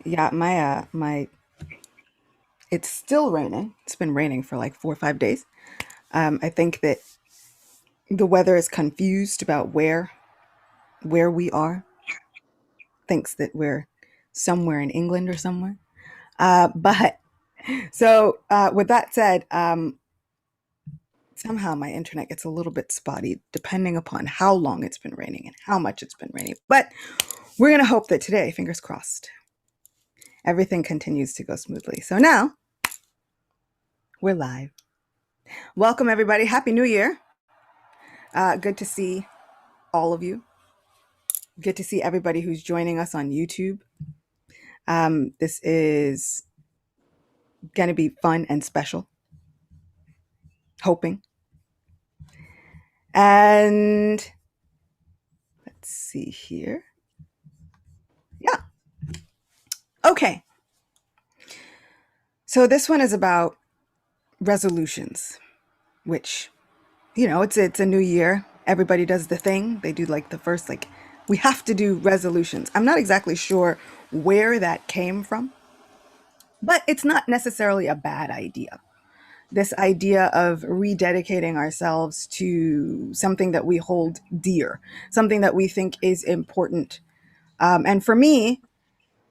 Yeah, my it's still raining. It's been raining for like 4 or 5 days. I think that the weather is confused about where we are. Thinks that we're somewhere in England or somewhere. But so with that said, somehow my internet gets a little bit spotty depending upon how long it's been raining and how much it's been raining. But we're gonna hope that today, fingers crossed, everything continues to go smoothly. So now we're live. Welcome everybody. Happy New Year. Good to see all of you. Good to see everybody who's joining us on YouTube. This is going to be fun and special, hoping. And let's see here. Yeah. Okay. So this one is about resolutions, which, it's a new year. Everybody does the thing. They do like the first, like, we have to do resolutions. I'm not exactly sure where that came from, but it's not necessarily a bad idea. This idea of rededicating ourselves to something that we hold dear, something that we think is important. And for me,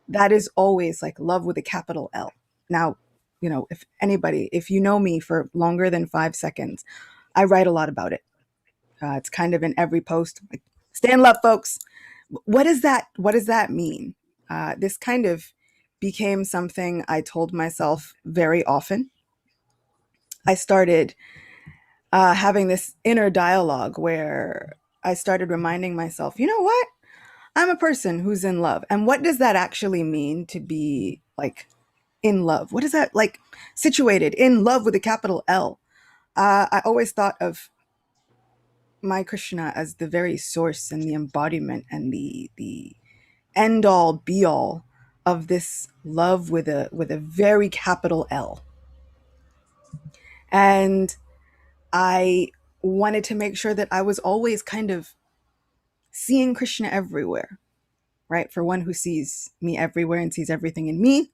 that is always like love with a capital L. Now, if you know me for longer than 5 seconds, I write a lot about it. It's kind of in every post. Like, stand love, folks. What does that? What does that mean? This kind of became something I told myself very often. I started having this inner dialogue where I started reminding myself, you know what? I'm a person who's in love. And what does that actually mean to be like in love? What is that like situated in love with a capital L? I always thought of my Krishna as the very source and the embodiment and the end all be all of this love with a very capital L. And I wanted to make sure that I was always kind of seeing Krishna everywhere, right? For one who sees me everywhere and sees everything in me,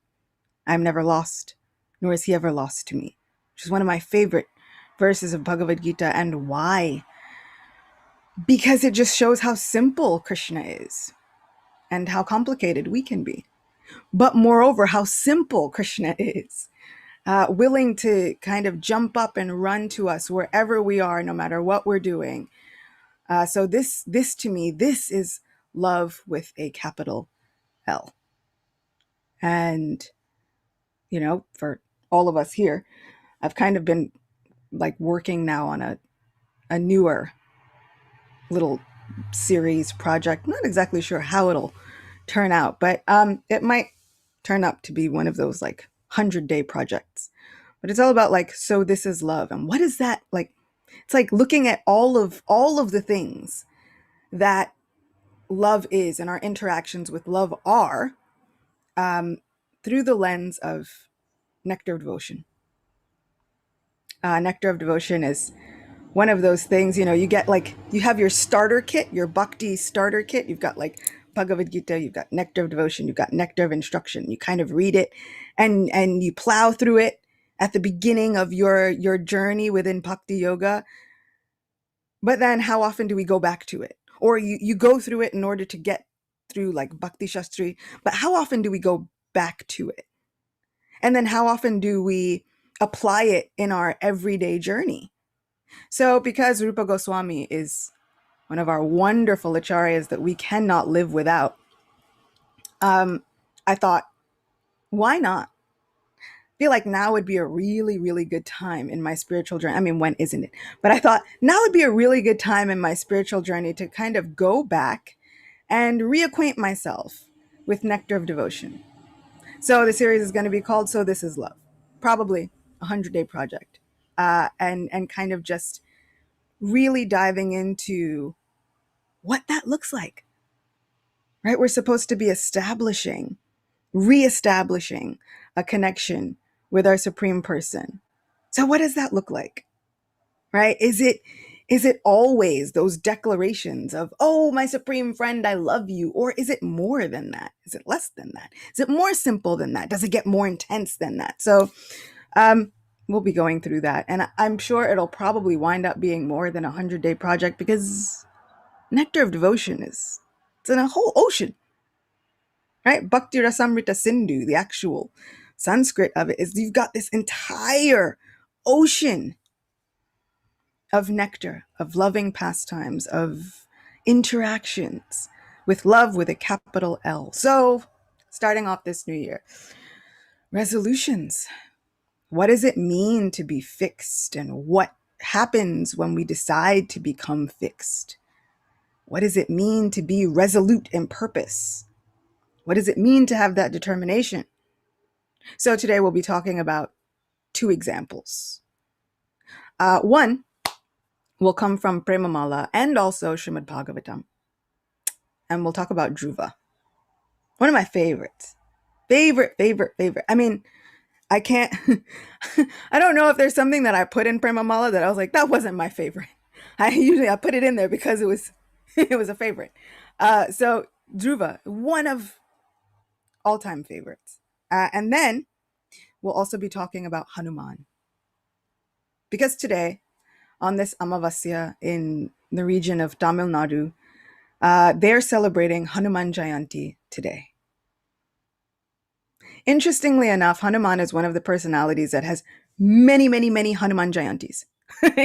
I'm never lost, nor is he ever lost to me, which is one of my favorite verses of Bhagavad Gita. And why? Because it just shows how simple Krishna is and how complicated we can be. But moreover, how simple Krishna is, willing to kind of jump up and run to us wherever we are, no matter what we're doing. So this to me, this is love with a capital L. And, for all of us here, I've kind of been like working now on a newer little series project. Not exactly sure how it'll turn out, but it might turn up to be one of those like 100-day projects. But it's all about like, so this is love. And what is that like? It's like looking at all of the things that love is and our interactions with love are, through the lens of nectar of devotion. Nectar of devotion is one of those things, you get like, you have your starter kit, your bhakti starter kit. You've got like Bhagavad Gita, you've got nectar of devotion, you've got nectar of instruction. You kind of read it and you plow through it at the beginning of your journey within bhakti yoga. But then how often do we go back to it? Or you go through it in order to get through like Bhakti Shastri, but how often do we go back to it? And then how often do we apply it in our everyday journey? So because Rupa Goswami is one of our wonderful acharyas that we cannot live without, I thought, why not? I feel like now would be a really, really good time in my spiritual journey. I mean, when isn't it? But I thought now would be a really good time in my spiritual journey to kind of go back and reacquaint myself with nectar of devotion. So the series is going to be called So This Is Love, probably a 100-day project, and kind of just really diving into what that looks like, right? We're supposed to be reestablishing a connection with our supreme person. So what does that look like, right? Is it always those declarations of, oh, my supreme friend, I love you? Or is it more than that? Is it less than that? Is it more simple than that? Does it get more intense than that? So um, we'll be going through that. And I'm sure it'll probably wind up being more than a 100-day project because Nectar of Devotion it's in a whole ocean, right? Bhakti Rasamrita Sindhu, the actual Sanskrit of it, is you've got this entire ocean of nectar, of loving pastimes, of interactions with love with a capital L. So, starting off this new year, resolutions. What does it mean to be fixed, and what happens when we decide to become fixed? What does it mean to be resolute in purpose? What does it mean to have that determination? So today we'll be talking about two examples. One will come from Premamala and also Srimad Bhagavatam. And we'll talk about Dhruva. One of my favorites. Favorite. I mean, I can't, I don't know if there's something that I put in Premamala that I was like, that wasn't my favorite. I put it in there because it was a favorite. So Dhruva, one of all-time favorites. And then we'll also be talking about Hanuman. Because today, on this Amavasya in the region of Tamil Nadu, they're celebrating Hanuman Jayanti today. Interestingly enough, Hanuman is one of the personalities that has many Hanuman Jayantis.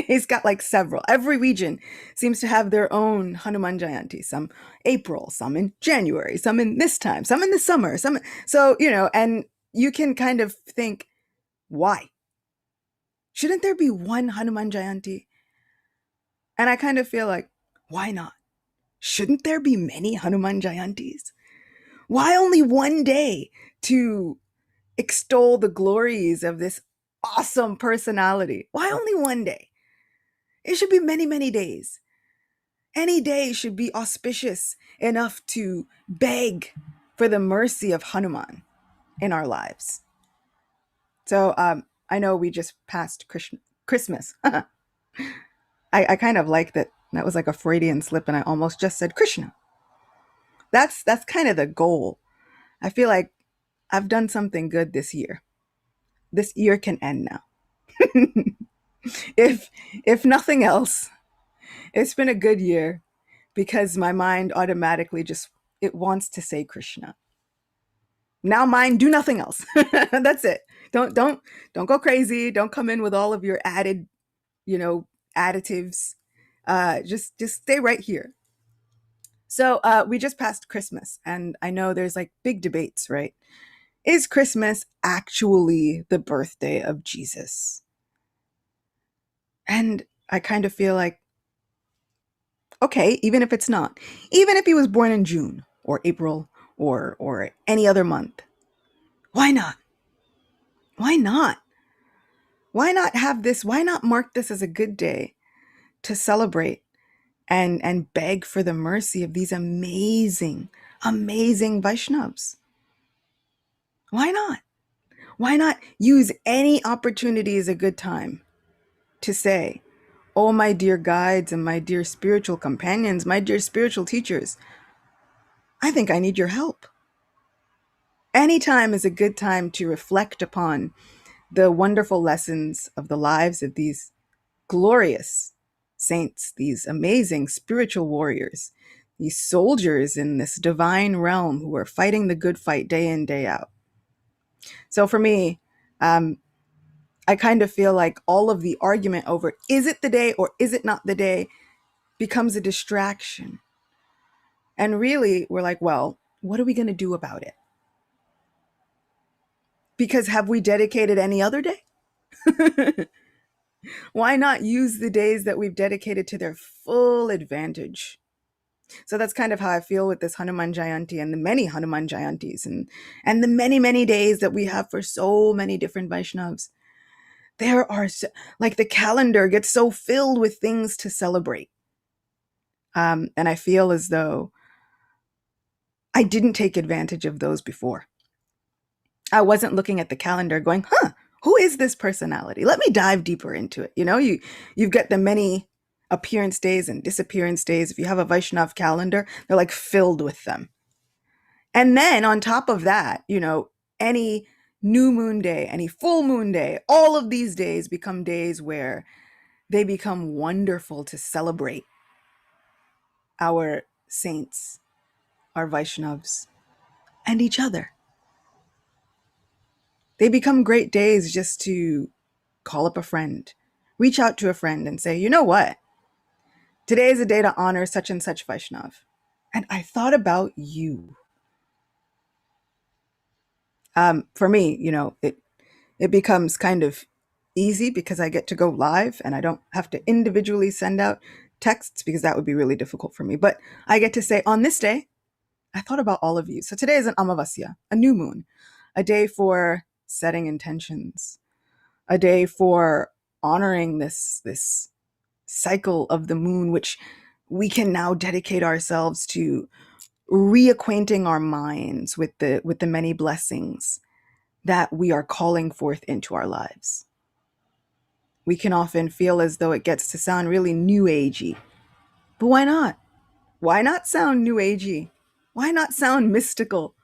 He's got like several. Every region seems to have their own Hanuman Jayanti. Some April, some in January, some in this time, some in the summer, some. So, and you can kind of think, why? Shouldn't there be one Hanuman Jayanti? And I kind of feel like, why not? Shouldn't there be many Hanuman Jayantis? Why only one day to extol the glories of this awesome personality? Why only one day? It should be many days. Any day should be auspicious enough to beg for the mercy of Hanuman in our lives. So I know we just passed Christmas. I kind of like that. That was like a Freudian slip, and I almost just said Krishna. That's kind of the goal. I feel like I've done something good this year. This year can end now. If nothing else, it's been a good year because my mind automatically it wants to say Krishna. Now mind, do nothing else. That's it. Don't go crazy. Don't come in with all of your added, additives. Just stay right here. So we just passed Christmas, and I know there's like big debates, right? Is Christmas actually the birthday of Jesus? And I kind of feel like, okay, even if it's not, even if he was born in June or April or any other month, why not? Why not? Why not have this? Why not mark this as a good day to celebrate and beg for the mercy of these amazing Vaishnavas? Why not? Why not use any opportunity as a good time to say, oh, my dear guides and my dear spiritual companions, my dear spiritual teachers, I think I need your help. Any time is a good time to reflect upon the wonderful lessons of the lives of these glorious saints, these amazing spiritual warriors, these soldiers in this divine realm who are fighting the good fight day in, day out. So for me, I kind of feel like all of the argument over is it the day or is it not the day becomes a distraction. And really, we're like, well, what are we going to do about it? Because have we dedicated any other day? Why not use the days that we've dedicated to their full advantage? So that's kind of how I feel with this Hanuman Jayanti and the many Hanuman Jayantis and the many days that we have for so many different Vaishnavas. There are, like, the calendar gets so filled with things to celebrate. And I feel as though I didn't take advantage of those before. I wasn't looking at the calendar going, who is this personality? Let me dive deeper into it. You've got the many appearance days and disappearance days. If you have a Vaishnav calendar, they're like filled with them. And then on top of that, any new moon day, any full moon day, all of these days become days where they become wonderful to celebrate our saints, our Vaishnavs, and each other. They become great days just to call up a friend, reach out to a friend and say, you know what? Today is a day to honor such and such Vaishnav. And I thought about you. For me, it becomes kind of easy because I get to go live and I don't have to individually send out texts because that would be really difficult for me. But I get to say, on this day, I thought about all of you. So today is an Amavasya, a new moon, a day for setting intentions, a day for honoring this cycle of the moon, which we can now dedicate ourselves to reacquainting our minds with the many blessings that we are calling forth into our lives. We can often feel as though it gets to sound really new agey. But why not? Why not sound new agey? Why not sound mystical?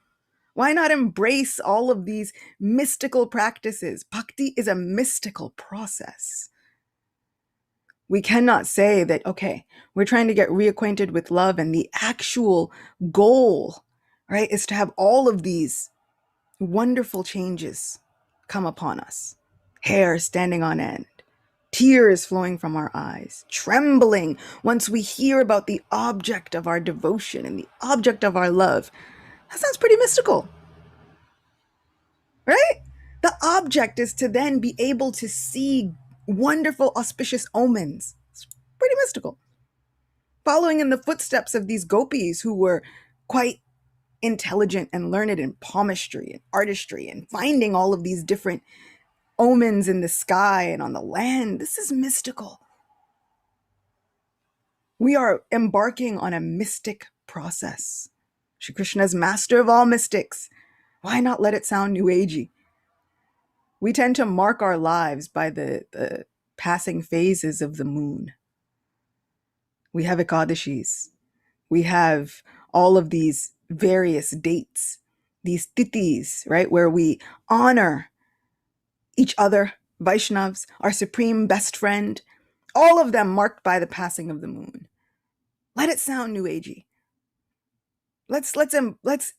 Why not embrace all of these mystical practices? Bhakti is a mystical process. We cannot say that, okay, we're trying to get reacquainted with love and the actual goal, right, is to have all of these wonderful changes come upon us. Hair standing on end, tears flowing from our eyes, trembling once we hear about the object of our devotion and the object of our love. That sounds pretty mystical, right? The object is to then be able to see wonderful, auspicious omens. It's pretty mystical. Following in the footsteps of these gopis who were quite intelligent and learned in palmistry and artistry and finding all of these different omens in the sky and on the land. This is mystical. We are embarking on a mystic process. Shri Krishna is master of all mystics. Why not let it sound new agey? We tend to mark our lives by the passing phases of the moon. We have Ekadashis. We have all of these various dates, these tithis, right, where we honor each other, Vaishnavs, our supreme best friend, all of them marked by the passing of the moon. Let it sound new agey. Let's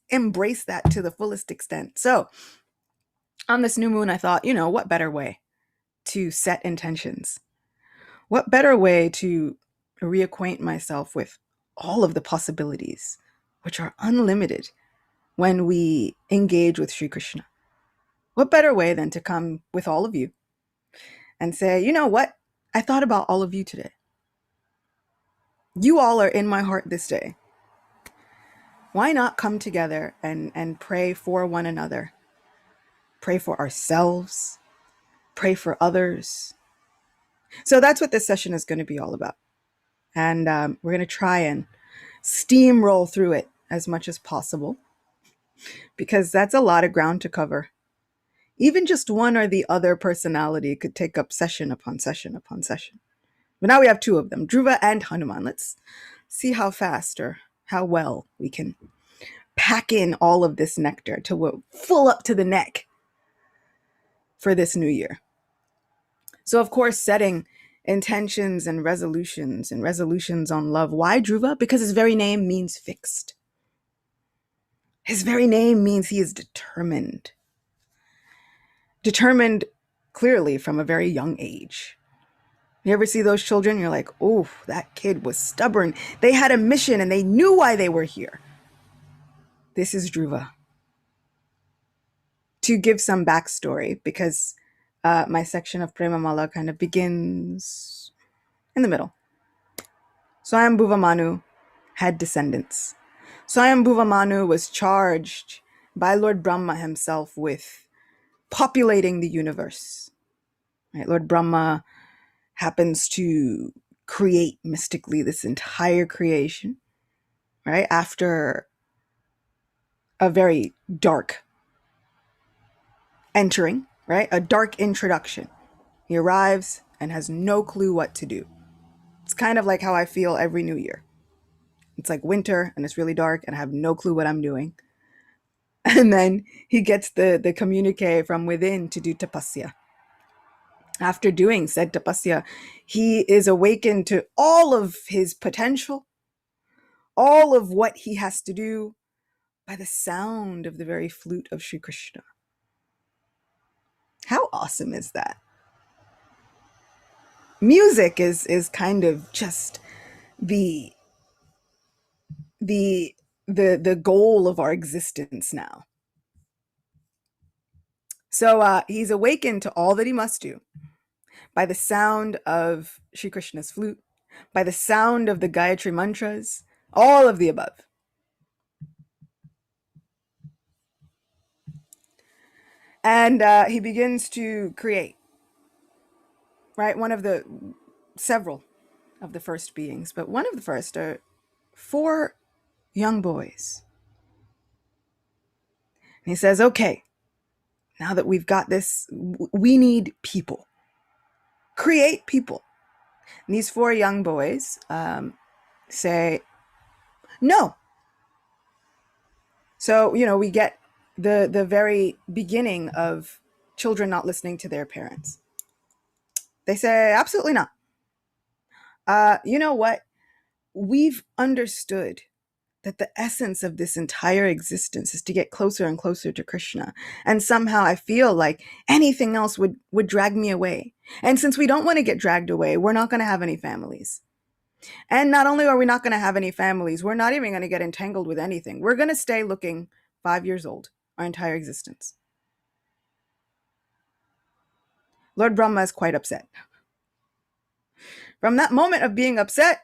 embrace that to the fullest extent. So on this new moon, I thought, what better way to set intentions? What better way to reacquaint myself with all of the possibilities, which are unlimited when we engage with Sri Krishna? What better way than to come with all of you and say, you know what? I thought about all of you today. You all are in my heart this day. Why not come together and pray for one another? Pray for ourselves. Pray for others. So that's what this session is going to be all about. And we're going to try and steamroll through it as much as possible, because that's a lot of ground to cover. Even just one or the other personality could take up session upon session upon session. But now we have two of them, Dhruva and Hanuman. Let's see how fast or how well we can pack in all of this nectar till we're full up to the neck for this new year. So, of course, setting intentions and resolutions on love. Why Dhruva? Because his very name means fixed. His very name means he is determined. Determined clearly from a very young age. You ever see those children? You're like, oh, that kid was stubborn. They had a mission and they knew why they were here. This is Dhruva. To give some backstory, because my section of Prema Mala kind of begins in the middle. Swayambhuva Manu had descendants. Swayambhuva Manu was charged by Lord Brahma himself with populating the universe. Right? Lord Brahma happens to create mystically this entire creation, right? After a very dark entering, right? A dark introduction. He arrives and has no clue what to do. It's kind of like how I feel every New Year. It's like winter and it's really dark and I have no clue what I'm doing. And then he gets the communique from within to do tapasya. After doing said tapasya, he is awakened to all of his potential, all of what he has to do by the sound of the very flute of Sri Krishna. How awesome is that? Music is kind of just the the the goal of our existence now. So he's awakened to all that he must do by the sound of Sri Krishna's flute, by the sound of the Gayatri mantras, all of the above. And he begins to create, right? One of the several of the first beings, but one of the first are 4 young boys. And he says, okay, now that we've got this, we need people. Create people. And these 4 young boys say, no. So, we get the very beginning of children not listening to their parents. They say, absolutely not. You know what? We've understood that the essence of this entire existence is to get closer and closer to Krishna. And somehow I feel like anything else would drag me away. And since we don't want to get dragged away, we're not going to have any families. And not only are we not going to have any families, we're not even going to get entangled with anything. We're going to stay looking 5 years old our entire existence. Lord Brahma is quite upset. From that moment of being upset,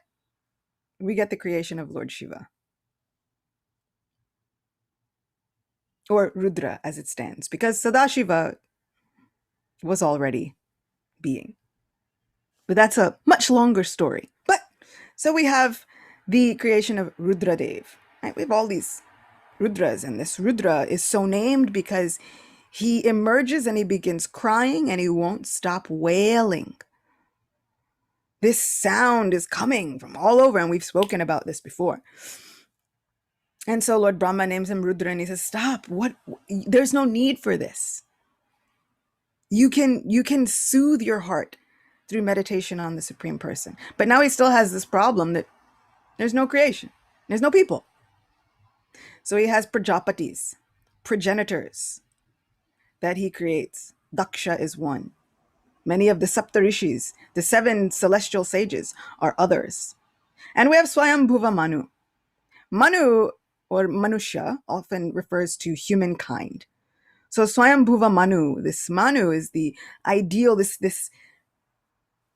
we get the creation of Lord Shiva. Or Rudra as it stands, because Sadashiva was already being. But that's a much longer story. But so we have the creation of Rudradev. Right? We have all these Rudras, and this Rudra is so named because he emerges and he begins crying and he won't stop wailing. This sound is coming from all over, and we've spoken about this before. And so Lord Brahma names him Rudra, and he says, stop, what? There's no need for this. You can soothe your heart through meditation on the Supreme Person. But now he still has this problem that there's no creation. There's no people. So he has Prajapatis, progenitors that he creates. Daksha is one. Many of the Saptarishis, the 7 celestial sages, are others. And we have Swayambhuva Manu. Manu, or Manusha, often refers to humankind. So Swayambhuva Manu, this Manu is the ideal, this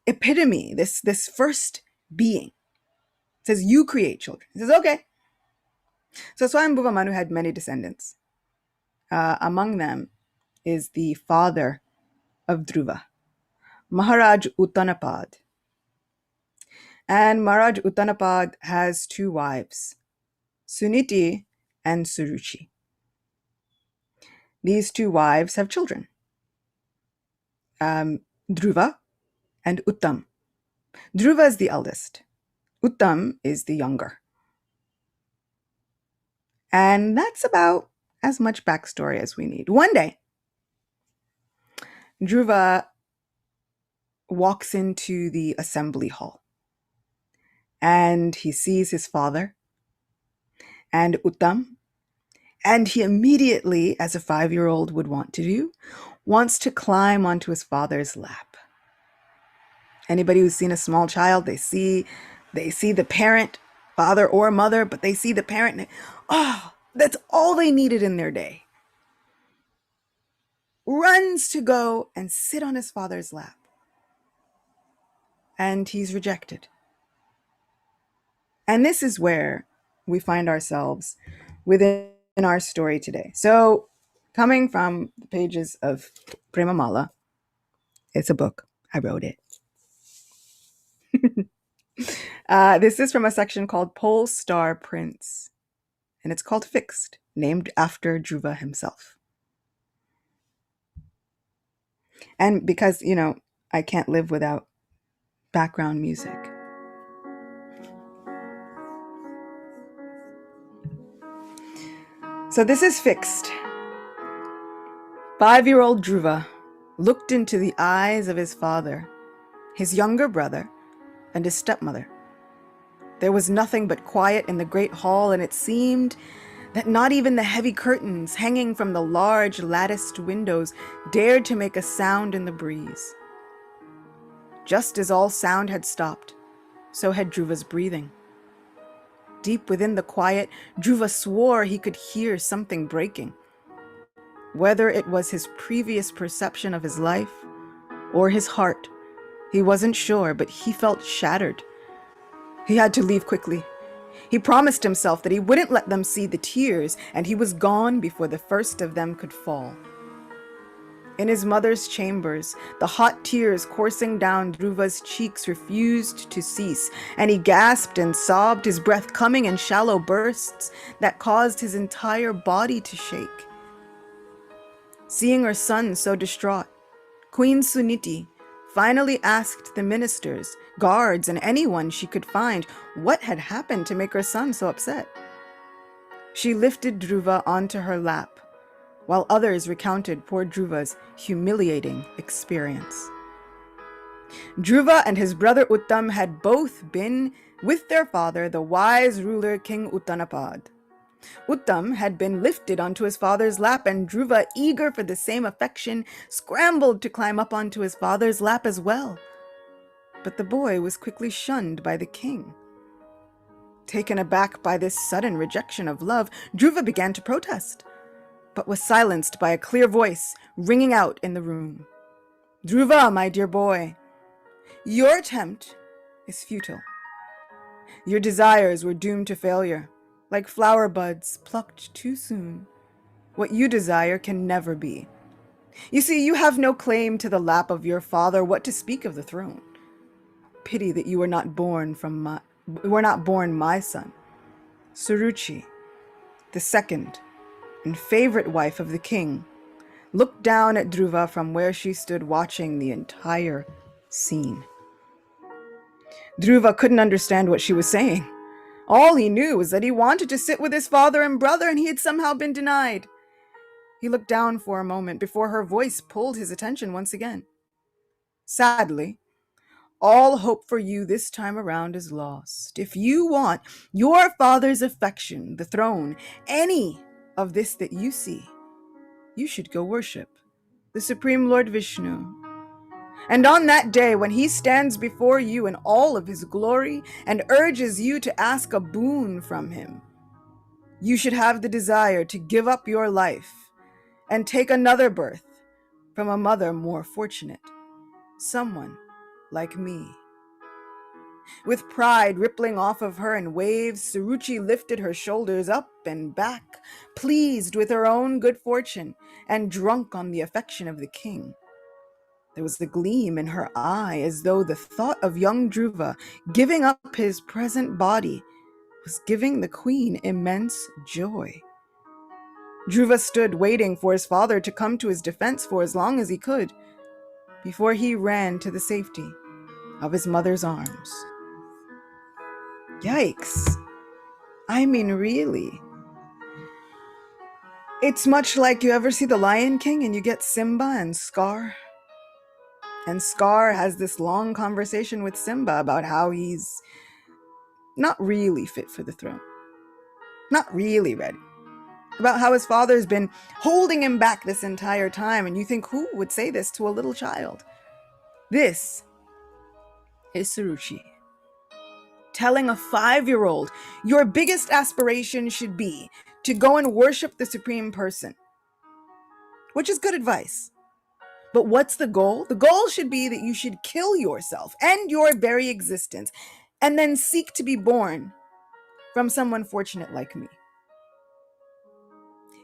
epitome, this first being. It says, you create children. He says, okay. So Swayambhuva Manu had many descendants. Among them is the father of Dhruva, Maharaj Uttanapad. And Maharaj Uttanapad has 2 wives, Suniti and Suruchi. These 2 wives have children, Dhruva and Uttam. Dhruva is the eldest. Uttam is the younger. And that's about as much backstory as we need. One day, Dhruva walks into the assembly hall and he sees his father and Uttam, and he immediately, as a 5-year-old would want to do, wants to climb onto his father's lap. Anybody who's seen a small child, they see the parent, father or mother, but they see the parent and that's all they needed in their day. Runs to go and sit on his father's lap. And he's rejected. And this is where we find ourselves within our story today. So, coming from the pages of Premamala, it's a book. I wrote it. This is from a section called Pole Star Prince. And it's called Fixed, named after Dhruva himself. And because, I can't live without background music. So this is fixed. 5-year-old Dhruva looked into the eyes of his father, his younger brother, and his stepmother. There was nothing but quiet in the great hall, and it seemed that not even the heavy curtains hanging from the large latticed windows dared to make a sound in the breeze. Just as all sound had stopped, so had Dhruva's breathing. Deep within the quiet, Dhruva swore he could hear something breaking. Whether it was his previous perception of his life or his heart, he wasn't sure, but he felt shattered. He had to leave quickly. He promised himself that he wouldn't let them see the tears, and he was gone before the first of them could fall. In his mother's chambers, the hot tears coursing down Dhruva's cheeks refused to cease, and he gasped and sobbed, his breath coming in shallow bursts that caused his entire body to shake. Seeing her son so distraught, Queen Suniti finally asked the ministers, guards, and anyone she could find what had happened to make her son so upset. She lifted Dhruva onto her lap, while others recounted poor Dhruva's humiliating experience. Dhruva and his brother Uttam had both been with their father, the wise ruler King Uttanapad. Uttam had been lifted onto his father's lap, and Dhruva, eager for the same affection, scrambled to climb up onto his father's lap as well. But the boy was quickly shunned by the king. Taken aback by this sudden rejection of love, Dhruva began to protest, but was silenced by a clear voice ringing out in the room. "Dhruva, my dear boy, your attempt is futile. Your desires were doomed to failure, like flower buds plucked too soon. What you desire can never be. You see, you have no claim to the lap of your father, what to speak of the throne. Pity that you were not born my son. Suruchi, the second and favorite wife of the king, looked down at Dhruva from where she stood watching the entire scene. Dhruva couldn't understand what she was saying. All he knew was that he wanted to sit with his father and brother, and he had somehow been denied. He looked down for a moment before her voice pulled his attention once again. "Sadly, all hope for you this time around is lost. If you want your father's affection, the throne, any of this that you see, you should go worship the Supreme Lord Vishnu. And on that day, when he stands before you in all of his glory and urges you to ask a boon from him, you should have the desire to give up your life and take another birth from a mother more fortunate, someone like me." With pride rippling off of her in waves, Suruchi lifted her shoulders up and back, pleased with her own good fortune and drunk on the affection of the king. There was the gleam in her eye as though the thought of young Dhruva giving up his present body was giving the queen immense joy. Dhruva stood waiting for his father to come to his defense for as long as he could, before he ran to the safety of his mother's arms. Yikes. I mean, really. It's much like you ever see The Lion King and you get Simba and Scar. And Scar has this long conversation with Simba about how he's not really fit for the throne. Not really ready. About how his father's been holding him back this entire time. And you think, who would say this to a little child? This is Suruchi telling a 5-year-old, your biggest aspiration should be to go and worship the supreme person. Which is good advice. But what's the goal? The goal should be that you should kill yourself and your very existence, and then seek to be born from someone fortunate like me.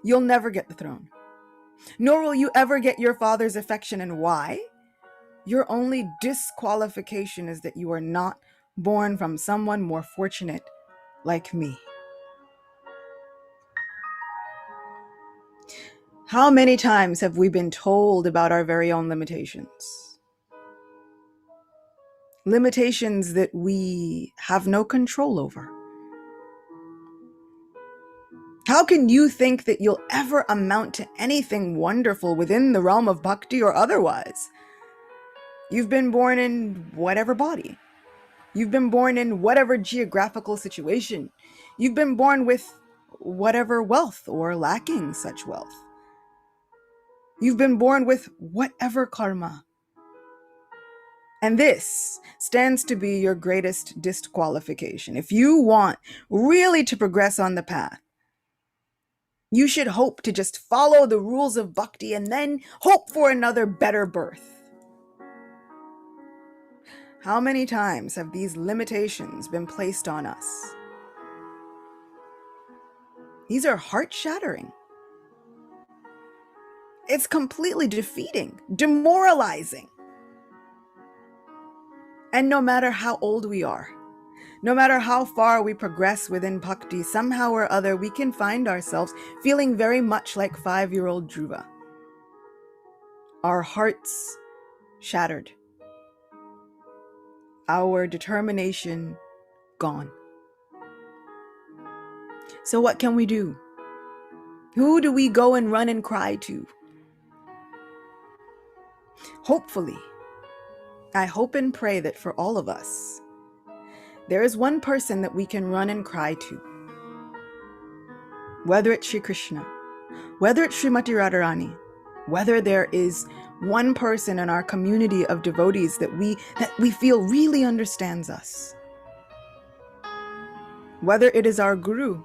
You'll never get the throne, nor will you ever get your father's affection. And why? Your only disqualification is that you are not born from someone more fortunate like me. How many times have we been told about our very own limitations? Limitations that we have no control over. How can you think that you'll ever amount to anything wonderful within the realm of bhakti or otherwise? You've been born in whatever body. You've been born in whatever geographical situation. You've been born with whatever wealth or lacking such wealth. You've been born with whatever karma. And this stands to be your greatest disqualification. If you want really to progress on the path, you should hope to just follow the rules of bhakti and then hope for another better birth. How many times have these limitations been placed on us? These are heart-shattering. It's completely defeating, demoralizing. And no matter how old we are, no matter how far we progress within bhakti, somehow or other we can find ourselves feeling very much like 5-year-old Dhruva. Our hearts shattered. Our determination gone. So what can we do? Who do we go and run and cry to? Hopefully, I hope and pray that for all of us, there is one person that we can run and cry to. Whether it's Sri Krishna, whether it's Srimati Radharani, whether there is one person in our community of devotees that we feel really understands us. Whether it is our guru,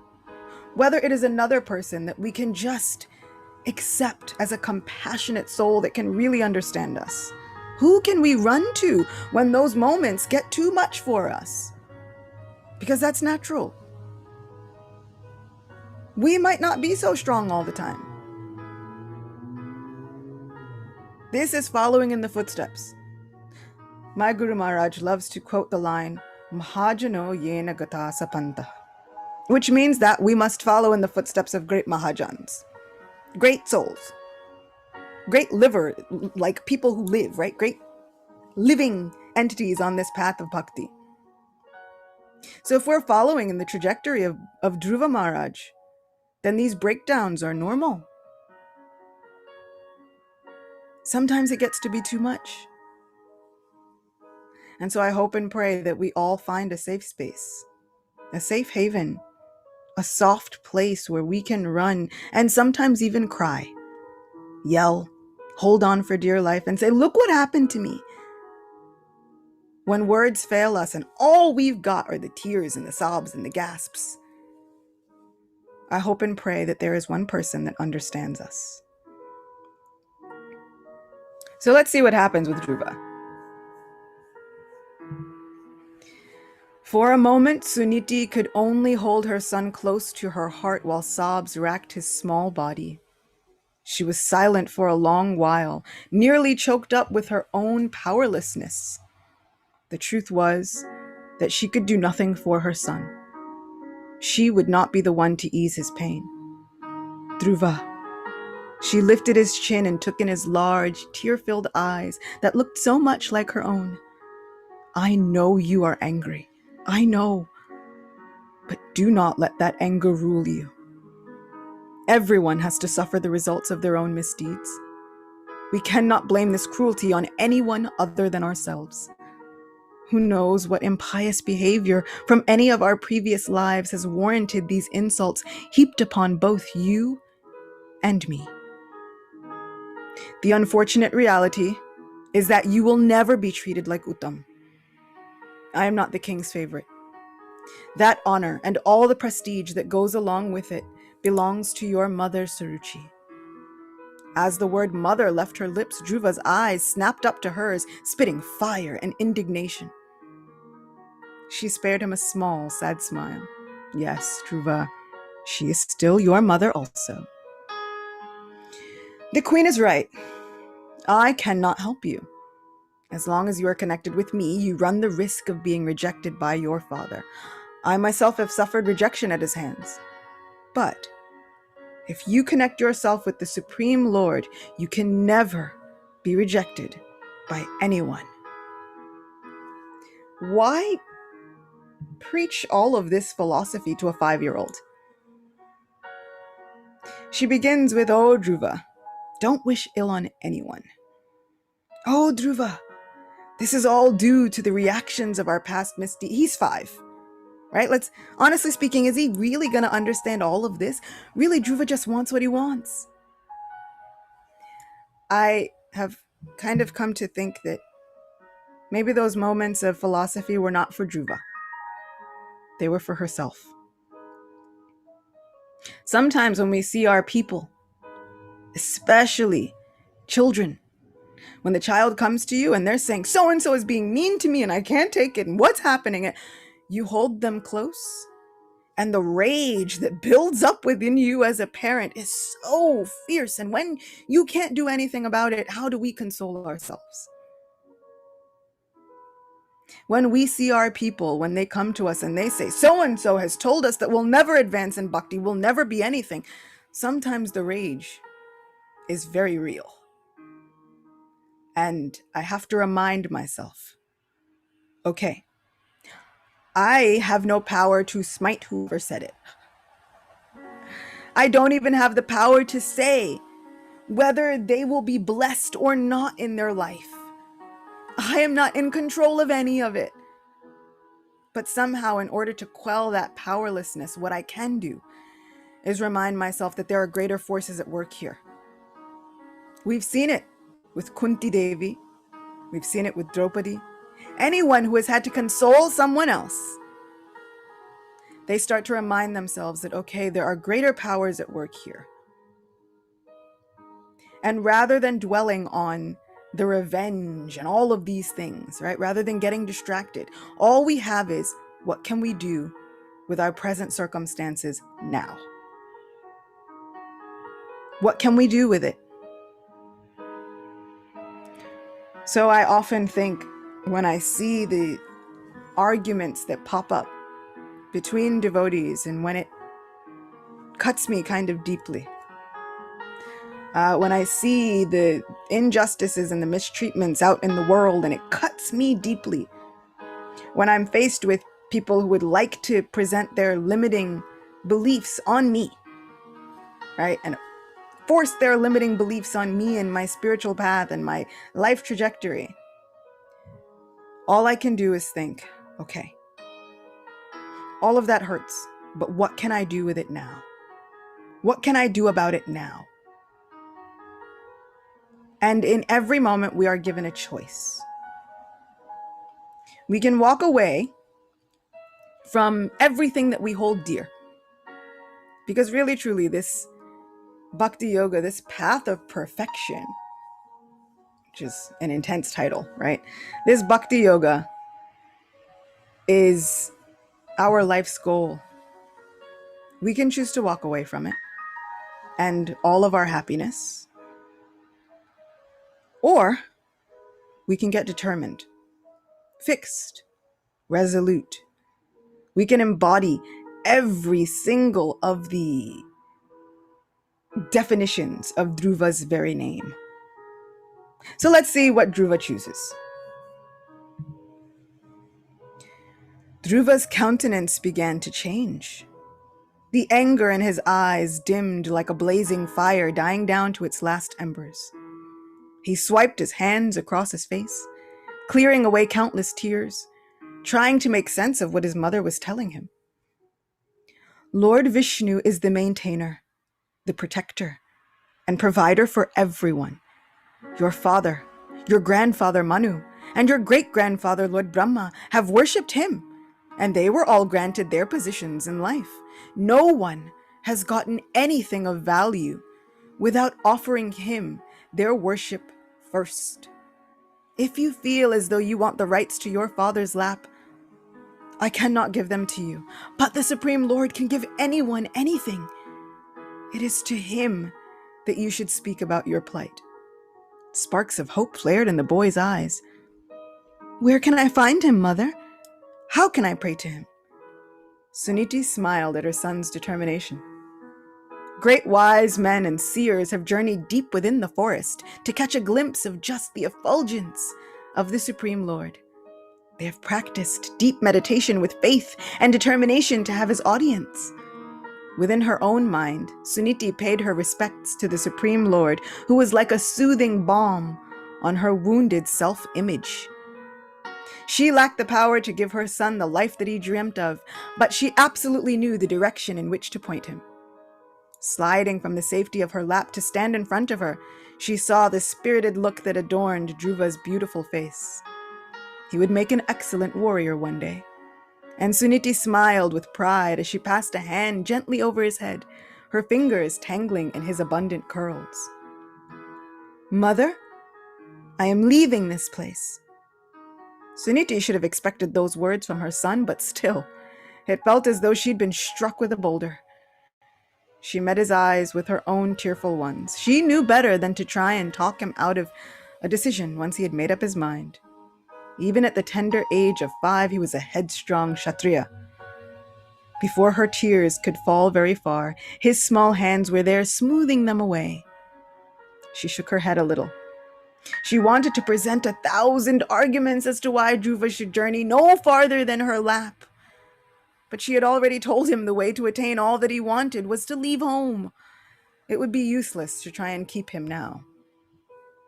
whether it is another person that we can just accept as a compassionate soul that can really understand us. Who can we run to when those moments get too much for us? Because that's natural. We might not be so strong all the time. This is following in the footsteps. My Guru Maharaj loves to quote the line, Mahajano yena gata sapanta, which means that we must follow in the footsteps of great Mahajans, great souls, great liver, like people who live, right? Great living entities on this path of bhakti. So if we're following in the trajectory of Dhruva Maharaj, then these breakdowns are normal. Sometimes it gets to be too much. And so I hope and pray that we all find a safe space, a safe haven, a soft place where we can run and sometimes even cry, yell, hold on for dear life and say, look what happened to me. When words fail us and all we've got are the tears and the sobs and the gasps, I hope and pray that there is one person that understands us. So let's see what happens with Dhruva. For a moment, Suniti could only hold her son close to her heart while sobs racked his small body. She was silent for a long while, nearly choked up with her own powerlessness. The truth was that she could do nothing for her son. She would not be the one to ease his pain. Dhruva. She lifted his chin and took in his large, tear-filled eyes that looked so much like her own. I know you are angry. I know. But do not let that anger rule you. Everyone has to suffer the results of their own misdeeds. We cannot blame this cruelty on anyone other than ourselves. Who knows what impious behavior from any of our previous lives has warranted these insults heaped upon both you and me. The unfortunate reality is that you will never be treated like Uttam. I am not the king's favorite. That honor and all the prestige that goes along with it belongs to your mother, Suruchi. As the word mother left her lips, Dhruva's eyes snapped up to hers, spitting fire and indignation. She spared him a small, sad smile. Yes, Dhruva, she is still your mother also. The queen is right. I cannot help you. As long as you are connected with me, you run the risk of being rejected by your father. I myself have suffered rejection at his hands. But if you connect yourself with the Supreme Lord, you can never be rejected by anyone. Why preach all of this philosophy to a 5-year-old? She begins with, "Oh, Dhruva, don't wish ill on anyone. Oh, Dhruva, this is all due to the reactions of our past misdeeds." He's 5, right? Honestly speaking, is he really going to understand all of this? Really, Dhruva just wants what he wants. I have kind of come to think that maybe those moments of philosophy were not for Dhruva. They were for herself. Sometimes when we see our people, especially children, when the child comes to you and they're saying, "So-and-so is being mean to me and I can't take it, and what's happening?" You hold them close, and the rage that builds up within you as a parent is so fierce. And when you can't do anything about it, how do we console ourselves? When we see our people, when they come to us and they say, "So-and-so has told us that we'll never advance in bhakti, we'll never be anything," sometimes the rage is very real. And I have to remind myself, okay, I have no power to smite whoever said it. I don't even have the power to say whether they will be blessed or not in their life. I am not in control of any of it. But somehow, in order to quell that powerlessness, what I can do is remind myself that there are greater forces at work here. We've seen it with Kunti Devi. We've seen it with Draupadi. Anyone who has had to console someone else, they start to remind themselves that, okay, there are greater powers at work here. And rather than dwelling on the revenge and all of these things, right? Rather than getting distracted, all we have is, what can we do with our present circumstances now? What can we do with it? So I often think, when I see the arguments that pop up between devotees, and when it cuts me kind of deeply, when I see the injustices and the mistreatments out in the world, and it cuts me deeply, when I'm faced with people who would like to present their limiting beliefs on me, right, and force their limiting beliefs on me and my spiritual path and my life trajectory, all I can do is think, okay, all of that hurts, but what can I do with it now? What can I do about it now? And in every moment, we are given a choice. We can walk away from everything that we hold dear. Because really, truly, this bhakti yoga, this path of perfection, which is an intense title, right? This bhakti yoga is our life's goal. We can choose to walk away from it and all of our happiness, or we can get determined, fixed, resolute. We can embody every single of the definitions of Dhruva's very name. So let's see what Dhruva chooses. Dhruva's countenance began to change. The anger in his eyes dimmed like a blazing fire, dying down to its last embers. He swiped his hands across his face, clearing away countless tears, trying to make sense of what his mother was telling him. Lord Vishnu is the maintainer, the protector, and provider for everyone. Your father, your grandfather Manu, and your great-grandfather Lord Brahma have worshipped him, and they were all granted their positions in life. No one has gotten anything of value without offering him their worship first. If you feel as though you want the rights to your father's lap, I cannot give them to you, but the Supreme Lord can give anyone anything. It is to him that you should speak about your plight. Sparks of hope flared in the boy's eyes. Where can I find him, mother? How can I pray to him? Suniti smiled at her son's determination. Great wise men and seers have journeyed deep within the forest to catch a glimpse of just the effulgence of the Supreme Lord. They have practiced deep meditation with faith and determination to have his audience. Within her own mind, Suniti paid her respects to the Supreme Lord, who was like a soothing balm on her wounded self-image. She lacked the power to give her son the life that he dreamt of, but she absolutely knew the direction in which to point him. Sliding from the safety of her lap to stand in front of her, she saw the spirited look that adorned Dhruva's beautiful face. He would make an excellent warrior one day. And Suniti smiled with pride as she passed a hand gently over his head, her fingers tangling in his abundant curls. "Mother, I am leaving this place." Suniti should have expected those words from her son, but still, it felt as though she'd been struck with a boulder. She met his eyes with her own tearful ones. She knew better than to try and talk him out of a decision once he had made up his mind. Even at the tender age of 5, he was a headstrong Kshatriya. Before her tears could fall very far, his small hands were there smoothing them away. She shook her head a little. She wanted to present 1,000 arguments as to why Dhruva should journey no farther than her lap. But she had already told him the way to attain all that he wanted was to leave home. It would be useless to try and keep him now.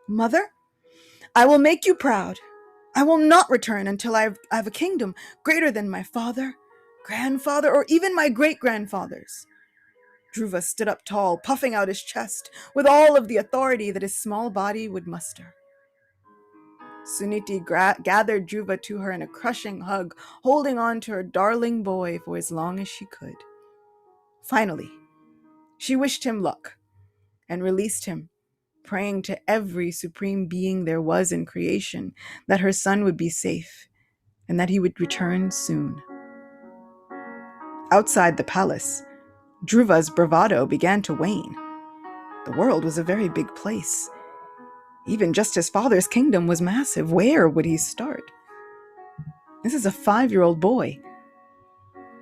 "Mother, I will make you proud. I will not return until I have a kingdom greater than my father, grandfather, or even my great-grandfather's." Dhruva stood up tall, puffing out his chest with all of the authority that his small body would muster. Suniti gathered Dhruva to her in a crushing hug, holding on to her darling boy for as long as she could. Finally, she wished him luck and released him, praying to every supreme being there was in creation that her son would be safe and that he would return soon. Outside the palace, Dhruva's bravado began to wane. The world was a very big place. Even just his father's kingdom was massive. Where would he start? This is a 5-year-old boy.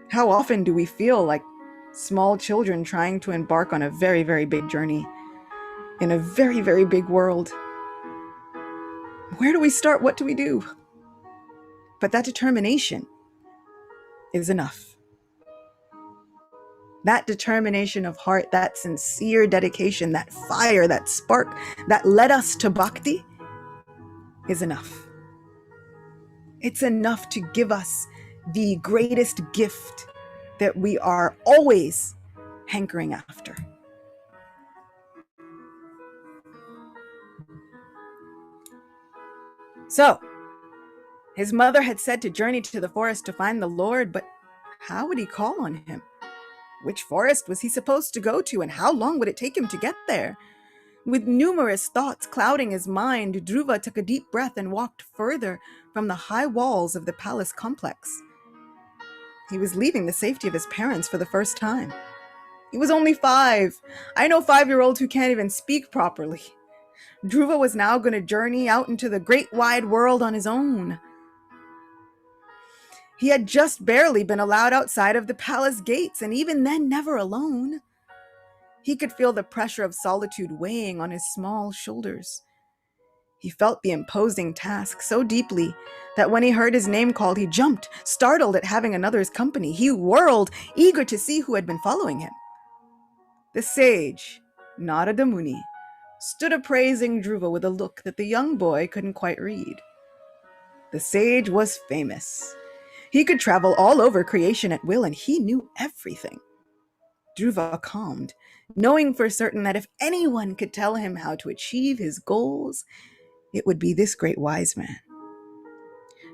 How often do we feel like small children trying to embark on a very, very big journey in a very, very big world? Where do we start? What do we do? But that determination is enough. That determination of heart, that sincere dedication, that fire, that spark that led us to bhakti is enough. It's enough to give us the greatest gift that we are always hankering after. So, his mother had said to journey to the forest to find the Lord, but how would he call on him? Which forest was he supposed to go to, and how long would it take him to get there? With numerous thoughts clouding his mind, Dhruva took a deep breath and walked further from the high walls of the palace complex. He was leaving the safety of his parents for the first time. He was only 5. I know 5-year-olds who can't even speak properly. Dhruva was now going to journey out into the great wide world on his own. He had just barely been allowed outside of the palace gates, and even then never alone. He could feel the pressure of solitude weighing on his small shoulders. He felt the imposing task so deeply that when he heard his name called, he jumped, startled at having another's company. He whirled, eager to see who had been following him. The sage, Narada Muni, stood appraising Dhruva with a look that the young boy couldn't quite read. The sage was famous. He could travel all over creation at will, and he knew everything. Dhruva calmed, knowing for certain that if anyone could tell him how to achieve his goals, it would be this great wise man.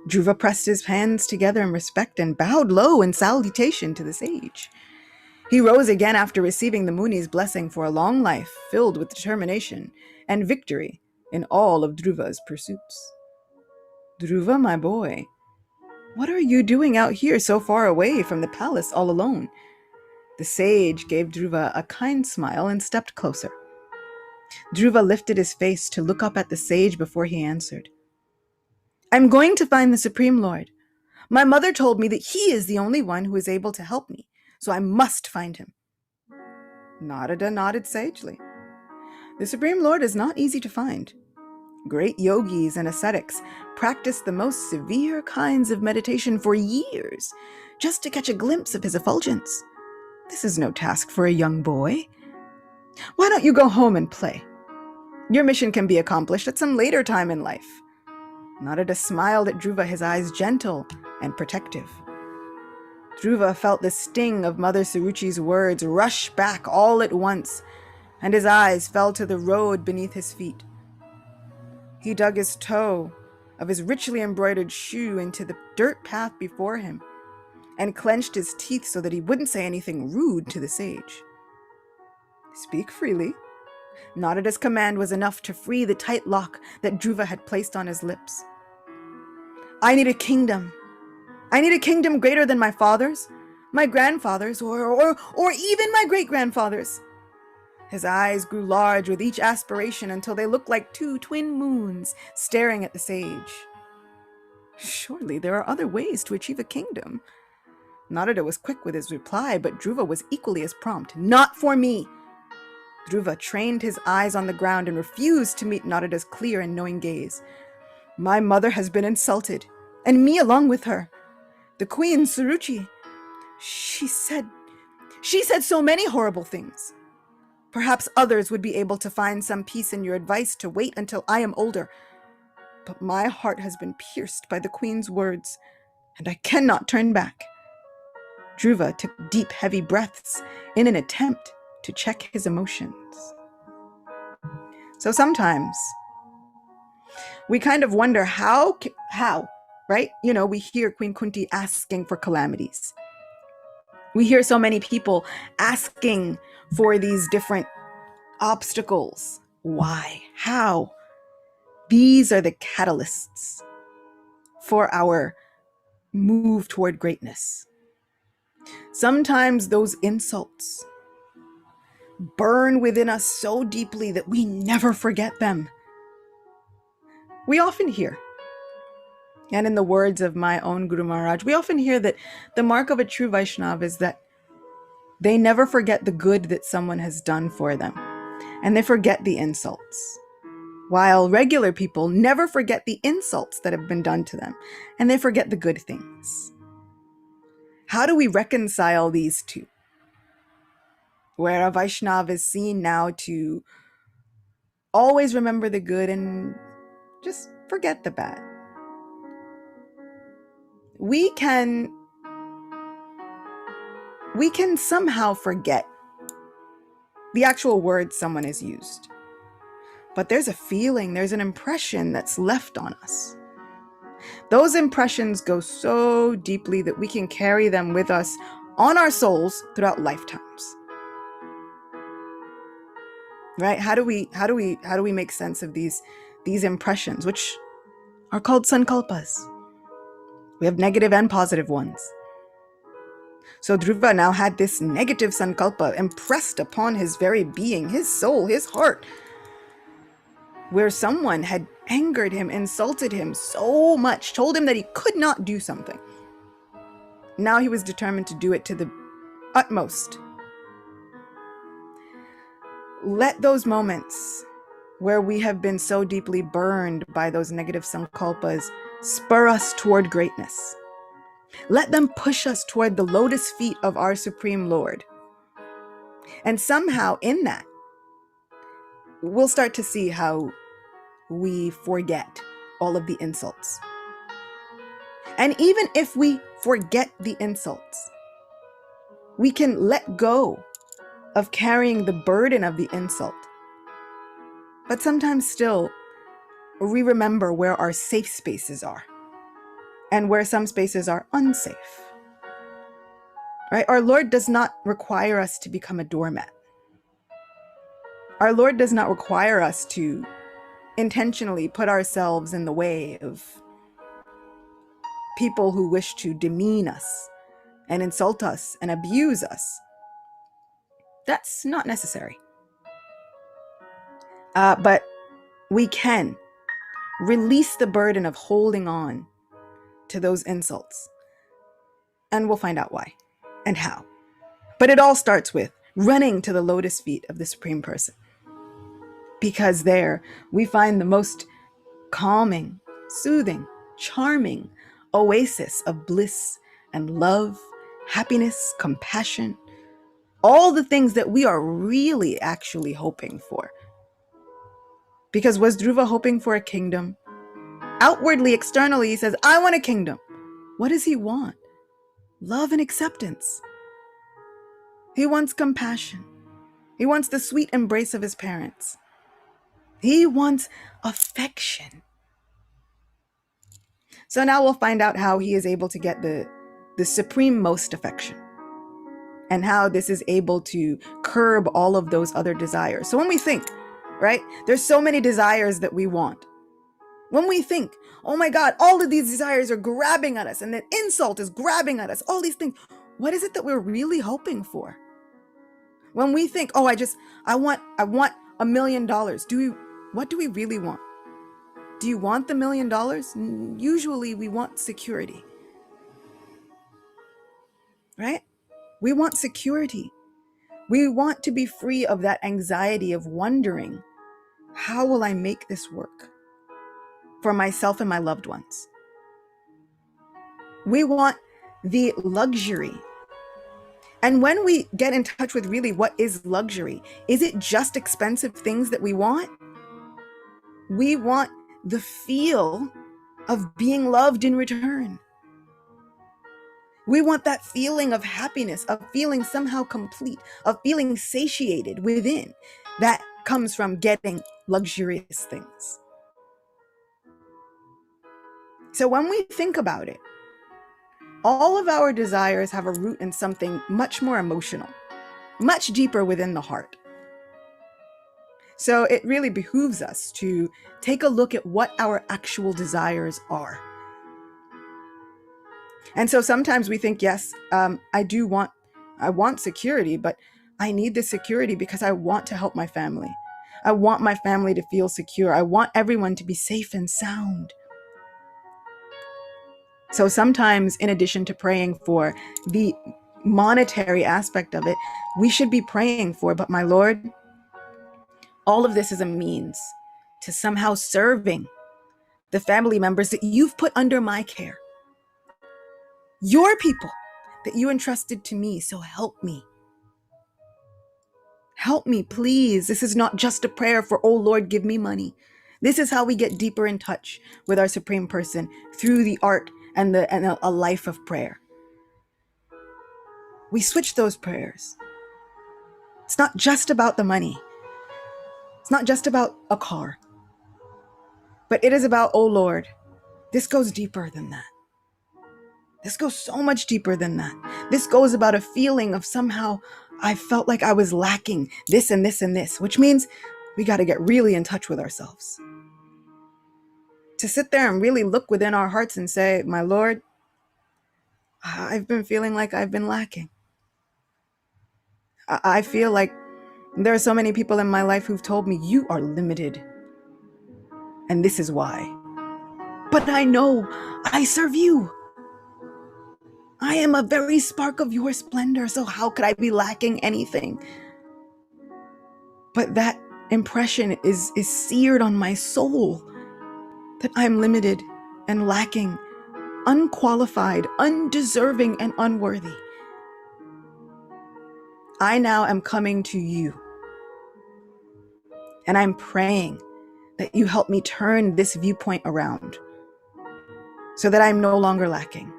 Dhruva pressed his hands together in respect and bowed low in salutation to the sage. He rose again after receiving the Muni's blessing for a long life filled with determination and victory in all of Dhruva's pursuits. "Dhruva, my boy, what are you doing out here so far away from the palace all alone?" The sage gave Dhruva a kind smile and stepped closer. Dhruva lifted his face to look up at the sage before he answered. "I'm going to find the Supreme Lord. My mother told me that he is the only one who is able to help me, so I must find him." Narada nodded sagely. The Supreme Lord is not easy to find. Great yogis and ascetics practiced the most severe kinds of meditation for years just to catch a glimpse of his effulgence. This is no task for a young boy. Why don't you go home and play? Your mission can be accomplished at some later time in life. Narada smiled at Dhruva, his eyes gentle and protective. Dhruva felt the sting of Mother Suruchi's words rush back all at once, and his eyes fell to the road beneath his feet. He dug his toe of his richly embroidered shoe into the dirt path before him and clenched his teeth so that he wouldn't say anything rude to the sage. Speak freely. Narada's command was enough to free the tight lock that Dhruva had placed on his lips. I need a kingdom. I need a kingdom greater than my father's, my grandfather's, or even my great-grandfather's. His eyes grew large with each aspiration until they looked like two twin moons staring at the sage. Surely there are other ways to achieve a kingdom. Narada was quick with his reply, but Dhruva was equally as prompt. Not for me. Dhruva trained his eyes on the ground and refused to meet Narada's clear and knowing gaze. My mother has been insulted, and me along with her. The queen, Suruchi, she said so many horrible things. Perhaps others would be able to find some peace in your advice to wait until I am older. But my heart has been pierced by the queen's words, and I cannot turn back. Dhruva took deep, heavy breaths in an attempt to check his emotions. So sometimes we kind of wonder how, right? We hear Queen Kunti asking for calamities. We hear so many people asking for these different obstacles. Why? How? These are the catalysts for our move toward greatness. Sometimes those insults burn within us so deeply that we never forget them. We often hear, and in the words of my own Guru Maharaj, we often hear that the mark of a true Vaishnava is that they never forget the good that someone has done for them, and they forget the insults. While regular people never forget the insults that have been done to them, and they forget the good things. How do we reconcile these two? Where a Vaishnava is seen now to always remember the good and just forget the bad. We can somehow forget the actual words someone has used. But there's a feeling, there's an impression that's left on us. Those impressions go so deeply that we can carry them with us on our souls throughout lifetimes. Right? How do we make sense of these impressions, which are called sankalpas? We have negative and positive ones. So Dhruva now had this negative sankalpa impressed upon his very being, his soul, his heart, where someone had angered him, insulted him so much, told him that he could not do something. Now he was determined to do it to the utmost. Let those moments where we have been so deeply burned by those negative sankalpas spur us toward greatness. Let them push us toward the lotus feet of our Supreme Lord. And somehow in that, we'll start to see how we forget all of the insults. And even if we forget the insults, we can let go of carrying the burden of the insult. But sometimes still, we remember where our safe spaces are and where some spaces are unsafe. Right? Our Lord does not require us to become a doormat. Our Lord does not require us to intentionally put ourselves in the way of people who wish to demean us and insult us and abuse us. That's not necessary. But we can release the burden of holding on to those insults. And we'll find out why and how. But it all starts with running to the lotus feet of the Supreme Person. Because there we find the most calming, soothing, charming oasis of bliss and love, happiness, compassion, all the things that we are really actually hoping for. Because was Dhruva hoping for a kingdom? Outwardly, externally, he says, I want a kingdom. What does he want? Love and acceptance. He wants compassion. He wants the sweet embrace of his parents. He wants affection. So now we'll find out how he is able to get the supreme most affection, and how this is able to curb all of those other desires. So when we think, right, there's so many desires that we want. When we think, oh my God, all of these desires are grabbing at us, and that insult is grabbing at us, all these things, what is it that we're really hoping for? When we think, oh, I want $1 million. What do we really want? Do you want the $1 million? Usually we want security, right? We want security. We want to be free of that anxiety of wondering, how will I make this work for myself and my loved ones? We want the luxury. And when we get in touch with really what is luxury, is it just expensive things that we want? We want the feel of being loved in return. We want that feeling of happiness, of feeling somehow complete, of feeling satiated within. That comes from getting luxurious things. So when we think about it, all of our desires have a root in something much more emotional, much deeper within the heart. So it really behooves us to take a look at what our actual desires are. And so sometimes we think, yes, I want security, but I need the security because I want to help my family. I want my family to feel secure. I want everyone to be safe and sound. So sometimes, in addition to praying for the monetary aspect of it, we should be praying for, but my Lord, all of this is a means to somehow serving the family members that you've put under my care. Your people that you entrusted to me, so help me. Help me, please. This is not just a prayer for, oh Lord, give me money. This is how we get deeper in touch with our Supreme Person, through the art and a life of prayer. We switch those prayers. It's not just about the money. It's not just about a car. But it is about, oh Lord, this goes deeper than that. This goes so much deeper than that. This goes about a feeling of somehow I felt like I was lacking this and this and this, which means we got to get really in touch with ourselves. To sit there and really look within our hearts and say, my Lord, I've been feeling like I've been lacking. I feel like there are so many people in my life who've told me, you are limited. And this is why. But I know I serve you. I am a very spark of your splendor, so how could I be lacking anything? But that impression is seared on my soul, that I'm limited and lacking, unqualified, undeserving, and unworthy. I now am coming to you, and I'm praying that you help me turn this viewpoint around so that I'm no longer lacking,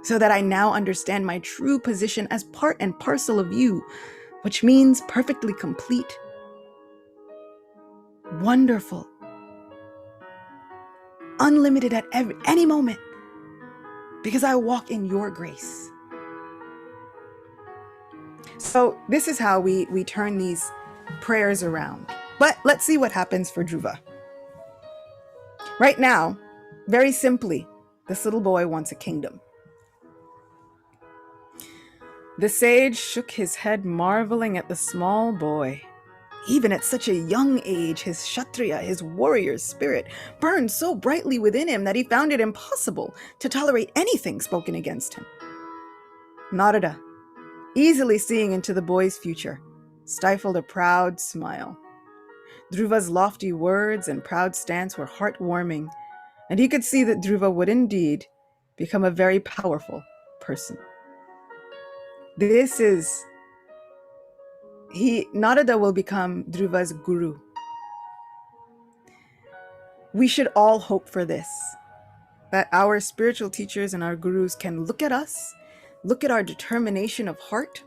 so that I now understand my true position as part and parcel of you, which means perfectly complete, wonderful, unlimited at any moment, because I walk in your grace. So this is how we turn these prayers around. But let's see what happens for Dhruva. Right now, very simply, this little boy wants a kingdom. The sage shook his head, marveling at the small boy. Even at such a young age, his Kshatriya, his warrior's spirit, burned so brightly within him that he found it impossible to tolerate anything spoken against him. Narada, easily seeing into the boy's future, stifled a proud smile. Dhruva's lofty words and proud stance were heartwarming, and he could see that Dhruva would indeed become a very powerful person. This is, Narada will become Dhruva's guru. We should all hope for this, that our spiritual teachers and our gurus can look at us, look at our determination of heart,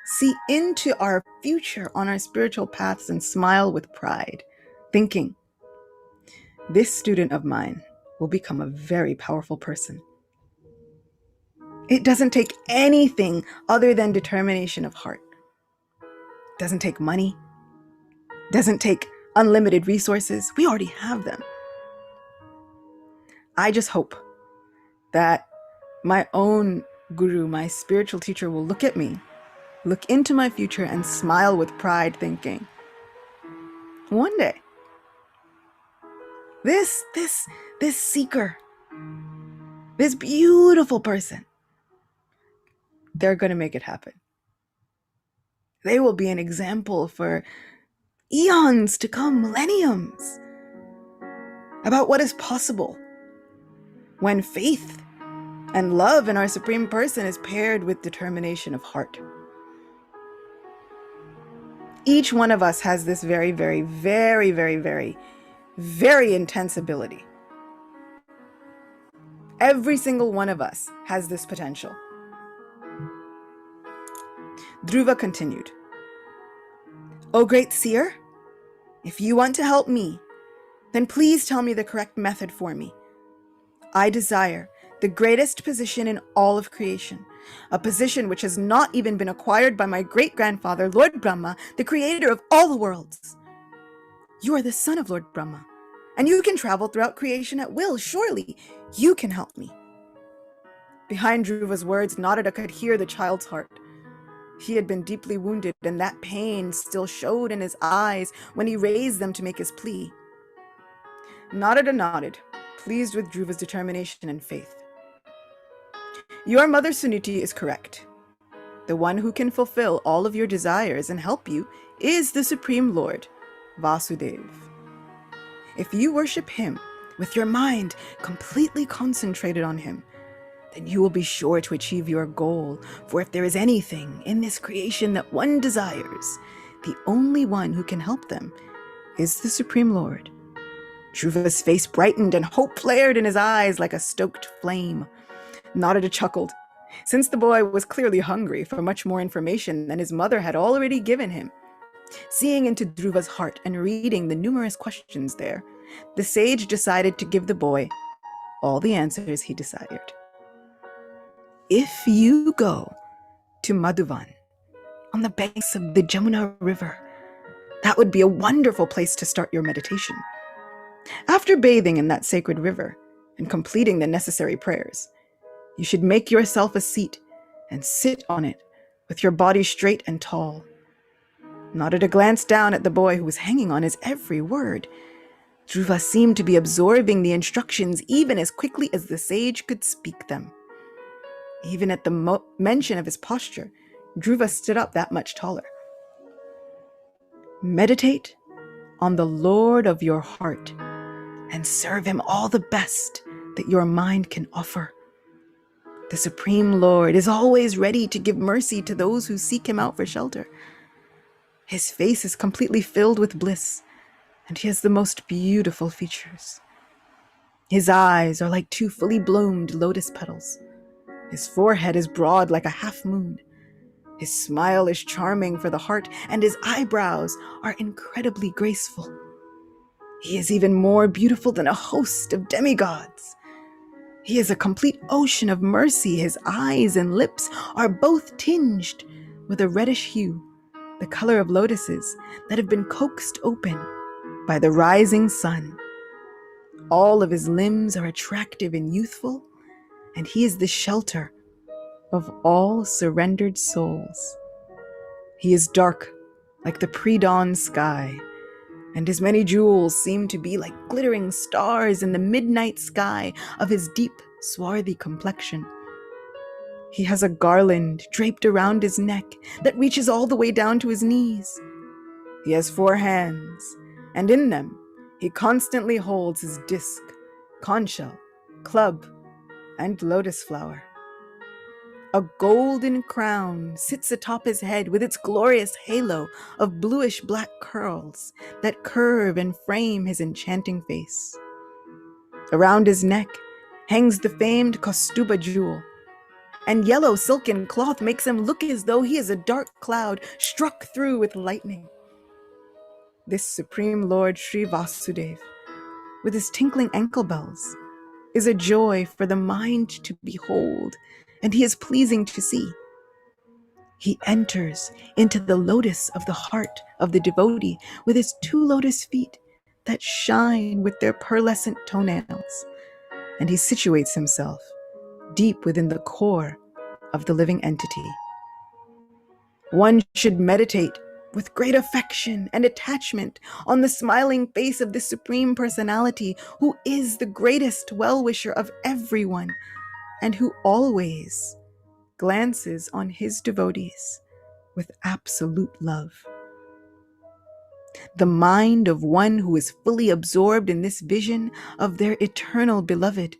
see into our future on our spiritual paths and smile with pride, thinking, this student of mine will become a very powerful person. It doesn't take anything other than determination of heart. It doesn't take money. It doesn't take unlimited resources. We already have them. I just hope that my own guru, my spiritual teacher, will look at me, look into my future, and smile with pride, thinking, one day, this seeker, this beautiful person, they're going to make it happen. They will be an example for eons to come, millenniums, about what is possible when faith and love in our Supreme Person is paired with determination of heart. Each one of us has this very, very, very, very, very, very intense ability. Every single one of us has this potential. Dhruva continued, "O great seer, if you want to help me, then please tell me the correct method for me. I desire the greatest position in all of creation, a position which has not even been acquired by my great-grandfather, Lord Brahma, the creator of all the worlds. You are the son of Lord Brahma, and you can travel throughout creation at will. Surely you can help me." Behind Dhruva's words, Narada could hear the child's heart. He had been deeply wounded, and that pain still showed in his eyes when he raised them to make his plea. Narada nodded, pleased with Dhruva's determination and faith. "Your mother Sunuti is correct. The one who can fulfill all of your desires and help you is the Supreme Lord, Vasudeva. If you worship him with your mind completely concentrated on him, then you will be sure to achieve your goal. For if there is anything in this creation that one desires, the only one who can help them is the Supreme Lord." Dhruva's face brightened and hope flared in his eyes like a stoked flame. Narada chuckled, since the boy was clearly hungry for much more information than his mother had already given him. Seeing into Dhruva's heart and reading the numerous questions there, the sage decided to give the boy all the answers he desired. "If you go to Madhuvan, on the banks of the Jamuna River, that would be a wonderful place to start your meditation. After bathing in that sacred river and completing the necessary prayers, you should make yourself a seat and sit on it with your body straight and tall." Narada glanced down at the boy who was hanging on his every word. Dhruva seemed to be absorbing the instructions even as quickly as the sage could speak them. Even at the mention of his posture, Dhruva stood up that much taller. "Meditate on the Lord of your heart and serve him all the best that your mind can offer. The Supreme Lord is always ready to give mercy to those who seek him out for shelter. His face is completely filled with bliss, and he has the most beautiful features. His eyes are like two fully bloomed lotus petals. His forehead is broad like a half moon. His smile is charming for the heart, and his eyebrows are incredibly graceful. He is even more beautiful than a host of demigods. He is a complete ocean of mercy. His eyes and lips are both tinged with a reddish hue, the color of lotuses that have been coaxed open by the rising sun. All of his limbs are attractive and youthful, and he is the shelter of all surrendered souls. He is dark like the pre-dawn sky, and his many jewels seem to be like glittering stars in the midnight sky of his deep, swarthy complexion. He has a garland draped around his neck that reaches all the way down to his knees. He has 4 hands, and in them he constantly holds his disc, conch shell, club, and lotus flower. A golden crown sits atop his head with its glorious halo of bluish black curls that curve and frame his enchanting face. Around his neck hangs the famed Kostuba jewel, and yellow silken cloth makes him look as though he is a dark cloud struck through with lightning. This Supreme Lord Sri Vasudev, with his tinkling ankle bells, is a joy for the mind to behold, and he is pleasing to see. He enters into the lotus of the heart of the devotee with his 2 lotus feet that shine with their pearlescent toenails, and he situates himself deep within the core of the living entity. One should meditate with great affection and attachment on the smiling face of this Supreme Personality, who is the greatest well-wisher of everyone and who always glances on his devotees with absolute love. The mind of one who is fully absorbed in this vision of their eternal beloved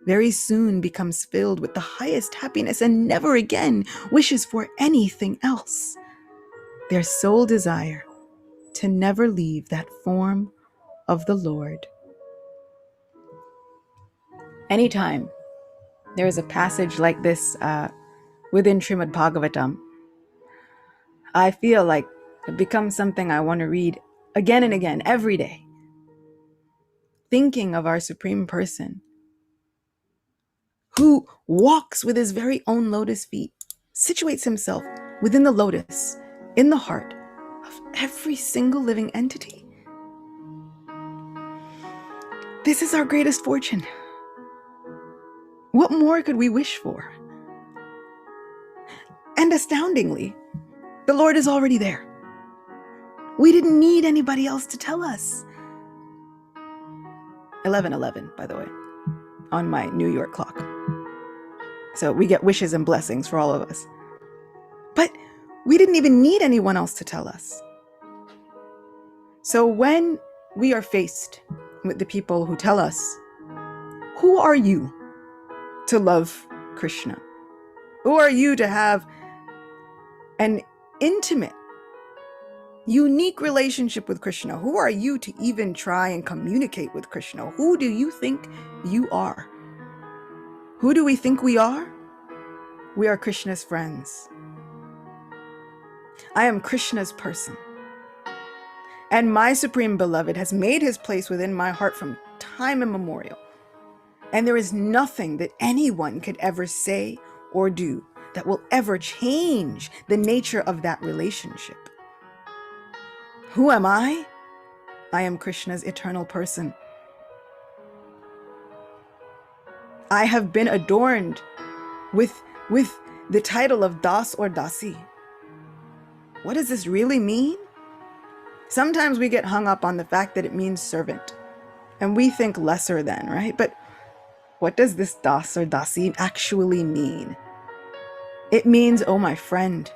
very soon becomes filled with the highest happiness and never again wishes for anything else. Their sole desire to never leave that form of the Lord. Anytime there is a passage like this within Srimad Bhagavatam, I feel like it becomes something I want to read again and again, every day. Thinking of our Supreme Person, who walks with his very own lotus feet, situates himself within the lotus, in the heart of every single living entity. This is our greatest fortune. What more could we wish for? And astoundingly, the Lord is already there. We didn't need anybody else to tell us. 11:11, by the way, on my New York clock. So we get wishes and blessings for all of us. But we didn't even need anyone else to tell us. So when we are faced with the people who tell us, who are you to love Krishna? Who are you to have an intimate, unique relationship with Krishna? Who are you to even try and communicate with Krishna? Who do you think you are? Who do we think we are? We are Krishna's friends. I am Krishna's person. And my Supreme Beloved has made his place within my heart from time immemorial. And there is nothing that anyone could ever say or do that will ever change the nature of that relationship. Who am I? I am Krishna's eternal person. I have been adorned with the title of Das or Dasi. What does this really mean? Sometimes we get hung up on the fact that it means servant, and we think lesser than, right? But what does this Das or Dasi actually mean? It means, oh my friend,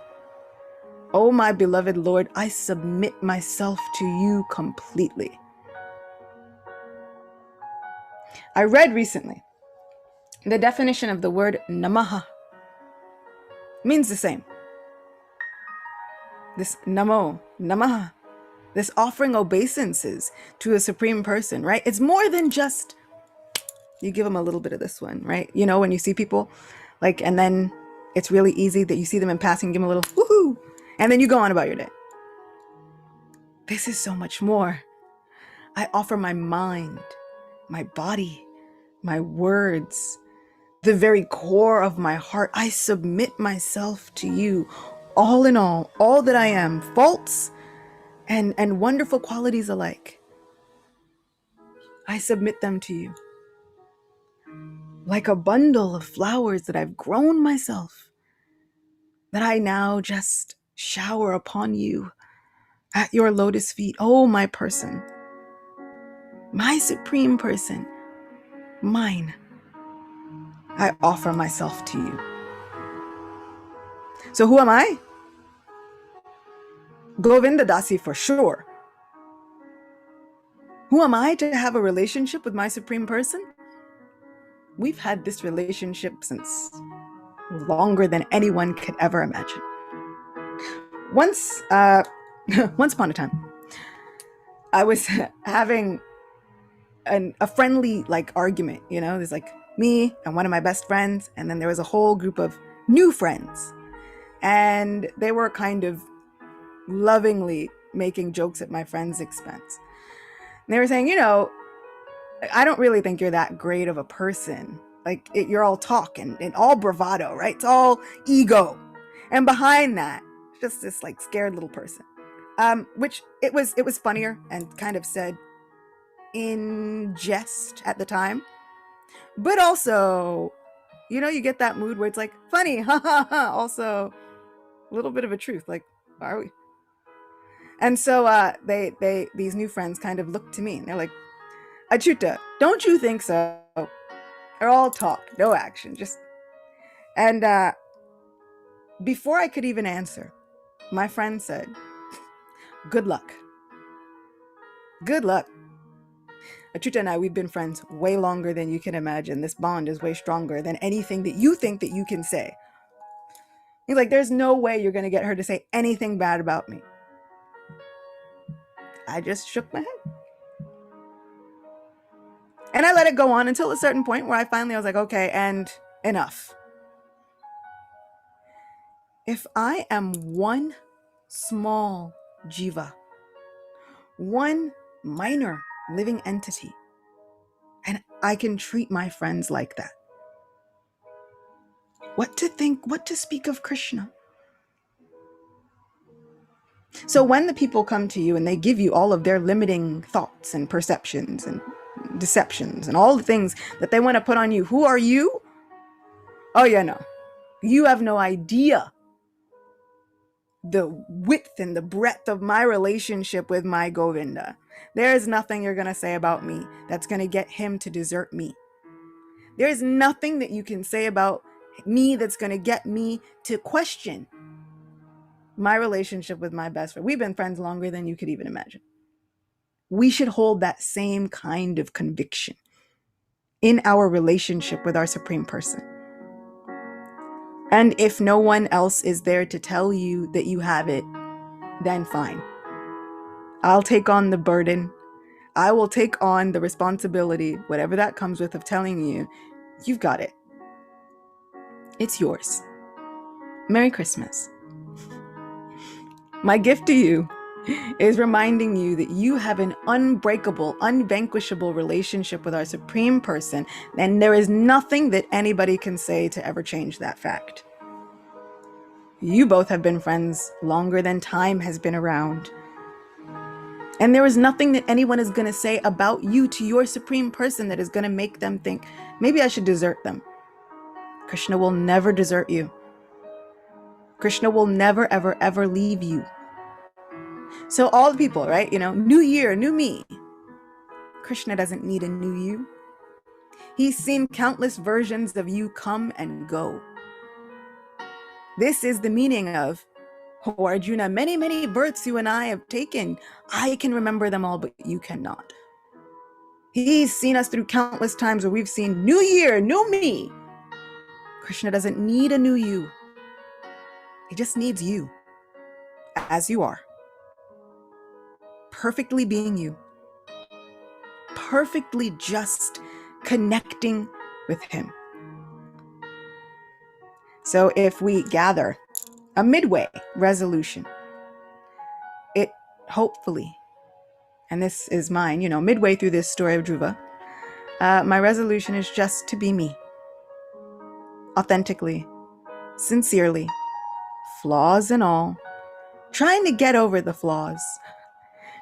oh my beloved Lord, I submit myself to you completely. I read recently the definition of the word namaha. Means the same. This namo, namaha, this offering obeisances to a Supreme Person, right? It's more than just, you give them a little bit of this one, right? You know, when you see people, like, and then it's really easy that you see them in passing, give them a little woohoo, and then you go on about your day. This is so much more. I offer my mind, my body, my words, the very core of my heart. I submit myself to you, all in all that I am, faults and wonderful qualities alike. I submit them to you. Like a bundle of flowers that I've grown myself, that I now just shower upon you at your lotus feet. Oh, my person, my Supreme Person, mine. I offer myself to you. So who am I? Govinda Dasi for sure. Who am I to have a relationship with my Supreme Person? We've had this relationship since longer than anyone could ever imagine. Once, once upon a time, I was having a friendly like argument. There's like me and one of my best friends, and then there was a whole group of new friends, and they were kind of lovingly making jokes at my friend's expense. And they were saying, I don't really think you're that great of a person. Like you're all talk and all bravado, right? It's all ego, and behind that, just this like scared little person. Which it was funnier and kind of said in jest at the time, but also, you get that mood where it's like funny, ha ha ha. Also, a little bit of a truth, like, are we? And so these new friends kind of looked to me and they're like, Achuta, don't you think so? They're all talk, no action, just. And before I could even answer, my friend said, good luck. Good luck. Achuta and I, we've been friends way longer than you can imagine. This bond is way stronger than anything that you think that you can say. He's like, there's no way you're going to get her to say anything bad about me. I just shook my head. And I let it go on until a certain point where I was like, okay, and enough. If I am one small jiva, one minor living entity, and I can treat my friends like that, what to speak of Krishna? So when the people come to you and they give you all of their limiting thoughts and perceptions and deceptions and all the things that they want to put on you, who are you? Oh yeah, no. You have no idea the width and the breadth of my relationship with my Govinda. There is nothing you're going to say about me that's going to get him to desert me. There is nothing that you can say about me that's going to get me to question my relationship with my best friend. We've been friends longer than you could even imagine. We should hold that same kind of conviction in our relationship with our Supreme Person. And if no one else is there to tell you that you have it, then fine. I'll take on the burden. I will take on the responsibility, whatever that comes with, of telling you, you've got it. It's yours. Merry Christmas. My gift to you is reminding you that you have an unbreakable, unvanquishable relationship with our Supreme Person, and there is nothing that anybody can say to ever change that fact. You both have been friends longer than time has been around. And there is nothing that anyone is going to say about you to your Supreme Person that is going to make them think, maybe I should desert them. Krishna will never desert you. Krishna will never, ever, ever leave you. So all the people, right? New year, new me. Krishna doesn't need a new you. He's seen countless versions of you come and go. This is the meaning of, oh Arjuna, many, many births you and I have taken. I can remember them all, but you cannot. He's seen us through countless times where we've seen new year, new me. Krishna doesn't need a new you. He just needs you as you are. Perfectly being you. Perfectly just connecting with him. So if we gather a midway resolution, it hopefully, and this is mine, midway through this story of Dhruva, my resolution is just to be me. Authentically, sincerely, flaws and all, trying to get over the flaws,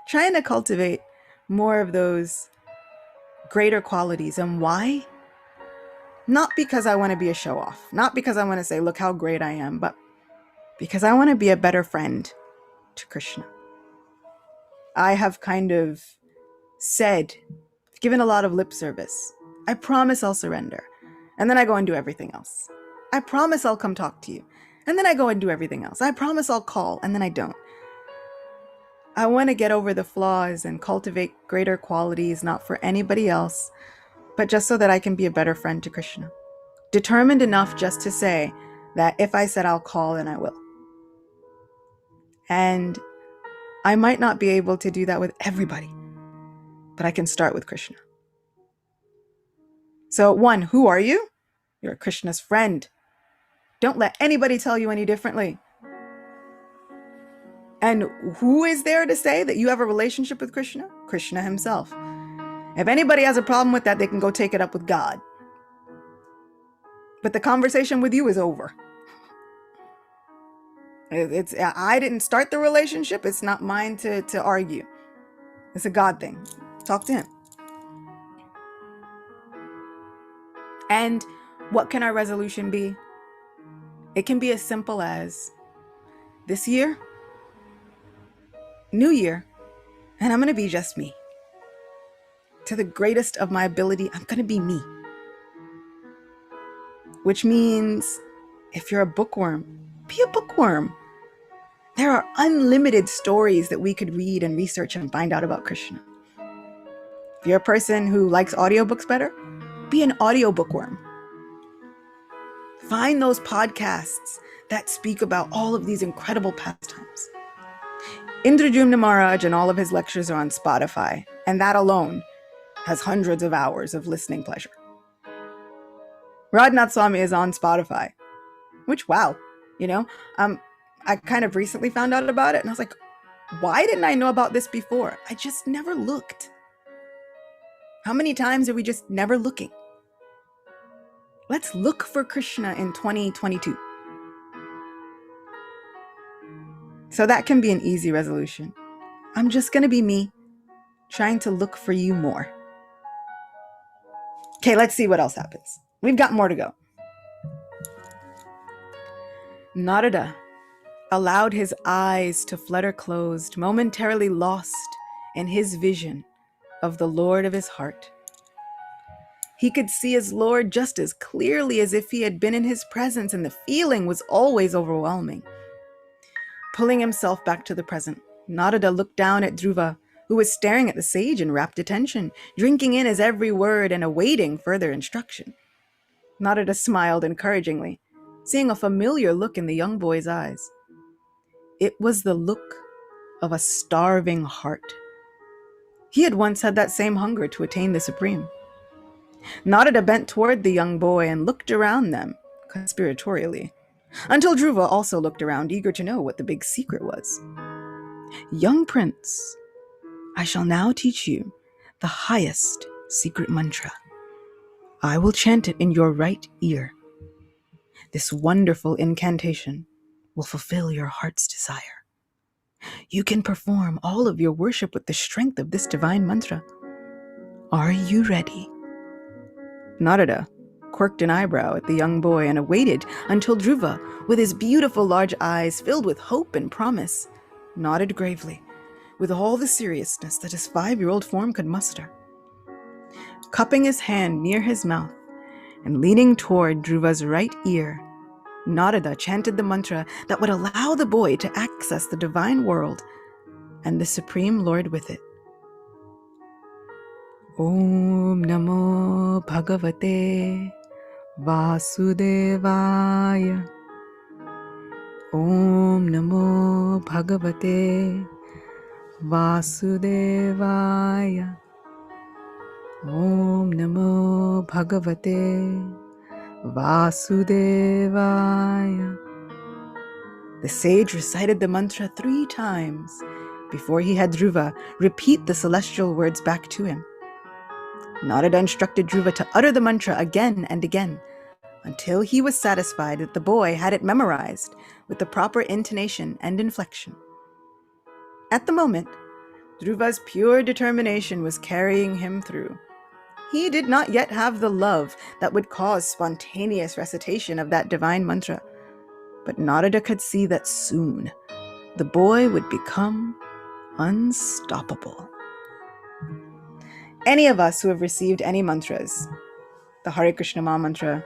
trying to cultivate more of those greater qualities. And why? Not because I want to be a show off, not because I want to say, look how great I am, but because I want to be a better friend to Krishna. I have kind of said, given a lot of lip service, I promise I'll surrender. And then I go and do everything else. I promise I'll come talk to you. And then I go and do everything else. I promise I'll call, and then I don't. I want to get over the flaws and cultivate greater qualities, not for anybody else, but just so that I can be a better friend to Krishna. Determined enough just to say, that if I said I'll call, then I will. And I might not be able to do that with everybody, but I can start with Krishna. So 1, who are you? You're Krishna's friend. Don't let anybody tell you any differently. And who is there to say that you have a relationship with Krishna? Krishna himself. If anybody has a problem with that, they can go take it up with God. But the conversation with you is over. I didn't start the relationship. It's not mine to argue. It's a God thing. Talk to him. And what can our resolution be? It can be as simple as this year, new year, and I'm going to be just me. To the greatest of my ability, I'm going to be me. Which means if you're a bookworm, be a bookworm. There are unlimited stories that we could read and research and find out about Krishna. If you're a person who likes audiobooks better, be an audiobookworm. Find those podcasts that speak about all of these incredible pastimes. Indradyumna Maharaj and all of his lectures are on Spotify, and that alone has hundreds of hours of listening pleasure. Radhanath Swami is on Spotify, which, wow, I kind of recently found out about it, and I was like, why didn't I know about this before? I just never looked. How many times are we just never looking? Let's look for Krishna in 2022. So that can be an easy resolution. I'm just going to be me, trying to look for you more. Okay, let's see what else happens. We've got more to go. Narada allowed his eyes to flutter closed, momentarily lost in his vision of the Lord of his heart. He could see his Lord just as clearly as if he had been in his presence, and the feeling was always overwhelming. Pulling himself back to the present, Narada looked down at Dhruva, who was staring at the sage in rapt attention, drinking in his every word and awaiting further instruction. Narada smiled encouragingly, seeing a familiar look in the young boy's eyes. It was the look of a starving heart. He had once had that same hunger to attain the supreme. Narada bent toward the young boy and looked around them conspiratorially, until Dhruva also looked around, eager to know what the big secret was. Young prince, I shall now teach you the highest secret mantra. I will chant it in your right ear. This wonderful incantation will fulfill your heart's desire. You can perform all of your worship with the strength of this divine mantra. Are you ready? Narada quirked an eyebrow at the young boy and awaited until Dhruva, with his beautiful large eyes filled with hope and promise, nodded gravely, with all the seriousness that his 5-year-old form could muster. Cupping his hand near his mouth and leaning toward Dhruva's right ear, Narada chanted the mantra that would allow the boy to access the divine world and the Supreme Lord with it. Om Namo Bhagavate Vasudevaya. Om Namo Bhagavate Vasudevaya. Om Namo Bhagavate Vasudevaya. The sage recited the mantra 3 times before he had Dhruva repeat the celestial words back to him. Narada instructed Dhruva to utter the mantra again and again until he was satisfied that the boy had it memorized with the proper intonation and inflection. At the moment, Dhruva's pure determination was carrying him through. He did not yet have the love that would cause spontaneous recitation of that divine mantra, but Narada could see that soon the boy would become unstoppable. Any of us who have received any mantras, the Hare Krishna Maha Mantra,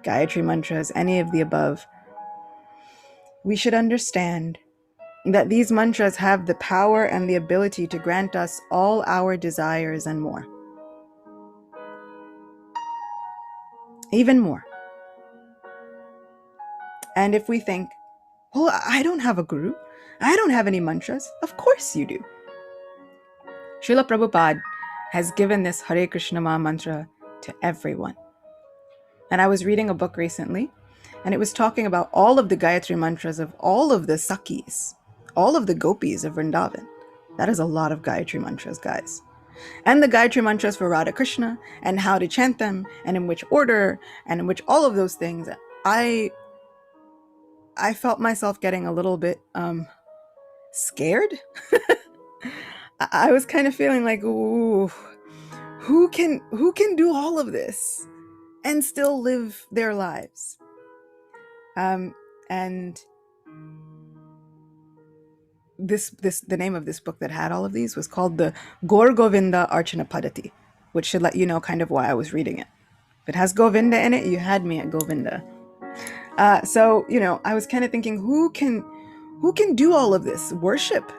Gayatri mantras, any of the above, we should understand that these mantras have the power and the ability to grant us all our desires and more. Even more. And if we think, well, I don't have a guru, I don't have any mantras, of course you do. Srila Prabhupada has given this Hare Krishna Maha mantra to everyone. And I was reading a book recently, and it was talking about all of the Gayatri mantras of all of the Sakhis, all of the gopis of Vrindavan. That is a lot of Gayatri mantras, guys. And the Gayatri mantras for Radha Krishna, and how to chant them, and in which order, and in which all of those things. I felt myself getting a little bit scared. I was kind of feeling like, ooh, who can do all of this and still live their lives? And the name of this book that had all of these was called the Gaur Govinda Archana Padati, which should let you know kind of why I was reading it. If it has Govinda in it, you had me at Govinda. So, I was kind of thinking, who can do all of this worship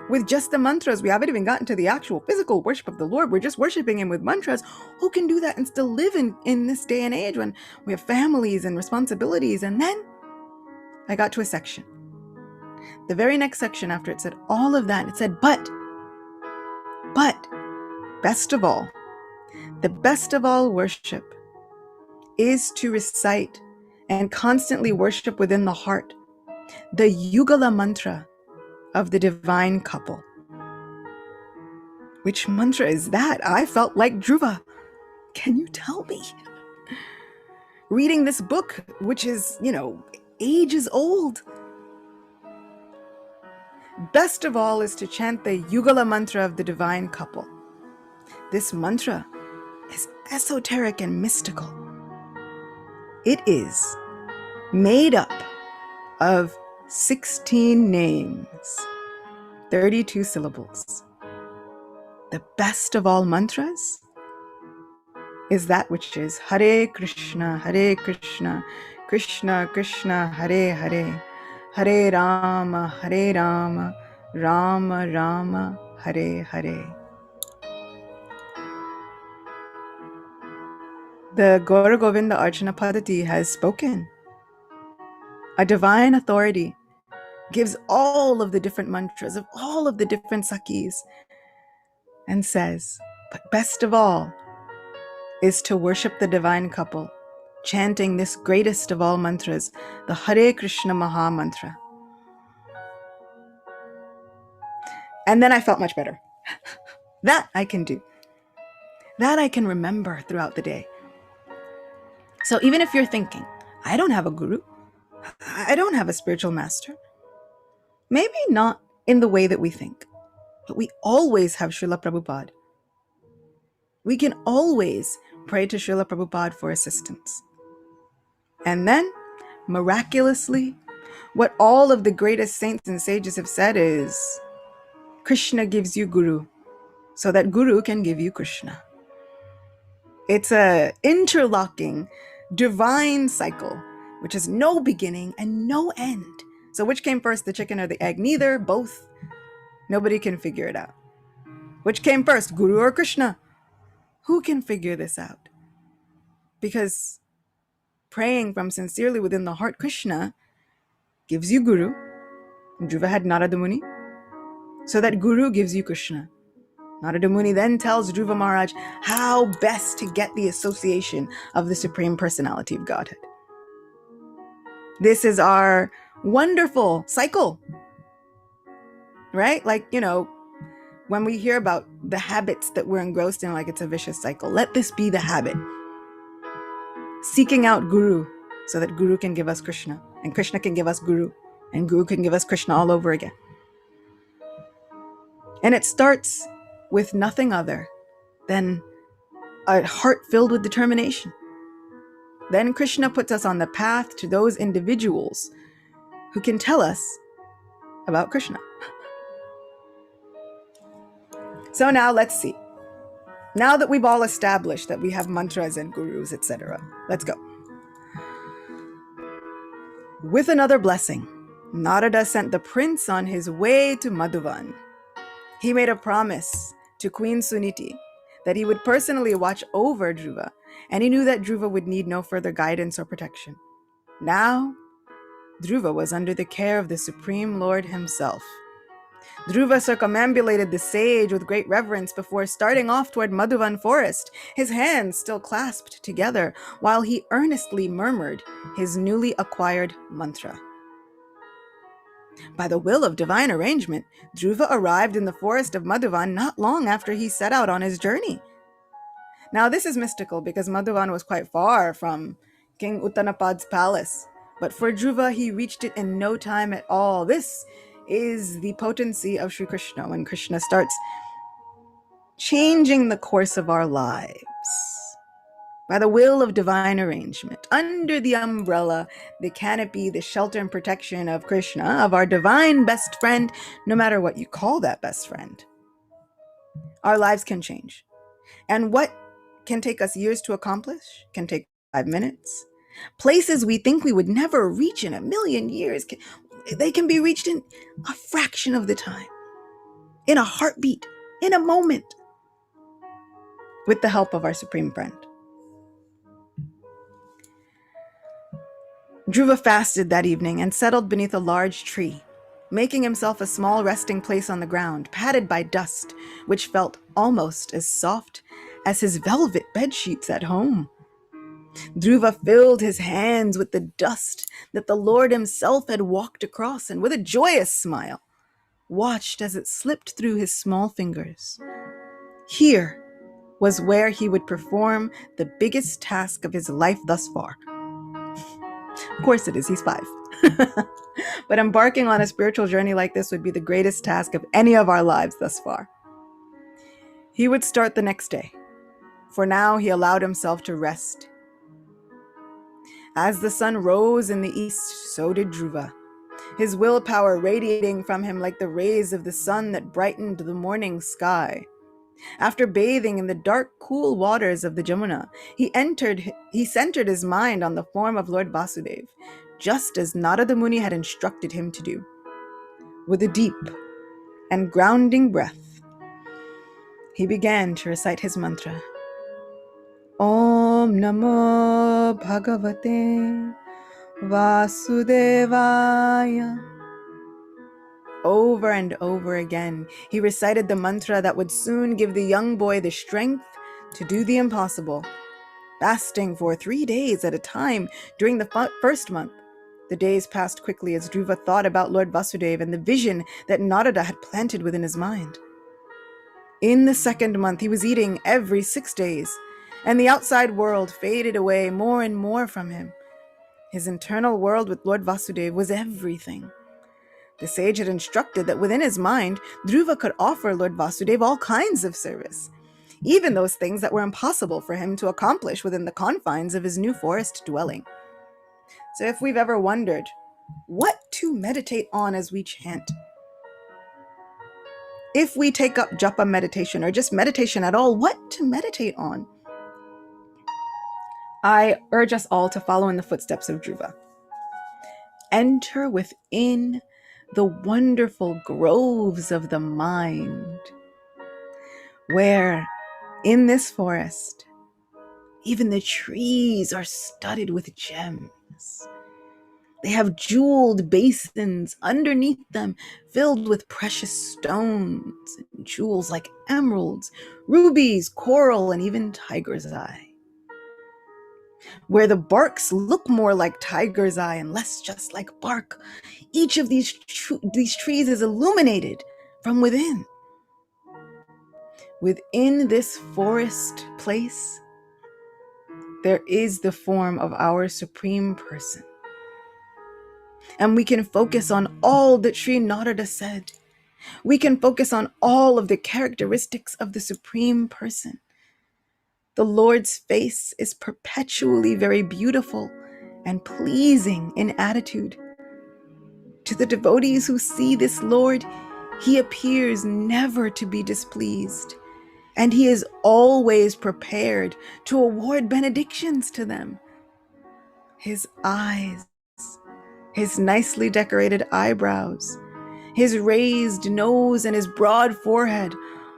with just the mantras? We haven't even gotten to the actual physical worship of the Lord. We're just worshiping him with mantras. Who can do that and still live in this day and age when we have families and responsibilities? And then I got to a section. The very next section after it said all of that, it said, but, best of all, the best of all worship is to recite and constantly worship within the heart the Yugala mantra of the divine couple. Which mantra is that? I felt like Dhruva. Can you tell me? Reading this book, which is, ages old. Best of all is to chant the Yugala mantra of the divine couple. This mantra is esoteric and mystical. It is made up of 16 names, 32 syllables. The best of all mantras is that which is Hare Krishna, Krishna Krishna, Hare Hare, Hare Rama, Rama Rama, Hare Hare. The Gaura Govinda Archana Padati has spoken. A divine authority gives all of the different mantras of all of the different Sakhis and says, but best of all is to worship the divine couple, chanting this greatest of all mantras, the Hare Krishna Maha Mantra. And then I felt much better. That I can do. That I can remember throughout the day. So even if you're thinking, I don't have a guru, I don't have a spiritual master, maybe not in the way that we think, but we always have Srila Prabhupada. We can always pray to Srila Prabhupada for assistance. And then, miraculously, what all of the greatest saints and sages have said is, Krishna gives you Guru, so that Guru can give you Krishna. It's a interlocking, divine cycle, which has no beginning and no end. So which came first, the chicken or the egg? Neither, both. Nobody can figure it out. Which came first, Guru or Krishna? Who can figure this out? Because praying from sincerely within the heart, Krishna gives you Guru. Dhruva had Narada Muni. So that Guru gives you Krishna. Narada Muni then tells Dhruva Maharaj how best to get the association of the Supreme Personality of Godhead. This is our wonderful cycle, right? Like, when we hear about the habits that we're engrossed in, like it's a vicious cycle, let this be the habit. Seeking out Guru so that Guru can give us Krishna, and Krishna can give us Guru, and Guru can give us Krishna all over again. And it starts with nothing other than a heart filled with determination. Then Krishna puts us on the path to those individuals who can tell us about Krishna. So now let's see. Now that we've all established that we have mantras and gurus, etc., let's go. With another blessing, Narada sent the prince on his way to Madhuvan. He made a promise to Queen Suniti that he would personally watch over Dhruva, and he knew that Dhruva would need no further guidance or protection. Now, Dhruva was under the care of the Supreme Lord himself. Dhruva circumambulated the sage with great reverence before starting off toward Madhuvan forest, his hands still clasped together, while he earnestly murmured his newly acquired mantra. By the will of divine arrangement, Dhruva arrived in the forest of Madhuvan not long after he set out on his journey. Now, this is mystical because Madhuvan was quite far from King Uttanapad's palace, but for Dhruva, he reached it in no time at all. This is the potency of Sri Krishna when Krishna starts changing the course of our lives. By the will of divine arrangement, under the umbrella, the canopy, the shelter and protection of Krishna, of our divine best friend, no matter what you call that best friend, our lives can change. And what can take us years to accomplish can take 5 minutes. Places we think we would never reach in a million years, they can be reached in a fraction of the time, in a heartbeat, in a moment, with the help of our Supreme Friend. Dhruva fasted that evening and settled beneath a large tree, making himself a small resting place on the ground, padded by dust, which felt almost as soft as his velvet bedsheets at home. Dhruva filled his hands with the dust that the Lord himself had walked across, and with a joyous smile, watched as it slipped through his small fingers. Here was where he would perform the biggest task of his life thus far. Of course it is, he's 5. But embarking on a spiritual journey like this would be the greatest task of any of our lives thus far. He would start the next day. For now, he allowed himself to rest. As the sun rose in the east, so did Dhruva, his willpower radiating from him like the rays of the sun that brightened the morning sky. After bathing in the dark, cool waters of the Jamuna, he centered his mind on the form of Lord Vasudeva, just as Narada Muni had instructed him to do. With a deep and grounding breath, he began to recite his mantra. Om Namo Bhagavate Vasudevaya. Over and over again, he recited the mantra that would soon give the young boy the strength to do the impossible. Fasting for 3 days at a time during the first month, the days passed quickly as Dhruva thought about Lord Vasudeva and the vision that Narada had planted within his mind. In the second month, he was eating every 6 days, and the outside world faded away more and more from him. His internal world with Lord Vasudeva was everything. The sage had instructed that within his mind, Dhruva could offer Lord Vasudeva all kinds of service, even those things that were impossible for him to accomplish within the confines of his new forest dwelling. So if we've ever wondered what to meditate on as we chant, if we take up japa meditation or just meditation at all, what to meditate on? I urge us all to follow in the footsteps of Dhruva. Enter within the wonderful groves of the mind, where in this forest, even the trees are studded with gems. They have jeweled basins underneath them filled with precious stones and jewels like emeralds, rubies, coral, and even tiger's eye. Where the barks look more like tiger's eye and less just like bark, each of these trees is illuminated from within. Within this forest place, there is the form of our Supreme Person. And we can focus on all that Sri Narada said. We can focus on all of the characteristics of the Supreme Person. The Lord's face is perpetually very beautiful and pleasing in attitude. To the devotees who see this Lord, he appears never to be displeased, and he is always prepared to award benedictions to them. His eyes, his nicely decorated eyebrows, his raised nose, and his broad forehead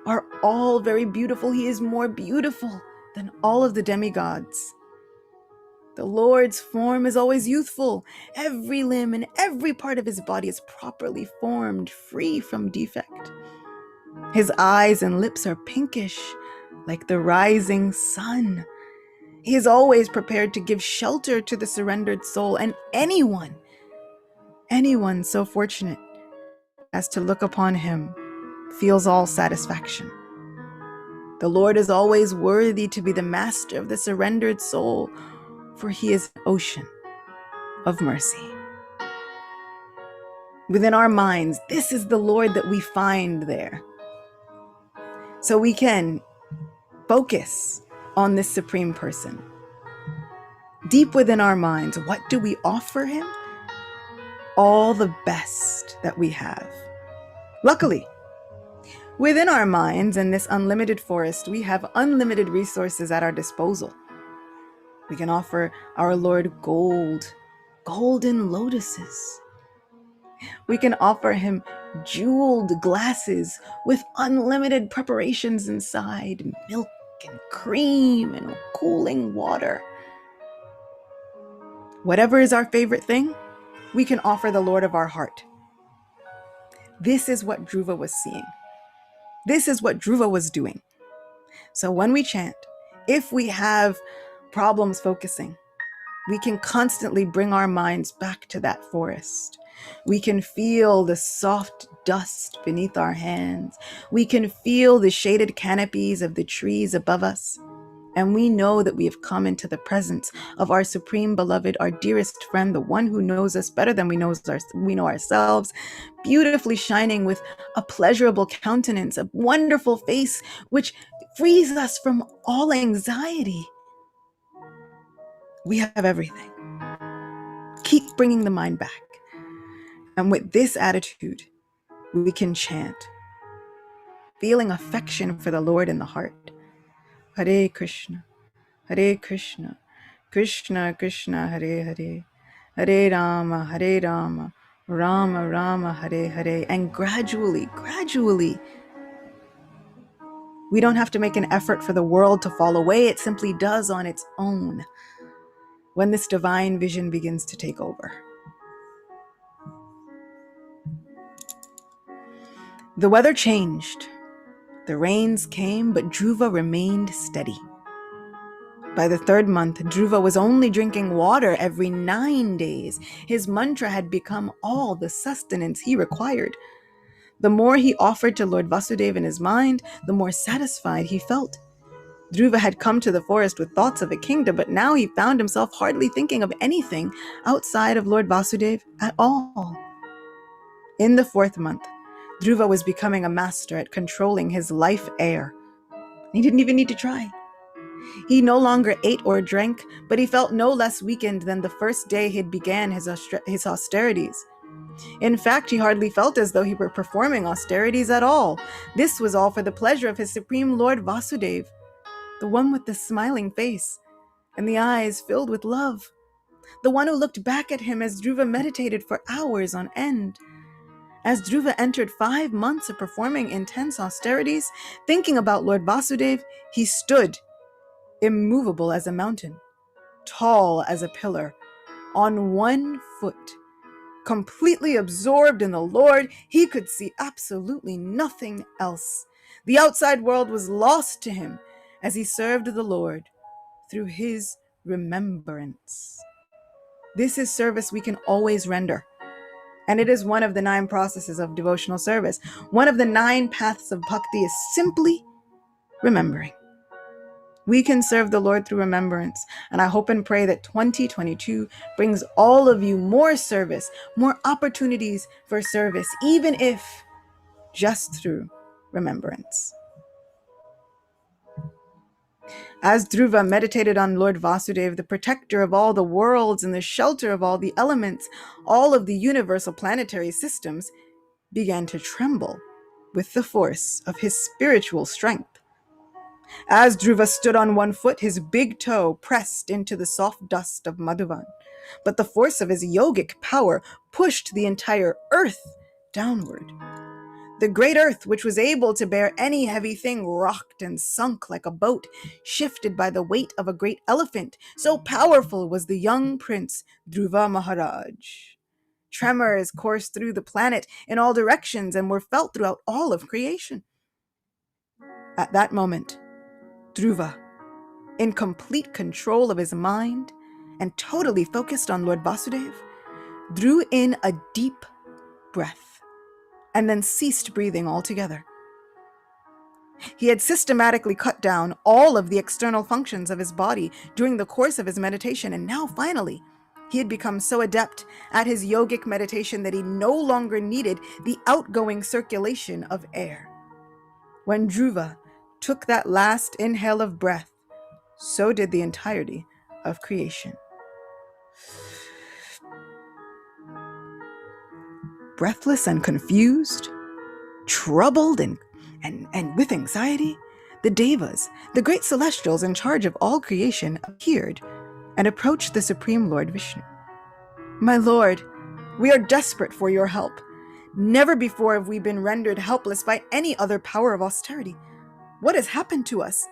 are all very beautiful. He is more beautiful than all of the demigods. The Lord's form is always youthful. Every limb and every part of his body is properly formed, free from defect. His eyes and lips are pinkish, like the rising sun. He is always prepared to give shelter to the surrendered soul, and anyone so fortunate as to look upon him feels all satisfaction. The Lord is always worthy to be the master of the surrendered soul, for he is an ocean of mercy. Within our minds, this is the Lord that we find there. So we can focus on this supreme person. Deep within our minds, what do we offer him? All the best that we have. Luckily, within our minds and this unlimited forest, we have unlimited resources at our disposal. We can offer our Lord gold, golden lotuses. We can offer him jeweled glasses with unlimited preparations inside, milk and cream and cooling water. Whatever is our favorite thing, we can offer the Lord of our heart. This is what Dhruva was seeing. This is what Dhruva was doing. So when we chant, if we have problems focusing, we can constantly bring our minds back to that forest. We can feel the soft dust beneath our hands. We can feel the shaded canopies of the trees above us. And we know that we have come into the presence of our supreme beloved, our dearest friend, the one who knows us better than we know ourselves, beautifully shining with a pleasurable countenance, a wonderful face, which frees us from all anxiety. We have everything. Keep bringing the mind back. And with this attitude, we can chant, feeling affection for the Lord in the heart. Hare Krishna, Hare Krishna, Krishna Krishna, Hare Hare, Hare Rama, Rama Rama, Hare Hare. And gradually, we don't have to make an effort for the world to fall away. It simply does on its own when this divine vision begins to take over. The weather changed. The rains came, but Dhruva remained steady. By the third month, Dhruva was only drinking water every 9 days. His mantra had become all the sustenance he required. The more he offered to Lord Vasudeva in his mind, the more satisfied he felt. Dhruva had come to the forest with thoughts of a kingdom, but now he found himself hardly thinking of anything outside of Lord Vasudeva at all. In the fourth month, Dhruva was becoming a master at controlling his life air. He didn't even need to try. He no longer ate or drank, but he felt no less weakened than the first day he began his austerities. In fact, he hardly felt as though he were performing austerities at all. This was all for the pleasure of his Supreme Lord Vasudeva, the one with the smiling face and the eyes filled with love, the one who looked back at him as Dhruva meditated for hours on end. As Dhruva entered 5 months of performing intense austerities, thinking about Lord Vasudeva, he stood, immovable as a mountain, tall as a pillar, on one foot. Completely absorbed in the Lord, he could see absolutely nothing else. The outside world was lost to him as he served the Lord through his remembrance. This is service we can always render. And it is one of the 9 processes of devotional service. One of the 9 paths of bhakti is simply remembering. We can serve the Lord through remembrance. And I hope and pray that 2022 brings all of you more service, more opportunities for service, even if just through remembrance. As Dhruva meditated on Lord Vasudeva, the protector of all the worlds and the shelter of all the elements, all of the universal planetary systems began to tremble with the force of his spiritual strength. As Dhruva stood on one foot, his big toe pressed into the soft dust of Madhuvan, but the force of his yogic power pushed the entire earth downward. The great earth, which was able to bear any heavy thing, rocked and sunk like a boat shifted by the weight of a great elephant. So powerful was the young prince Dhruva Maharaj. Tremors coursed through the planet in all directions and were felt throughout all of creation. At that moment, Dhruva, in complete control of his mind and totally focused on Lord Vasudeva, drew in a deep breath and then ceased breathing altogether. He had systematically cut down all of the external functions of his body during the course of his meditation, and now finally, he had become so adept at his yogic meditation that he no longer needed the outgoing circulation of air. When Dhruva took that last inhale of breath, so did the entirety of creation. Breathless and confused, troubled and with anxiety, the Devas, the great celestials in charge of all creation, appeared and approached the Supreme Lord Vishnu. "My Lord, we are desperate for your help. Never before have we been rendered helpless by any other power of austerity. What has happened to us?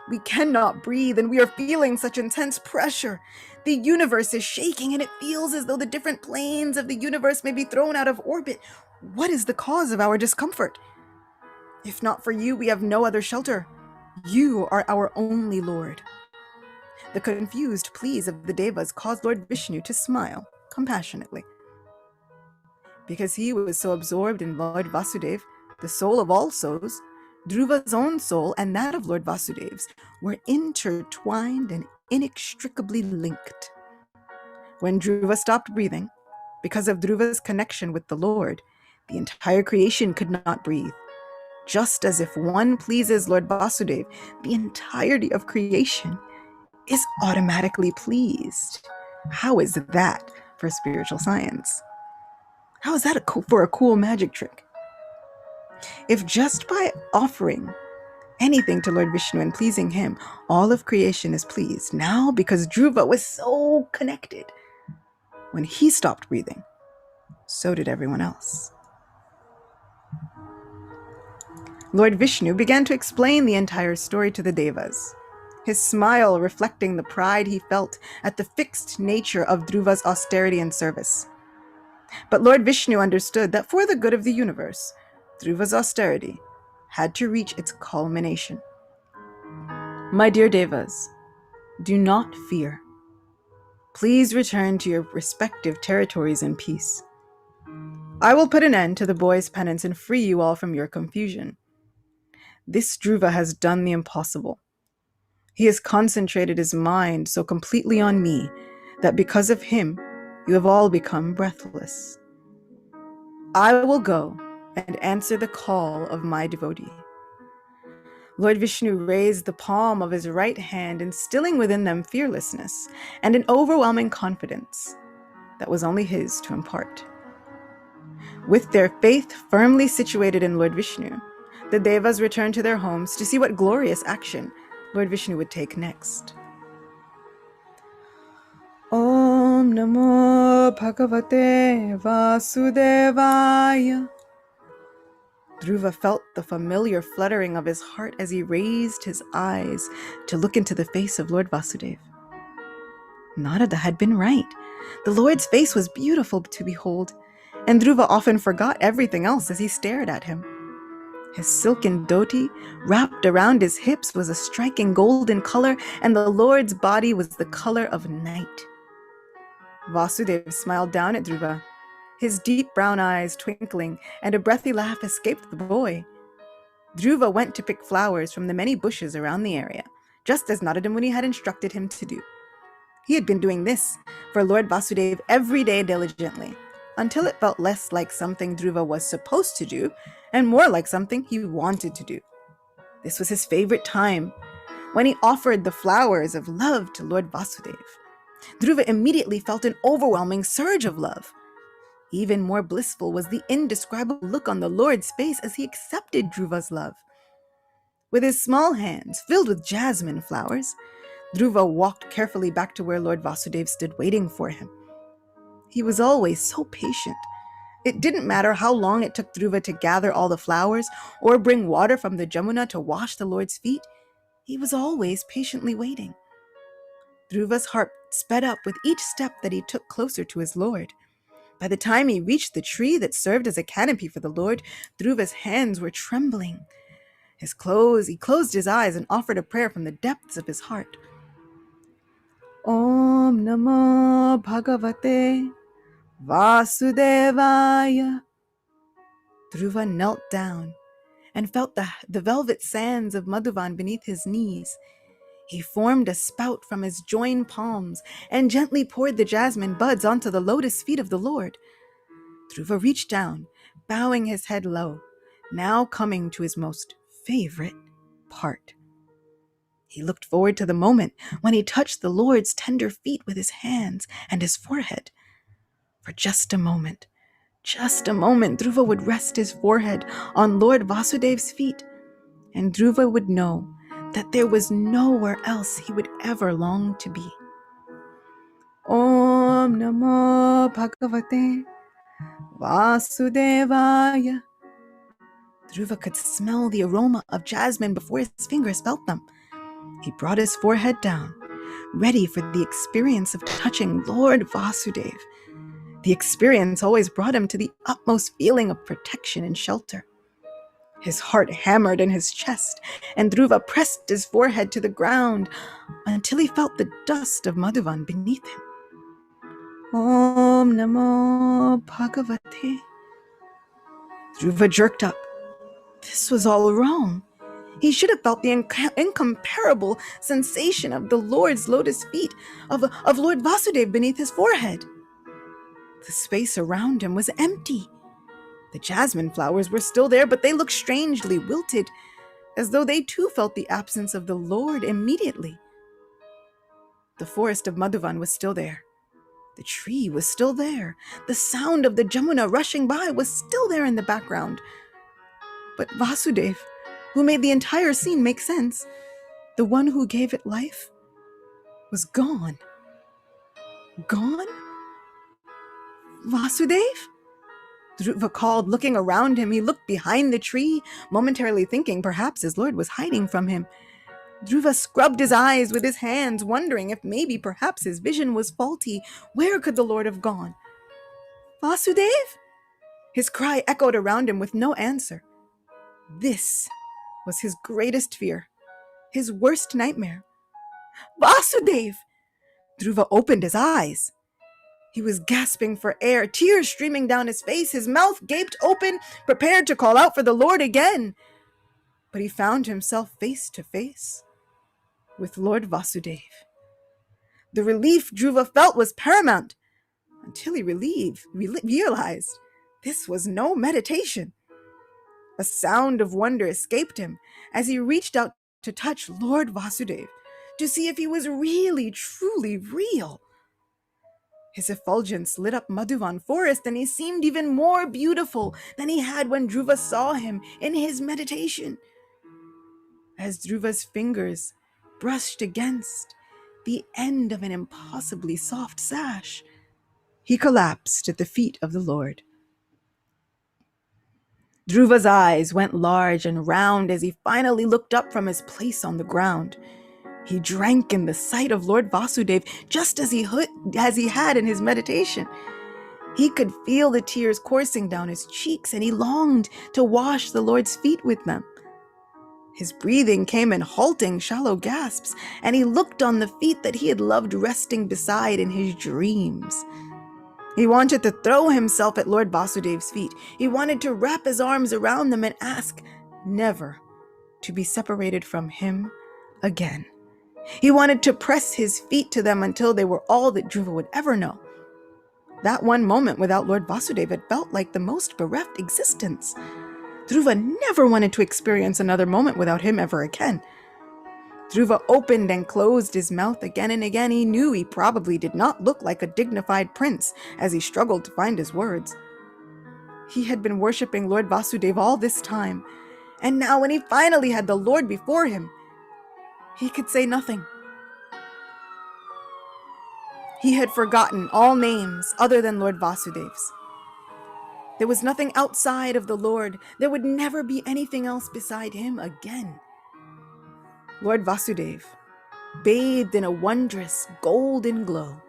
We cannot breathe, and we are feeling such intense pressure. The universe is shaking, and it feels as though the different planes of the universe may be thrown out of orbit. What is the cause of our discomfort? If not for you, we have no other shelter. You are our only Lord." The confused pleas of the Devas caused Lord Vishnu to smile compassionately. Because he was so absorbed in Lord Vasudeva, the soul of all souls, Dhruva's own soul and that of Lord Vasudev's were intertwined and inextricably linked. When Dhruva stopped breathing, because of Dhruva's connection with the Lord, the entire creation could not breathe. Just as if one pleases Lord Vasudeva, the entirety of creation is automatically pleased. How is that for spiritual science? How is that for a cool magic trick? If just by offering anything to Lord Vishnu and pleasing him, all of creation is pleased, now because Dhruva was so connected, when he stopped breathing, so did everyone else. Lord Vishnu began to explain the entire story to the Devas, his smile reflecting the pride he felt at the fixed nature of Dhruva's austerity and service. But Lord Vishnu understood that for the good of the universe, Dhruva's austerity had to reach its culmination. "My dear Devas, do not fear. Please return to your respective territories in peace. I will put an end to the boy's penance and free you all from your confusion. This Dhruva has done the impossible. He has concentrated his mind so completely on me that because of him, you have all become breathless. I will go and answer the call of my devotee." Lord Vishnu raised the palm of his right hand, instilling within them fearlessness and an overwhelming confidence that was only his to impart. With their faith firmly situated in Lord Vishnu, the Devas returned to their homes to see what glorious action Lord Vishnu would take next. Om Namo Bhagavate Vasudevaya. Dhruva felt the familiar fluttering of his heart as he raised his eyes to look into the face of Lord Vasudeva. Narada had been right. The Lord's face was beautiful to behold, and Dhruva often forgot everything else as he stared at him. His silken dhoti, wrapped around his hips, was a striking golden color, and the Lord's body was the color of night. Vasudeva smiled down at Dhruva, his deep brown eyes twinkling, and a breathy laugh escaped the boy. Dhruva went to pick flowers from the many bushes around the area, just as Narada Muni had instructed him to do. He had been doing this for Lord Vasudeva every day diligently, until it felt less like something Dhruva was supposed to do, and more like something he wanted to do. This was his favorite time, when he offered the flowers of love to Lord Vasudeva. Dhruva immediately felt an overwhelming surge of love. Even more blissful was the indescribable look on the Lord's face as he accepted Dhruva's love. With his small hands filled with jasmine flowers, Dhruva walked carefully back to where Lord Vasudeva stood waiting for him. He was always so patient It didn't matter how long it took Dhruva to gather all the flowers or bring water from the Jamuna to wash the Lord's feet. He was always patiently waiting. Dhruva's heart sped up with each step that he took closer to his Lord. By the time he reached the tree that served as a canopy for the Lord, Dhruva's hands were trembling. He closed his eyes and offered a prayer from the depths of his heart. Om Namo Bhagavate Vasudevaya. Dhruva knelt down and felt the velvet sands of Madhuvan beneath his knees. He formed a spout from his joined palms and gently poured the jasmine buds onto the lotus feet of the Lord. Dhruva reached down, bowing his head low, now coming to his most favorite part. He looked forward to the moment when he touched the Lord's tender feet with his hands and his forehead. For just a moment, Dhruva would rest his forehead on Lord Vasudev's feet, and Dhruva would know that there was nowhere else he would ever long to be. Om Namo Bhagavate Vasudevaya. Dhruva could smell the aroma of jasmine before his fingers felt them. He brought his forehead down, ready for the experience of touching Lord Vasudev. The experience always brought him to the utmost feeling of protection and shelter. His heart hammered in his chest, and Dhruva pressed his forehead to the ground until he felt the dust of Madhuvan beneath him. Om Namo Bhagavate. Dhruva jerked up. This was all wrong. He should have felt the incomparable sensation of the Lord's lotus feet, of Lord Vasudev beneath his forehead. The space around him was empty. The jasmine flowers were still there, but they looked strangely wilted, as though they too felt the absence of the Lord immediately. The forest of Madhuvan was still there. The tree was still there. The sound of the Jamuna rushing by was still there in the background. But Vasudev, who made the entire scene make sense, the one who gave it life, was gone. Gone? Vasudev? Dhruva called, looking around him. He looked behind the tree, momentarily thinking perhaps his lord was hiding from him. Dhruva scrubbed his eyes with his hands, wondering if maybe perhaps his vision was faulty. Where could the Lord have gone? Vasudev? His cry echoed around him with no answer. This was his greatest fear, his worst nightmare. Vasudev! Dhruva opened his eyes. He was gasping for air, tears streaming down his face, his mouth gaped open, prepared to call out for the Lord again. But he found himself face to face with Lord Vasudev. The relief Dhruva felt was paramount, until he realized this was no meditation. A sound of wonder escaped him as he reached out to touch Lord Vasudev, to see if he was really, truly real. His effulgence lit up Madhuvan forest, and he seemed even more beautiful than he had when Dhruva saw him in his meditation. As Dhruva's fingers brushed against the end of an impossibly soft sash, he collapsed at the feet of the Lord. Dhruva's eyes went large and round as he finally looked up from his place on the ground. He drank in the sight of Lord Vasudev just as he had in his meditation. He could feel the tears coursing down his cheeks, and he longed to wash the Lord's feet with them. His breathing came in halting, shallow gasps, and he looked on the feet that he had loved resting beside in his dreams. He wanted to throw himself at Lord Vasudev's feet. He wanted to wrap his arms around them and ask never to be separated from him again. He wanted to press his feet to them until they were all that Dhruva would ever know. That one moment without Lord Vasudev had felt like the most bereft existence. Dhruva never wanted to experience another moment without him ever again. Dhruva opened and closed his mouth again and again. He knew he probably did not look like a dignified prince as he struggled to find his words. He had been worshipping Lord Vasudev all this time, and now when he finally had the Lord before him, he could say nothing. He had forgotten all names other than Lord Vasudev's. There was nothing outside of the Lord. There would never be anything else beside him again. Lord Vasudev, bathed in a wondrous golden glow,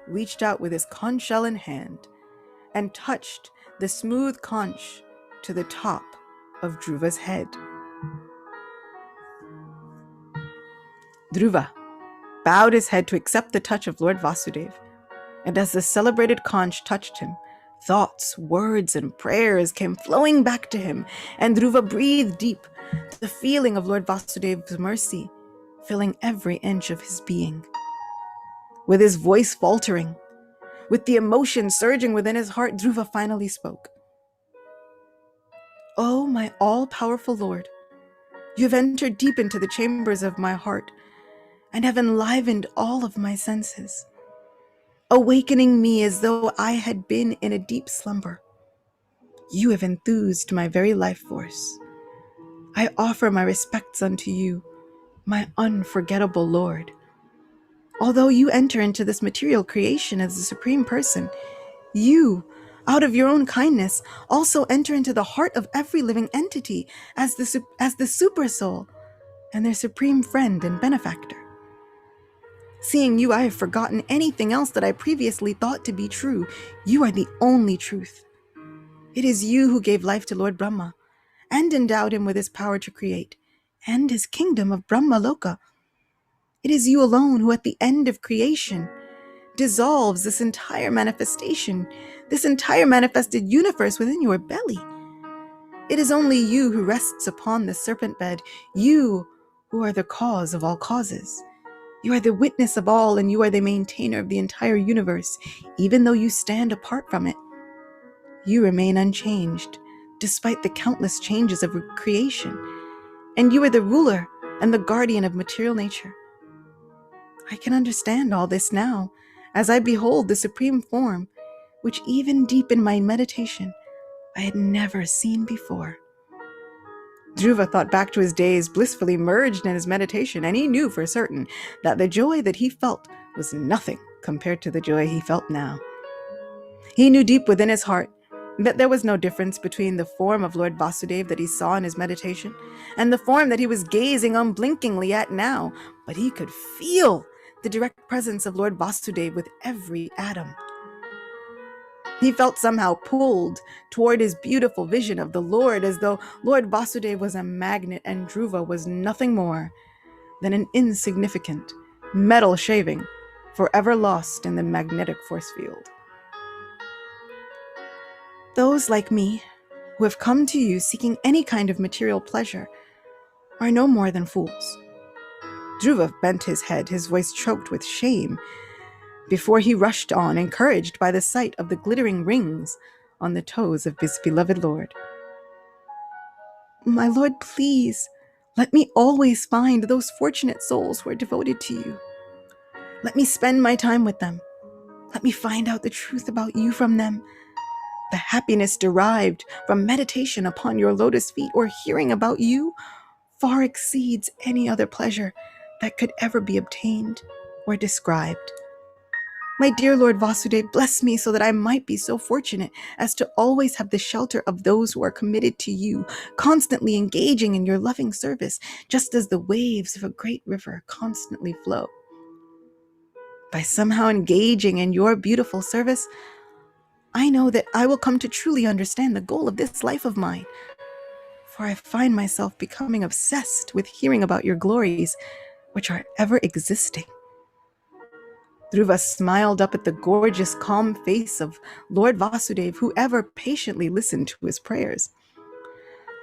reached out with his conch shell in hand and touched the smooth conch to the top of Dhruva's head. Dhruva bowed his head to accept the touch of Lord Vasudev, and as the celebrated conch touched him, thoughts, words, and prayers came flowing back to him, and Dhruva breathed deep, the feeling of Lord Vasudev's mercy filling every inch of his being. With his voice faltering, with the emotion surging within his heart, Dhruva finally spoke. "Oh, my all-powerful Lord, you have entered deep into the chambers of my heart and have enlivened all of my senses, awakening me as though I had been in a deep slumber. You have enthused my very life force. I offer my respects unto you, my unforgettable Lord. Although you enter into this material creation as the Supreme Person, you, out of your own kindness, also enter into the heart of every living entity as the super soul and their supreme friend and benefactor. Seeing you, I have forgotten anything else that I previously thought to be true. You are the only truth. It is you who gave life to Lord Brahma and endowed him with his power to create and his kingdom of Brahma Loka. It is you alone who at the end of creation dissolves this entire manifestation, this entire manifested universe within your belly. It is only you who rests upon the serpent bed, you who are the cause of all causes. You are the witness of all, and you are the maintainer of the entire universe. Even though you stand apart from it, you remain unchanged, despite the countless changes of creation. And you are the ruler and the guardian of material nature. I can understand all this now, as I behold the supreme form, which even deep in my meditation, I had never seen before." Dhruva thought back to his days blissfully merged in his meditation, and he knew for certain that the joy that he felt was nothing compared to the joy he felt now. He knew deep within his heart that there was no difference between the form of Lord Vasudev that he saw in his meditation and the form that he was gazing unblinkingly at now, but he could feel the direct presence of Lord Vasudev with every atom. He felt somehow pulled toward his beautiful vision of the Lord, as though Lord Vasudev was a magnet and Dhruva was nothing more than an insignificant metal shaving forever lost in the magnetic force field. Those like me, who have come to you seeking any kind of material pleasure, are no more than fools. Dhruva bent his head, his voice choked with shame, before he rushed on, encouraged by the sight of the glittering rings on the toes of his beloved Lord. "My Lord, please, let me always find those fortunate souls who are devoted to you. Let me spend my time with them. Let me find out the truth about you from them. The happiness derived from meditation upon your lotus feet or hearing about you far exceeds any other pleasure that could ever be obtained or described. My dear Lord Vasudev, bless me so that I might be so fortunate as to always have the shelter of those who are committed to you, constantly engaging in your loving service, just as the waves of a great river constantly flow. By somehow engaging in your beautiful service, I know that I will come to truly understand the goal of this life of mine, for I find myself becoming obsessed with hearing about your glories, which are ever existing." Dhruva smiled up at the gorgeous, calm face of Lord Vasudev, who ever patiently listened to his prayers.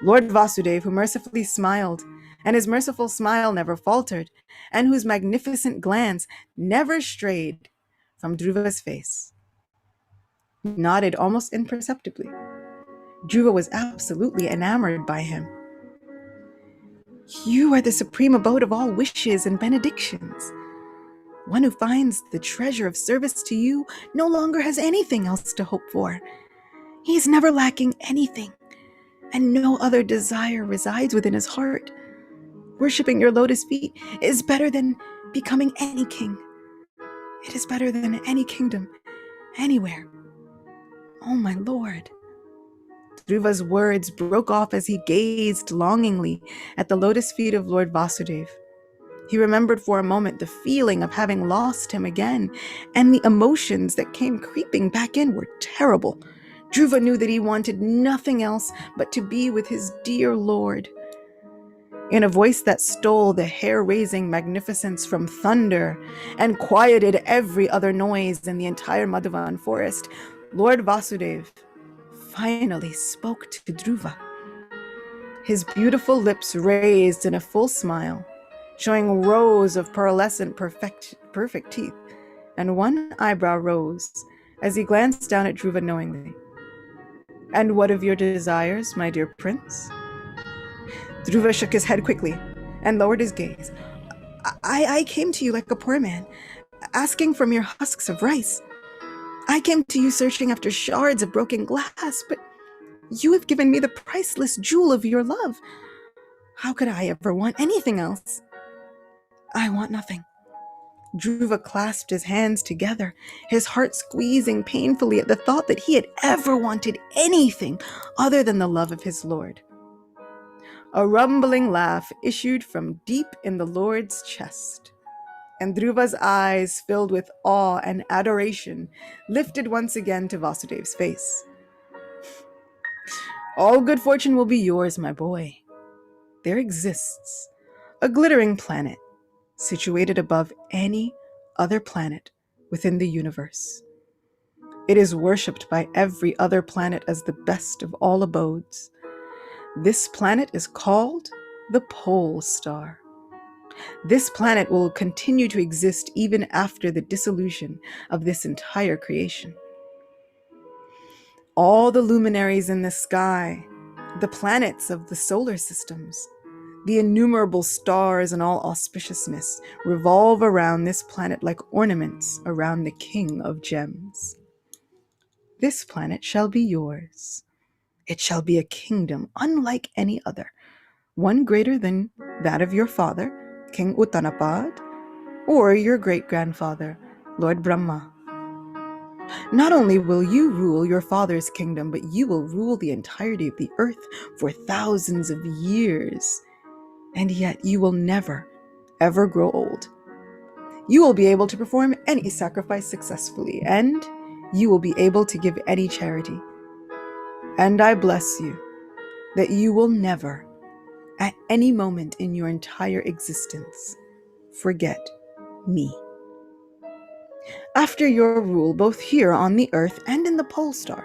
Lord Vasudev, who mercifully smiled, and his merciful smile never faltered, and whose magnificent glance never strayed from Dhruva's face, nodded almost imperceptibly. Dhruva was absolutely enamored by him. "You are the supreme abode of all wishes and benedictions. One who finds the treasure of service to you no longer has anything else to hope for. He is never lacking anything, and no other desire resides within his heart. Worshipping your lotus feet is better than becoming any king. It is better than any kingdom, anywhere. Oh, my Lord, Dhruva's words broke off as he gazed longingly at the lotus feet of Lord Vasudev. He remembered for a moment the feeling of having lost him again, and the emotions that came creeping back in were terrible. Dhruva knew that he wanted nothing else but to be with his dear lord. In a voice that stole the hair-raising magnificence from thunder and quieted every other noise in the entire Madhavan forest, Lord Vasudev finally spoke to Dhruva. His beautiful lips raised in a full smile, showing rows of pearlescent perfect teeth, and one eyebrow rose as he glanced down at Dhruva knowingly. "And what of your desires, my dear prince?" Dhruva shook his head quickly and lowered his gaze. I came to you like a poor man, asking for mere husks of rice. I came to you searching after shards of broken glass, but you have given me the priceless jewel of your love. How could I ever want anything else?" "I want nothing." Dhruva clasped his hands together, his heart squeezing painfully at the thought that he had ever wanted anything other than the love of his lord. A rumbling laugh issued from deep in the lord's chest, and Dhruva's eyes, filled with awe and adoration, lifted once again to Vasudev's face. "All good fortune will be yours, my boy. There exists a glittering planet situated above any other planet within the universe. It is worshipped by every other planet as the best of all abodes. This planet is called the Pole Star. This planet will continue to exist even after the dissolution of this entire creation. All the luminaries in the sky, the planets of the solar systems, the innumerable stars and all auspiciousness revolve around this planet like ornaments around the king of gems. This planet shall be yours. It shall be a kingdom unlike any other, one greater than that of your father, King Uttanapad, or your great-grandfather, Lord Brahma. Not only will you rule your father's kingdom, but you will rule the entirety of the earth for thousands of years. And yet you will never, ever grow old. You will be able to perform any sacrifice successfully, and you will be able to give any charity. And I bless you that you will never, at any moment in your entire existence, forget me. After your rule, both here on the earth and in the pole star,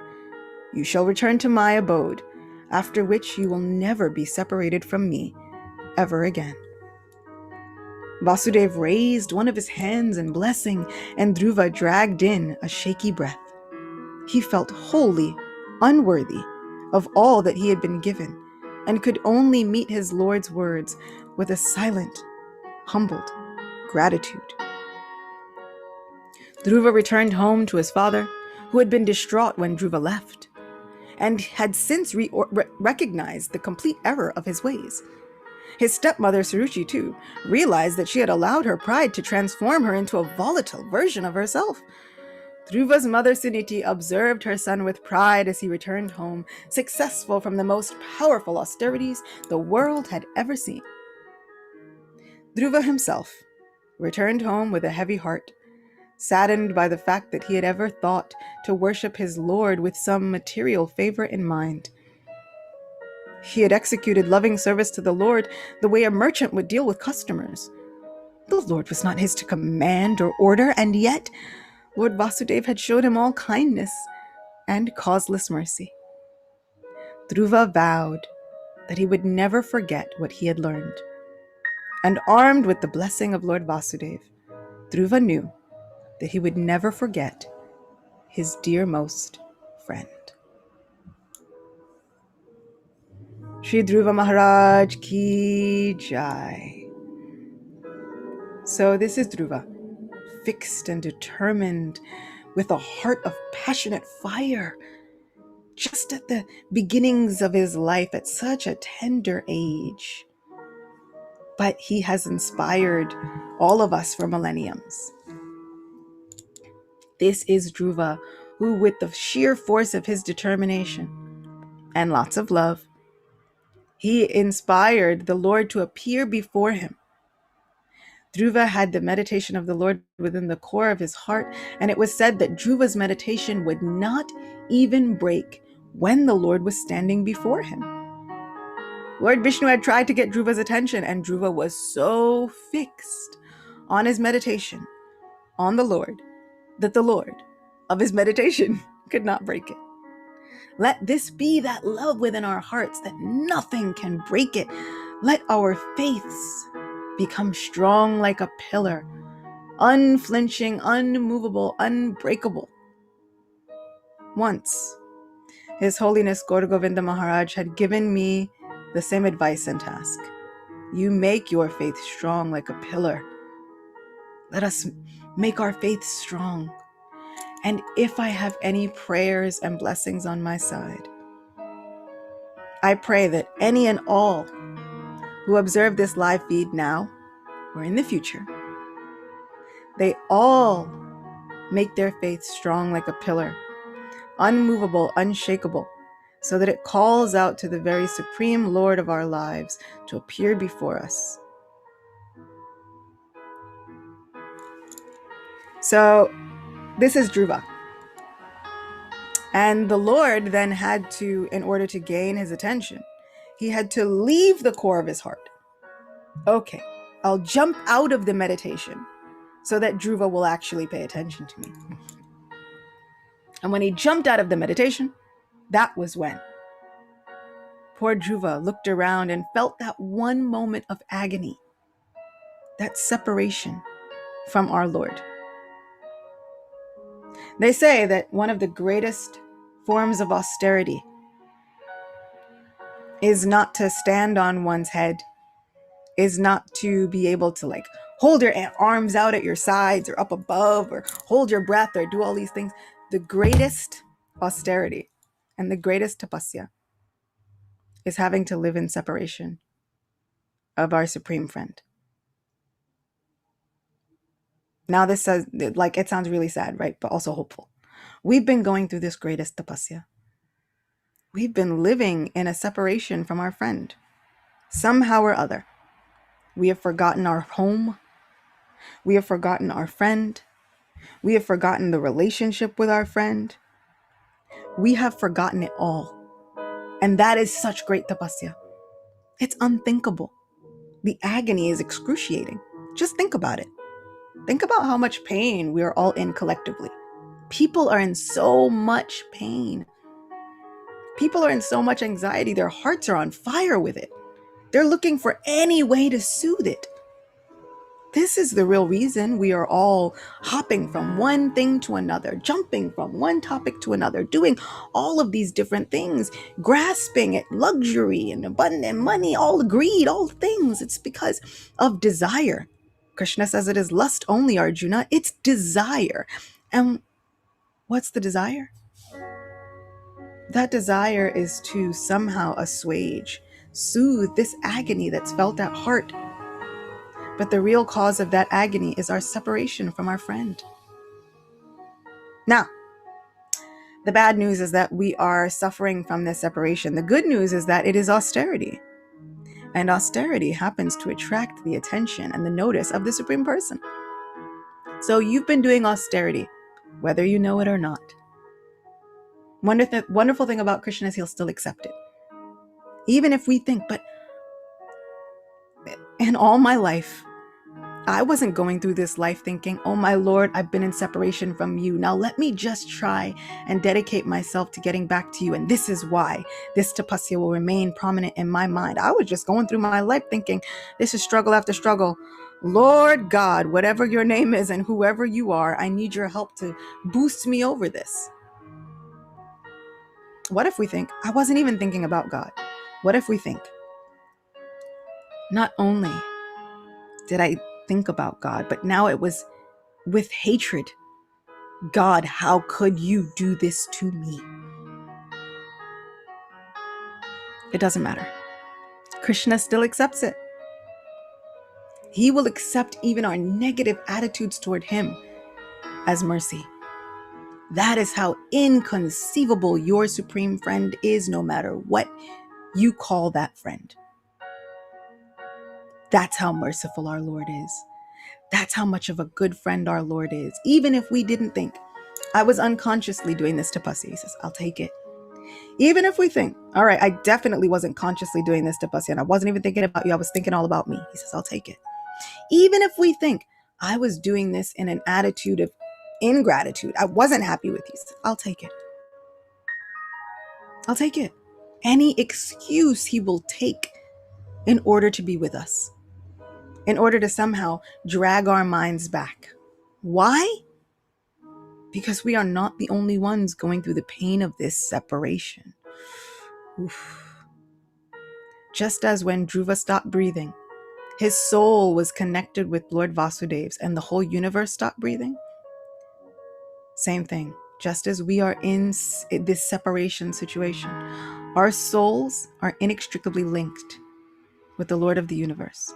you shall return to my abode, after which you will never be separated from me ever again." Vasudev raised one of his hands in blessing, and Dhruva dragged in a shaky breath. He felt wholly unworthy of all that he had been given, and could only meet his lord's words with a silent, humbled gratitude. Dhruva returned home to his father, who had been distraught when Dhruva left, and had since recognized the complete error of his ways. His stepmother, Suruchi, too, realized that she had allowed her pride to transform her into a volatile version of herself. Dhruva's mother, Suniti, observed her son with pride as he returned home, successful from the most powerful austerities the world had ever seen. Dhruva himself returned home with a heavy heart, saddened by the fact that he had ever thought to worship his lord with some material favor in mind. He had executed loving service to the Lord the way a merchant would deal with customers. The Lord was not his to command or order, and yet Lord Vasudev had showed him all kindness and causeless mercy. Dhruva vowed that he would never forget what he had learned. And armed with the blessing of Lord Vasudev, Dhruva knew that he would never forget his dearmost friend. Shri Dhruva Maharaj ki jai. So this is Dhruva, fixed and determined, with a heart of passionate fire, just at the beginnings of his life at such a tender age. But he has inspired all of us for millenniums. This is Dhruva, who, with the sheer force of his determination and lots of love. He inspired the Lord to appear before him. Dhruva had the meditation of the Lord within the core of his heart, and it was said that Dhruva's meditation would not even break when the Lord was standing before him. Lord Vishnu had tried to get Dhruva's attention, and Dhruva was so fixed on his meditation, on the Lord, that the Lord of his meditation could not break it. Let this be that love within our hearts that nothing can break it. Let our faiths become strong like a pillar, unflinching, unmovable, unbreakable. Once, His Holiness Gaura Govinda Maharaj had given me the same advice and task. You make your faith strong like a pillar. Let us make our faith strong. And if I have any prayers and blessings on my side, I pray that any and all who observe this live feed now or in the future, they all make their faith strong like a pillar, unmovable, unshakable, so that it calls out to the very supreme Lord of our lives to appear before us. So this is Dhruva. And the Lord then had to, in order to gain his attention, he had to leave the core of his heart. Okay, I'll jump out of the meditation so that Dhruva will actually pay attention to me. And when he jumped out of the meditation, that was when poor Dhruva looked around and felt that one moment of agony, that separation from our Lord. They say that one of the greatest forms of austerity is not to stand on one's head, is not to be able to hold your arms out at your sides or up above or hold your breath or do all these things. The greatest austerity and the greatest tapasya is having to live in separation of our supreme friend. Now this says, it sounds really sad, right? But also hopeful. We've been going through this greatest tapasya. We've been living in a separation from our friend. Somehow or other, we have forgotten our home. We have forgotten our friend. We have forgotten the relationship with our friend. We have forgotten it all. And that is such great tapasya. It's unthinkable. The agony is excruciating. Just think about it. Think about how much pain we are all in collectively. People are in so much pain. People are in so much anxiety. Their hearts are on fire with it. They're looking for any way to soothe it. This is the real reason we are all hopping from one thing to another, jumping from one topic to another, doing all of these different things, grasping at luxury and abundant money, all the greed, all the things. It's because of desire. Krishna says it is lust only, Arjuna. It's desire. And what's the desire? That desire is to somehow assuage, soothe this agony that's felt at heart. But the real cause of that agony is our separation from our friend. Now, the bad news is that we are suffering from this separation. The good news is that it is austerity. And austerity happens to attract the attention and the notice of the Supreme Person. So you've been doing austerity, whether you know it or not. Wonderful thing about Krishna is he'll still accept it. Even if we think, but in all my life, I wasn't going through this life thinking, oh my Lord, I've been in separation from you. Now let me just try and dedicate myself to getting back to you. And this is why this tapasya will remain prominent in my mind. I was just going through my life thinking, this is struggle after struggle. Lord God, whatever your name is and whoever you are, I need your help to boost me over this. What if we think, I wasn't even thinking about God? What if we think, not only did I think about God, but now it was with hatred. God, how could you do this to me? It doesn't matter. Krishna still accepts it. He will accept even our negative attitudes toward him as mercy. That is how inconceivable your supreme friend is, no matter what you call that friend. That's how merciful our Lord is. That's how much of a good friend our Lord is. Even if we didn't think, I was unconsciously doing this to Pussy. He says, I'll take it. Even if we think, all right, I definitely wasn't consciously doing this to Pussy and I wasn't even thinking about you. I was thinking all about me. He says, I'll take it. Even if we think I was doing this in an attitude of ingratitude, I wasn't happy with you. He says, I'll take it. I'll take it. Any excuse he will take in order to be with us, in order to somehow drag our minds back. Why? Because we are not the only ones going through the pain of this separation. Oof. Just as when Dhruva stopped breathing, his soul was connected with Lord Vasudev's and the whole universe stopped breathing. Same thing. Just as we are in this separation situation, our souls are inextricably linked with the Lord of the universe.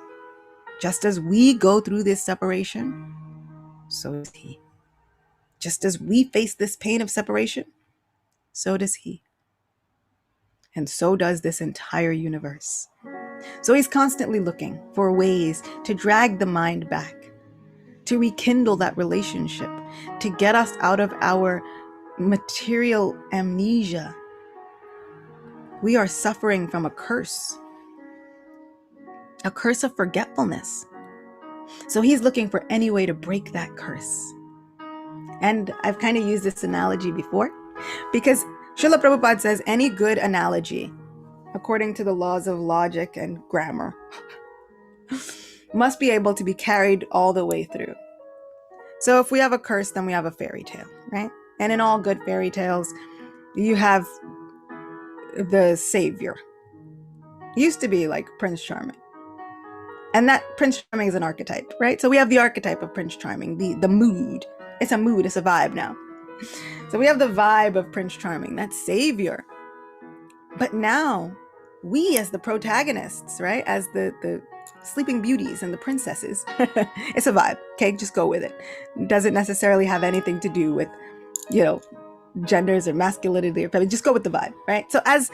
Just as we go through this separation, so does he. Just as we face this pain of separation, so does he. And so does this entire universe. So he's constantly looking for ways to drag the mind back, to rekindle that relationship, to get us out of our material amnesia. We are suffering from a curse of forgetfulness. So he's looking for any way to break that curse. And I've kind of used this analogy before because Srila Prabhupada says any good analogy, according to the laws of logic and grammar, must be able to be carried all the way through. So if we have a curse, then we have a fairy tale, right? And in all good fairy tales, you have the savior. It used to be like Prince Charming. And that Prince Charming is an archetype, right? So we have the archetype of Prince Charming, the mood. It's a mood, it's a vibe now. So we have the vibe of Prince Charming, that savior. But now, we as the protagonists, right? As the sleeping beauties and the princesses, it's a vibe, okay? Just go with it. It doesn't necessarily have anything to do with, genders or masculinity or feminine. Just go with the vibe, right? So as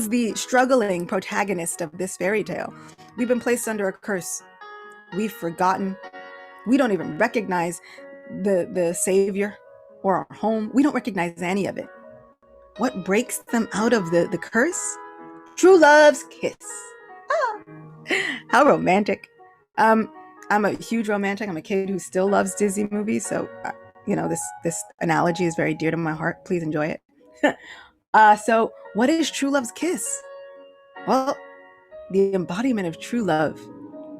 the struggling protagonist of this fairy tale, we've been placed under a curse. We've forgotten. We don't even recognize the savior or our home. We don't recognize any of it. What breaks them out of the curse? True love's kiss. Ah, how romantic. I'm a huge romantic. I'm a kid who still loves Disney movies. So, this analogy is very dear to my heart. Please enjoy it. So what is true love's kiss? Well, the embodiment of true love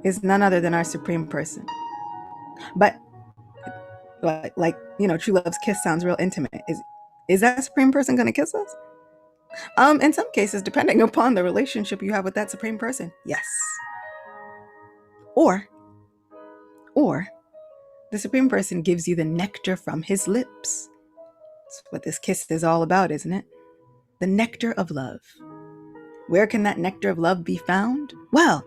is none other than our Supreme Person. But true love's kiss sounds real intimate. Is that Supreme Person going to kiss us? In some cases, depending upon the relationship you have with that Supreme Person, yes. Or the Supreme Person gives you the nectar from his lips. That's what this kiss is all about, isn't it? The nectar of love. Where can that nectar of love be found? Well,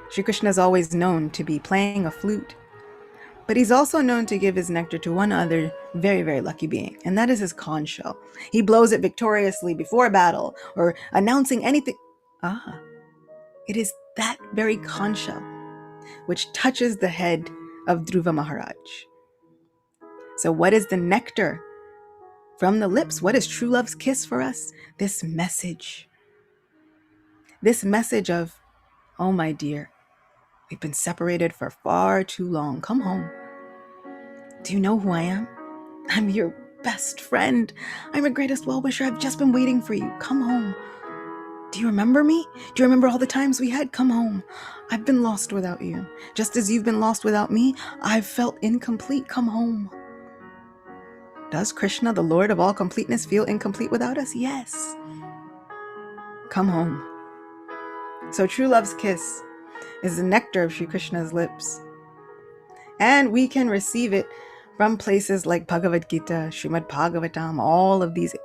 Sri Krishna is always known to be playing a flute, but he's also known to give his nectar to one other very, very lucky being, and that is his conch shell. He blows it victoriously before a battle or announcing anything. It is that very conch shell which touches the head of Dhruva Maharaj. So what is the nectar from the lips? What is true love's kiss for us? This message of, oh my dear, we've been separated for far too long. Come home. Do you know who I am? I'm your best friend. I'm your greatest well-wisher. I've just been waiting for you. Come home. Do you remember me? Do you remember all the times we had? Come home. I've been lost without you. Just as you've been lost without me, I've felt incomplete. Come home. Does Krishna, the Lord of all completeness, feel incomplete without us? Yes. Come home. So true love's kiss is the nectar of Sri Krishna's lips. And we can receive it from places like Bhagavad Gita, Srimad Bhagavatam, all of these.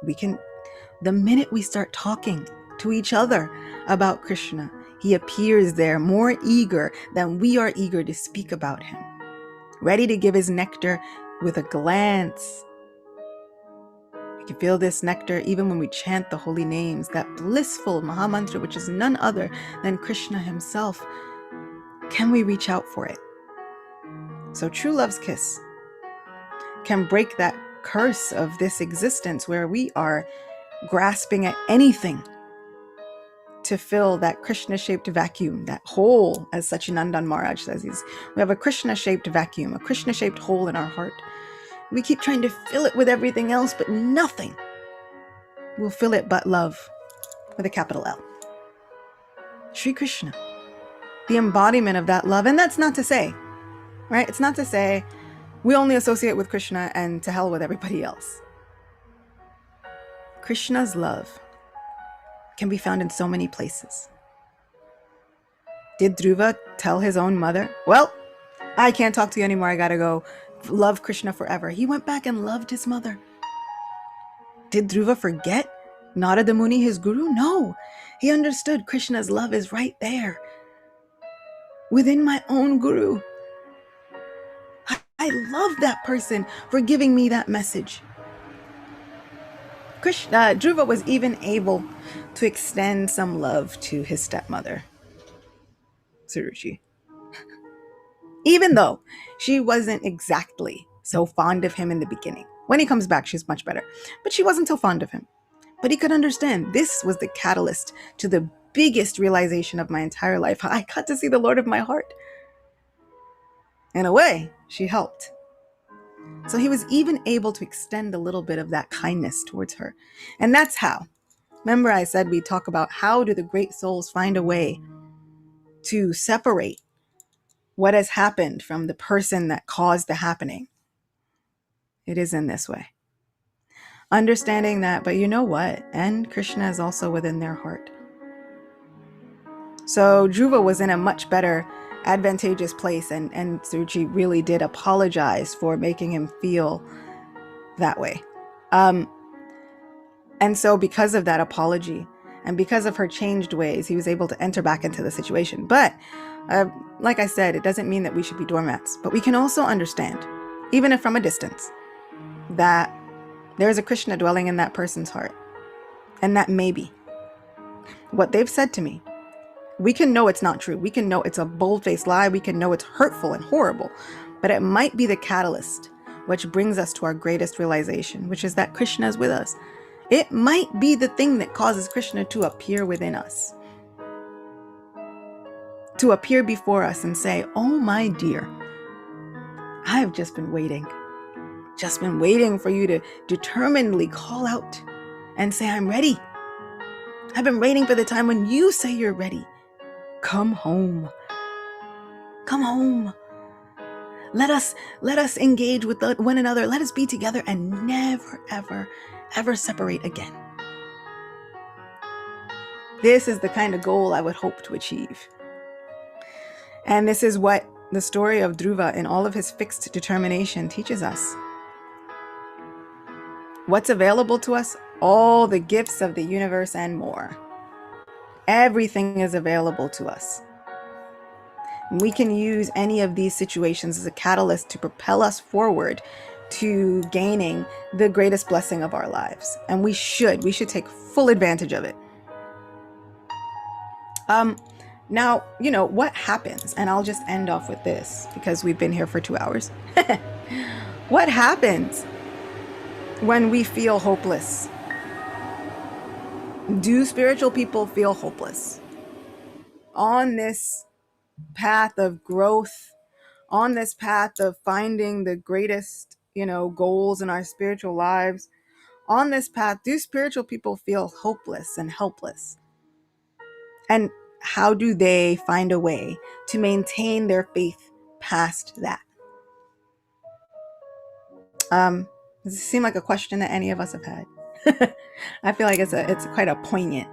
The minute we start talking to each other about Krishna, he appears there more eager than we are eager to speak about him, ready to give his nectar with a glance, You feel this nectar even when we chant the holy names, that blissful Mahamantra, which is none other than Krishna himself. Can we reach out for it? So true love's kiss can break that curse of this existence where we are grasping at anything to fill that Krishna-shaped vacuum, that hole, as Sachinandan Maharaj says. We have a Krishna-shaped vacuum, a Krishna-shaped hole in our heart. We keep trying to fill it with everything else, but nothing will fill it but love, with a capital L. Sri Krishna, the embodiment of that love. And that's not to say, right? It's not to say we only associate with Krishna and to hell with everybody else. Krishna's love can be found in so many places. Did Dhruva tell his own mother, well, I can't talk to you anymore, I gotta go love Krishna forever? He went back and loved his mother. Did Dhruva forget Narada Muni, his guru? No, he understood Krishna's love is right there within my own guru. I love that person for giving me that message. Dhruva was even able to extend some love to his stepmother, Suruchi. Even though she wasn't exactly so fond of him in the beginning. When he comes back, she's much better. But she wasn't so fond of him. But he could understand this was the catalyst to the biggest realization of my entire life. I got to see the Lord of my heart. In a way, she helped. So he was even able to extend a little bit of that kindness towards her. And that's how. Remember I said we talk about how do the great souls find a way to separate what has happened from the person that caused the happening. It is in this way. Understanding that, but you know what? And Krishna is also within their heart. So Dhruva was in a much better, advantageous place, and Suruchi really did apologize for making him feel that way. And so because of that apology, and because of her changed ways, he was able to enter back into the situation. But like I said, it doesn't mean that we should be doormats. But we can also understand, even if from a distance, that there's a Krishna dwelling in that person's heart. And that maybe what they've said to me, we can know it's not true. We can know it's a bold-faced lie. We can know it's hurtful and horrible. But it might be the catalyst which brings us to our greatest realization, which is that Krishna is with us. It might be the thing that causes Krishna to appear within us. To appear before us and say, oh my dear, I have just been waiting for you to determinedly call out and say, I'm ready. I've been waiting for the time when you say you're ready. Come home. Come home. Let us engage with one another. Let us be together and never, ever, ever separate again. This is the kind of goal I would hope to achieve. And this is what the story of Dhruva in all of his fixed determination teaches us. What's available to us? All the gifts of the universe and more. Everything is available to us. We can use any of these situations as a catalyst to propel us forward to gaining the greatest blessing of our lives. And we should take full advantage of it. Now, what happens, and I'll just end off with this because we've been here for 2 hours. What happens when we feel hopeless? Do spiritual people feel hopeless? On this path of growth, on this path of finding the greatest, goals in our spiritual lives, on this path, do spiritual people feel hopeless and helpless? And how do they find a way to maintain their faith past that? Does it seem like a question that any of us have had? I feel like it's quite a poignant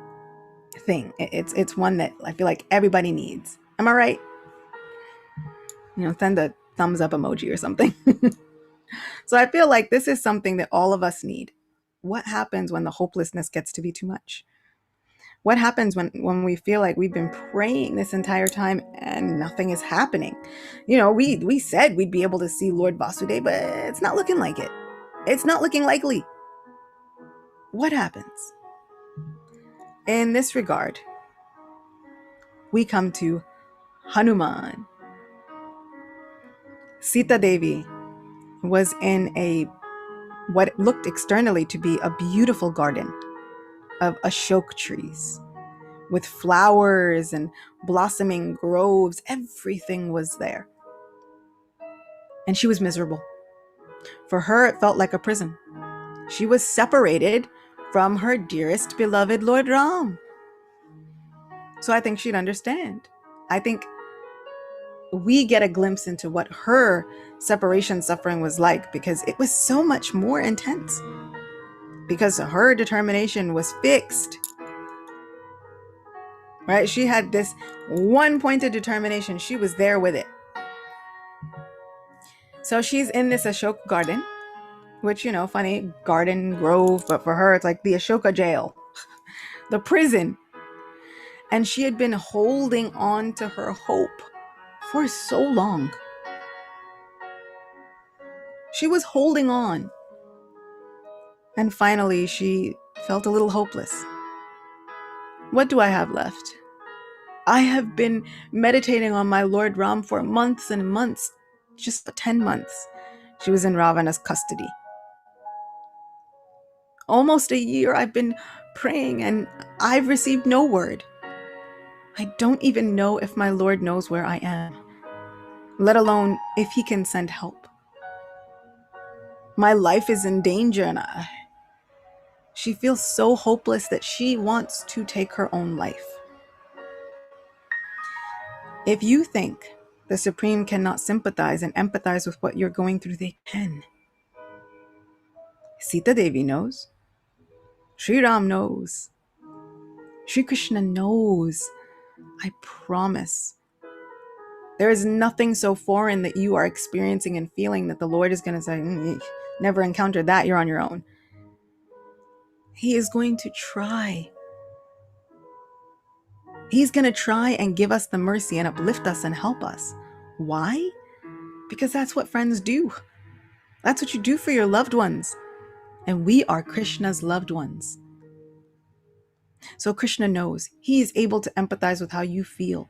thing. It's one that I feel like everybody needs. Am I right? Send a thumbs up emoji or something. So I feel like this is something that all of us need. What happens when the hopelessness gets to be too much? What happens when we feel like we've been praying this entire time and nothing is happening? We said we'd be able to see Lord Vasudeva, but it's not looking like it. It's not looking likely. what happens? In this regard, we come to Hanuman. Sita Devi was in what looked externally to be a beautiful garden of Ashok trees with flowers and blossoming groves. Everything was there. And she was miserable. For her, it felt like a prison. She was separated from her dearest beloved Lord Ram. So I think she'd understand. I think we get a glimpse into what her separation suffering was like, because it was so much more intense. Because her determination was fixed. Right? She had this one pointed determination. She was there with it. So she's in this Ashoka garden, which, funny, garden, grove, but for her, it's like the Ashoka jail, the prison. And she had been holding on to her hope for so long. She was holding on. And finally, she felt a little hopeless. What do I have left? I have been meditating on my Lord Ram for months and months, just 10 months. She was in Ravana's custody. Almost a year I've been praying and I've received no word. I don't even know if my Lord knows where I am, let alone if he can send help. My life is in danger and she feels so hopeless that she wants to take her own life. If you think the Supreme cannot sympathize and empathize with what you're going through, they can. Sita Devi knows. Sri Ram knows. Sri Krishna knows. I promise. There is nothing so foreign that you are experiencing and feeling that the Lord is going to say, never encountered that, you're on your own. He is going to try. He's going to try and give us the mercy and uplift us and help us. Why? Because that's what friends do. That's what you do for your loved ones. And we are Krishna's loved ones. So Krishna knows. He is able to empathize with how you feel.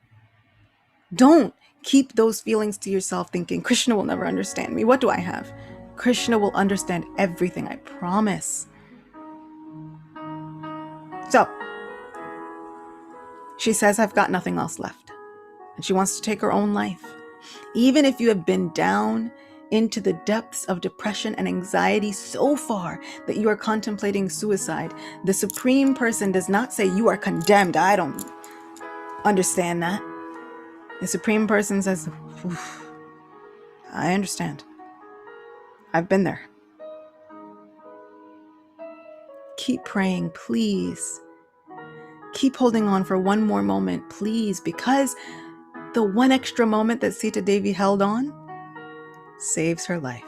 Don't keep those feelings to yourself thinking, Krishna will never understand me. What do I have? Krishna will understand everything, I promise. So, she says, I've got nothing else left. And she wants to take her own life. Even if you have been down into the depths of depression and anxiety so far that you are contemplating suicide, the Supreme Person does not say you are condemned. I don't understand that. The Supreme Person says, I understand. I've been there. Keep praying, please. Keep holding on for one more moment, please, because the one extra moment that Sita Devi held on saves her life.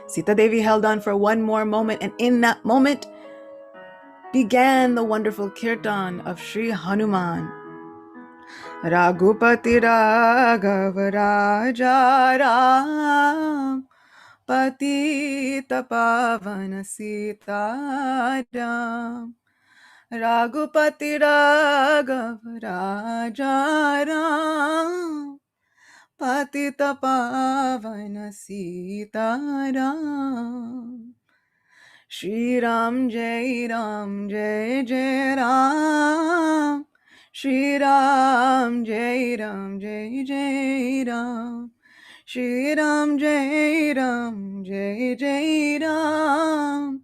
Sita Devi held on for one more moment, and in that moment began the wonderful kirtan of Sri Hanuman. Raghupati Raghav Raja Ram Patita Pavana Sita Ram Raghupati Raghav Raja Ram Patita Pavana Sita Ram Shri Ram Jai Ram Jai Jai Ram Shri Ram Jai Ram Jai Jai Ram Shri Ram Jai Ram Jai Jai Ram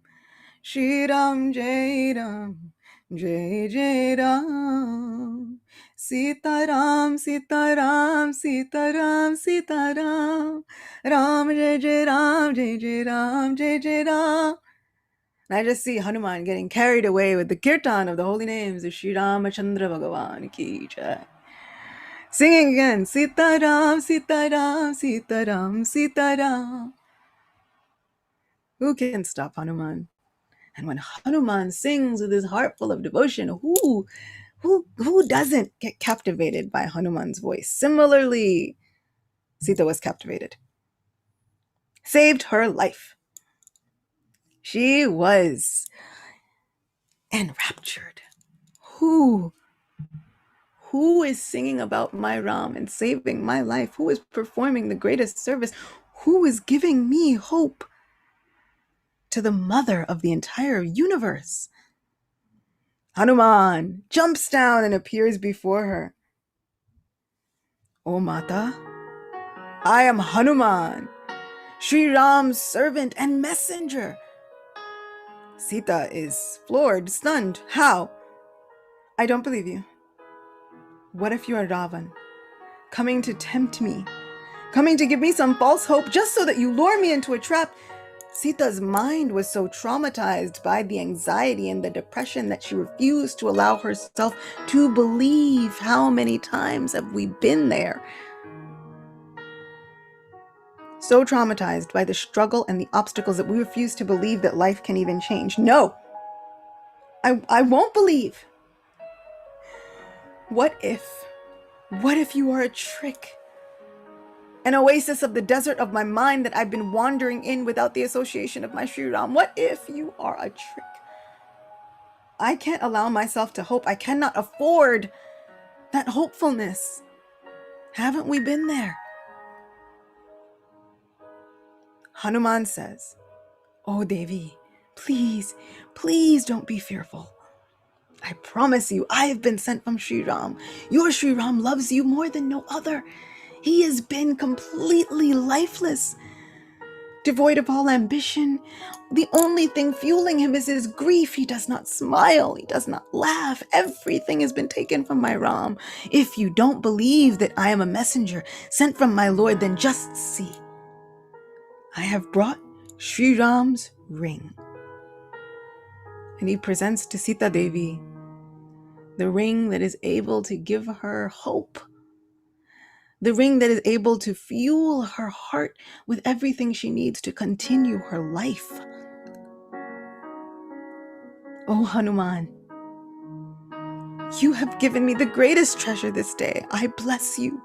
Shri Ram Jai Ram Jai Jai Ram Sita Ram Sita Ram Sita Ram Sita Ram Ram Jai Jai Ram Jai Jai Ram Jai Jai Ram. And I just see Hanuman getting carried away with the kirtan of the holy names of Sri Ramachandra Bhagavan ki jai. Singing again, Sita Ram, Sita Ram, Sita Ram, Sita Ram. Who can stop Hanuman? And when Hanuman sings with his heart full of devotion, who doesn't get captivated by Hanuman's voice? Similarly, Sita was captivated. Saved her life. She was enraptured. Who? Who is singing about my Ram and saving my life? Who is performing the greatest service? Who is giving me hope? To the mother of the entire universe. Hanuman jumps down and appears before her. O Mata, I am Hanuman, Sri Ram's servant and messenger. Sita is floored, stunned. How? I don't believe you. What if you are Ravan, coming to tempt me, coming to give me some false hope just so that you lure me into a trap? Sita's mind was so traumatized by the anxiety and the depression that she refused to allow herself to believe. How many times have we been there? So traumatized by the struggle and the obstacles that we refuse to believe that life can even change. No, I won't believe. What if you are a trick? An oasis of the desert of my mind that I've been wandering in without the association of my Sri Ram. What if you are a trick? I can't allow myself to hope. I cannot afford that hopefulness. Haven't we been there? Hanuman says, Oh Devi, please, please don't be fearful. I promise you, I have been sent from Sri Ram. Your Sri Ram loves you more than no other. He has been completely lifeless, devoid of all ambition. The only thing fueling him is his grief. He does not smile. He does not laugh. Everything has been taken from my Ram. If you don't believe that I am a messenger sent from my Lord, then just see. I have brought Sri Ram's ring. And he presents to Sita Devi the ring that is able to give her hope. The ring that is able to fuel her heart with everything she needs to continue her life. Oh Hanuman, you have given me the greatest treasure this day. I bless you.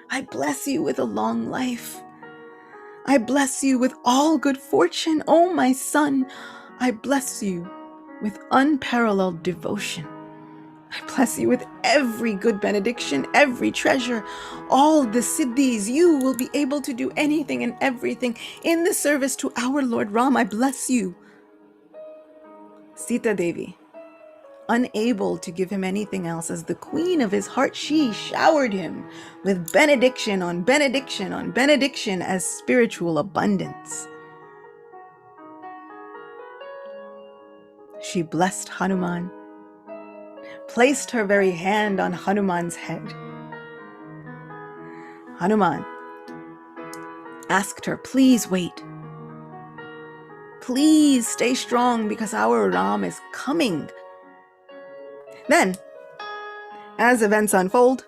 I bless you with a long life. I bless you with all good fortune. Oh my son, I bless you with unparalleled devotion. I bless you with every good benediction, every treasure, all the siddhis. You will be able to do anything and everything in the service to our Lord Ram. I bless you. Sita Devi, unable to give him anything else, as the queen of his heart, she showered him with benediction on benediction on benediction as spiritual abundance. She blessed Hanuman, placed her very hand on Hanuman's head. Hanuman asked her, please wait. Please stay strong because our Ram is coming. Then, as events unfold,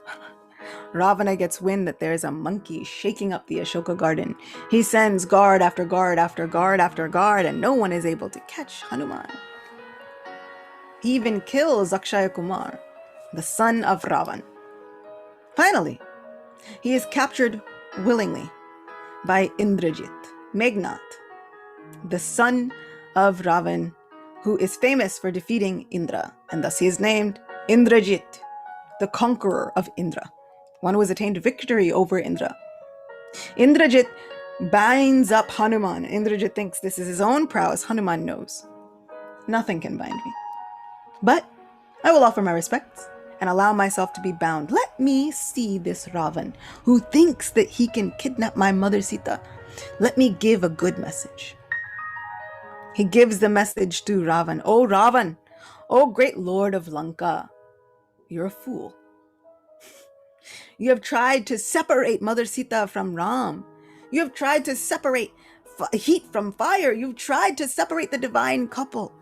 Ravana gets wind that there is a monkey shaking up the Ashoka garden. He sends guard after guard after guard after guard, and no one is able to catch Hanuman. He even kills Akshaya Kumar, the son of Ravan. Finally, he is captured willingly by Indrajit, Meghnad, the son of Ravan, who is famous for defeating Indra, and thus he is named Indrajit, the conqueror of Indra, one who has attained victory over Indra. Indrajit binds up Hanuman. Indrajit thinks this is his own prowess. Hanuman knows nothing can bind me. But I will offer my respects and allow myself to be bound. Let me see this Ravan who thinks that he can kidnap my mother Sita. Let me give a good message. He gives the message to Ravan. Oh Ravan, oh great lord of Lanka, you're a fool. You have tried to separate Mother Sita from Ram. You have tried to separate heat from fire. You've tried to separate the divine couple.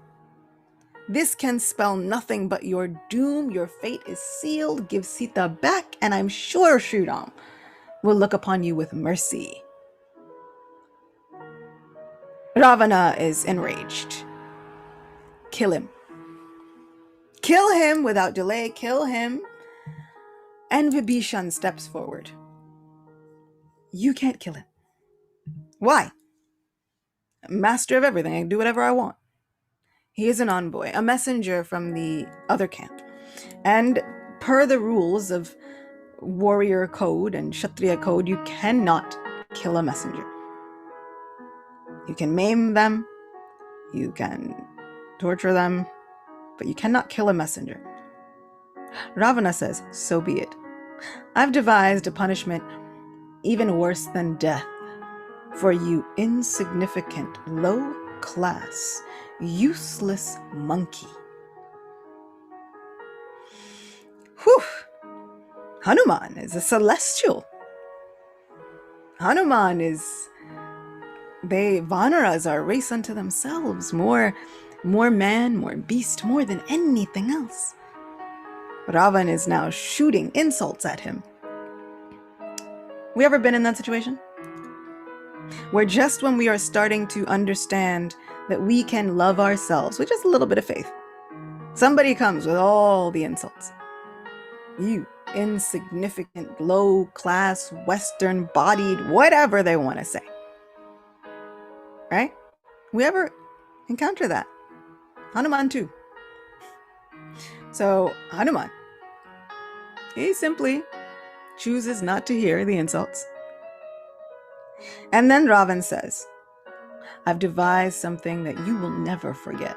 This can spell nothing but your doom. Your fate is sealed. Give Sita back, and I'm sure Sri Ram will look upon you with mercy. Ravana is enraged. Kill him. Kill him without delay. Kill him. And Vibhishan steps forward. You can't kill him. Why? master of everything. I can do whatever I want. He is an envoy, a messenger from the other camp. And per the rules of warrior code and Kshatriya code, you cannot kill a messenger. You can maim them, you can torture them, but you cannot kill a messenger. Ravana says, so be it. I've devised a punishment even worse than death for you insignificant, low-class, useless monkey. Whew! Hanuman is a celestial. Hanuman is... Vanaras are a race unto themselves. More man, more beast, more than anything else. Ravan is now shooting insults at him. We ever been in that situation? Where just when we are starting to understand that we can love ourselves with just a little bit of faith, somebody comes with all the insults. You insignificant, low-class, Western-bodied, whatever they want to say. Right? We ever encounter that? Hanuman too. So Hanuman, he simply chooses not to hear the insults. And then Ravan says, I've devised something that you will never forget.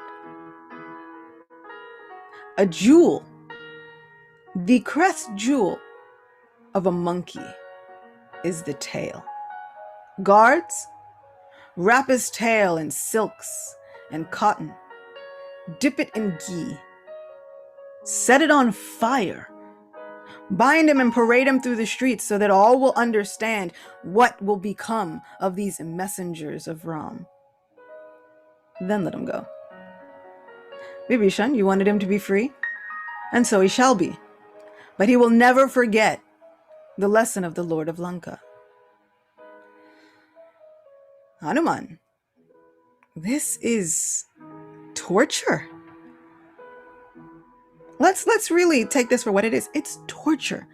A jewel, the crest jewel of a monkey is the tail. Guards, wrap his tail in silks and cotton, dip it in ghee, set it on fire, bind him and parade him through the streets so that all will understand what will become of these messengers of Ram. Then let him go. Vibhishan, you wanted him to be free, and so he shall be. But he will never forget the lesson of the Lord of Lanka. Hanuman, this is torture. Let's really take this for what it is. It's torture.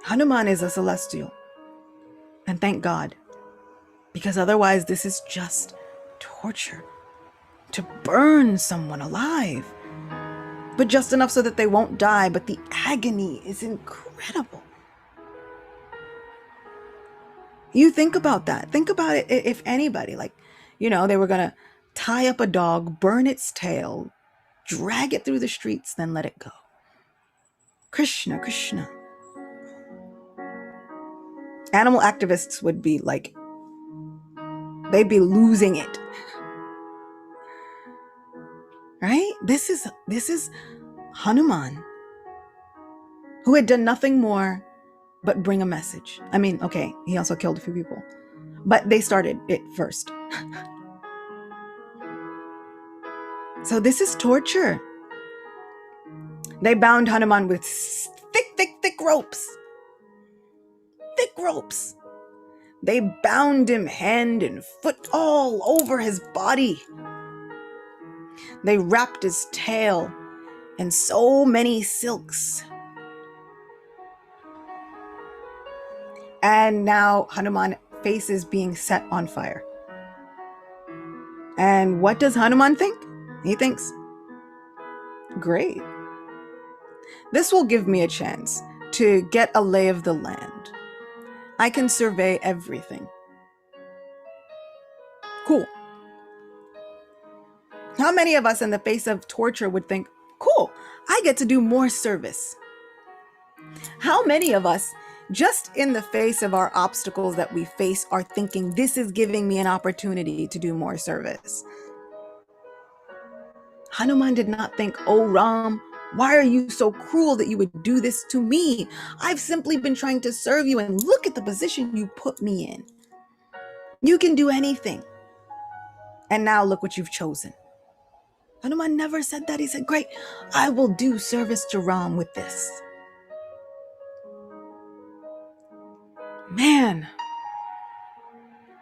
Hanuman is a celestial. And thank God. Because otherwise this is just torture. To burn someone alive. But just enough so that they won't die. But the agony is incredible. You think about that. Think about it if anybody, they were going to tie up a dog, burn its tail, drag it through the streets, then let it go. Krishna, Krishna. Animal activists would be they'd be losing it. Right? This is Hanuman, who had done nothing more but bring a message. I mean, okay, he also killed a few people, but they started it first. So this is torture. They bound Hanuman with thick ropes. Thick ropes. They bound him hand and foot all over his body. They wrapped his tail in so many silks. And now Hanuman faces being set on fire. And what does Hanuman think? He thinks, great. This will give me a chance to get a lay of the land. I can survey everything. Cool. How many of us in the face of torture would think, cool, I get to do more service? How many of us, just in the face of our obstacles that we face, are thinking, this is giving me an opportunity to do more service? Hanuman did not think, oh Ram, why are you so cruel that you would do this to me? I've simply been trying to serve you, and look at the position you put me in. You can do anything. And now look what you've chosen. Hanuman never said that. He said, great, I will do service to Ram with this. Man,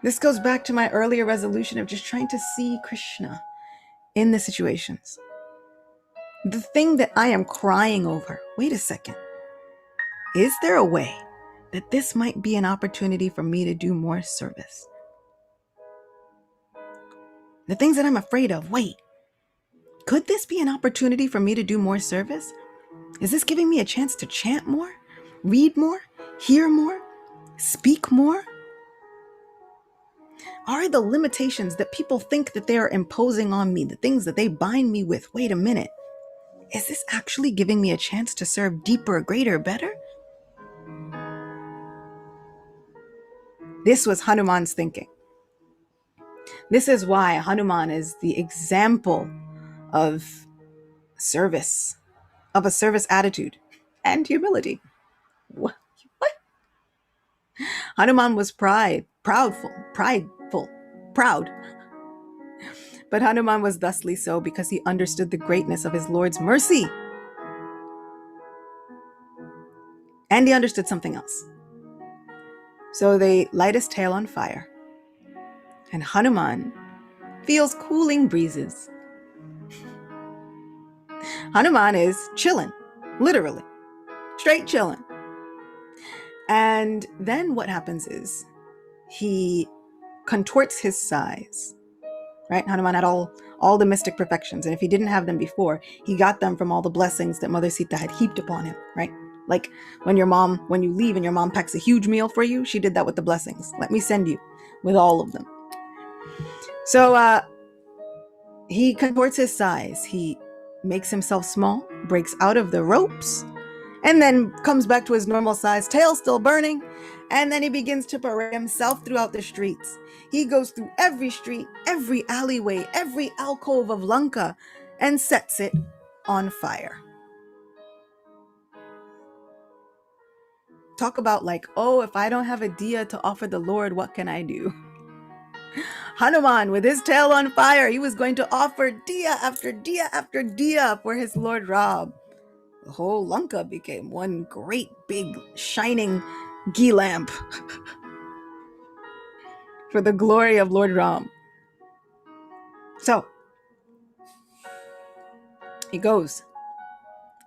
this goes back to my earlier resolution of just trying to see Krishna in the situations. The thing that I am crying over, wait a second, is there a way that this might be an opportunity for me to do more service? The things that I'm afraid of. Wait, could this be an opportunity for me to do more service? Is this giving me a chance to chant more, read more, hear more, speak more? Are the limitations that people think that they are imposing on me, the things that they bind me with, wait a minute, is this actually giving me a chance to serve deeper, greater, better? This was Hanuman's thinking. This is why Hanuman is the example of service, of a service attitude and humility. What? Hanuman was proud. But Hanuman was thusly so because he understood the greatness of his Lord's mercy. And he understood something else. So they light his tail on fire. And Hanuman feels cooling breezes. Hanuman is chilling, literally, straight chilling. And then what happens is he contorts his size, right? Hanuman had all the mystic perfections. And if he didn't have them before, he got them from all the blessings that Mother Sita had heaped upon him, right? Like when you leave and your mom packs a huge meal for you, she did that with the blessings. Let me send you with all of them. So he contorts his size. He makes himself small, breaks out of the ropes, and then comes back to his normal size, tail still burning, and then he begins to parade himself throughout the streets. He goes through every street, every alleyway, every alcove of Lanka, and sets it on fire. Talk about like, oh, if I don't have a diya to offer the Lord, what can I do? Hanuman, with his tail on fire, he was going to offer diya after diya after diya for his Lord Ram. The whole Lanka became one great big shining ghee lamp for the glory of Lord Ram. So he goes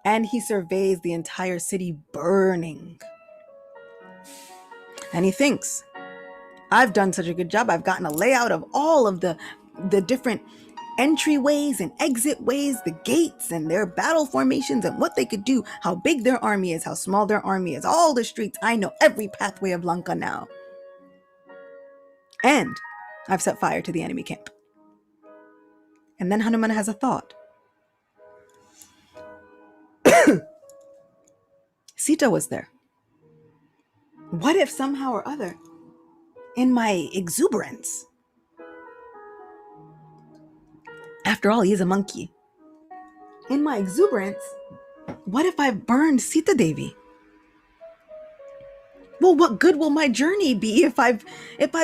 and he surveys the entire city burning. And he thinks, I've done such a good job. I've gotten a layout of all of the different entryways and exit ways, the gates and their battle formations and what they could do, how big their army is, how small their army is, all the streets. I know every pathway of Lanka now. And I've set fire to the enemy camp. And then Hanuman has a thought. Sita was there. What if somehow or other, in my exuberance, after all, he is a monkey. In my exuberance, what if I burned Sita Devi? Well, what good will my journey be if I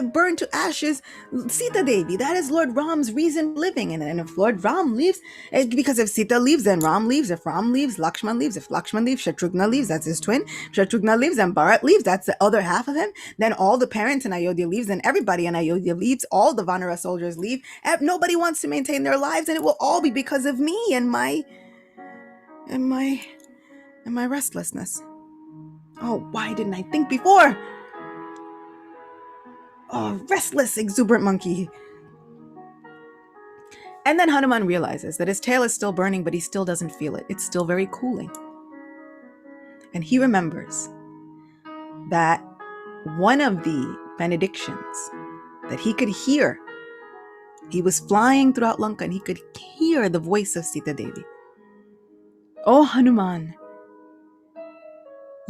burn to ashes Sita Devi? That is Lord Ram's reason for living. And if Lord Ram leaves, because if Sita leaves, then Ram leaves. If Ram leaves, Lakshman leaves. If Lakshman leaves, Shatrugna leaves. That's his twin. If Shatrugna leaves, and Bharat leaves. That's the other half of him. Then all the parents in Ayodhya leaves, and everybody in Ayodhya leaves. All the Vanara soldiers leave. Nobody wants to maintain their lives, and it will all be because of me and my restlessness. Oh, why didn't I think before? Oh, restless, exuberant monkey. And then Hanuman realizes that his tail is still burning, but he still doesn't feel it. It's still very cooling. And he remembers that one of the benedictions that he could hear, he was flying throughout Lanka and he could hear the voice of Sita Devi. Oh, Hanuman,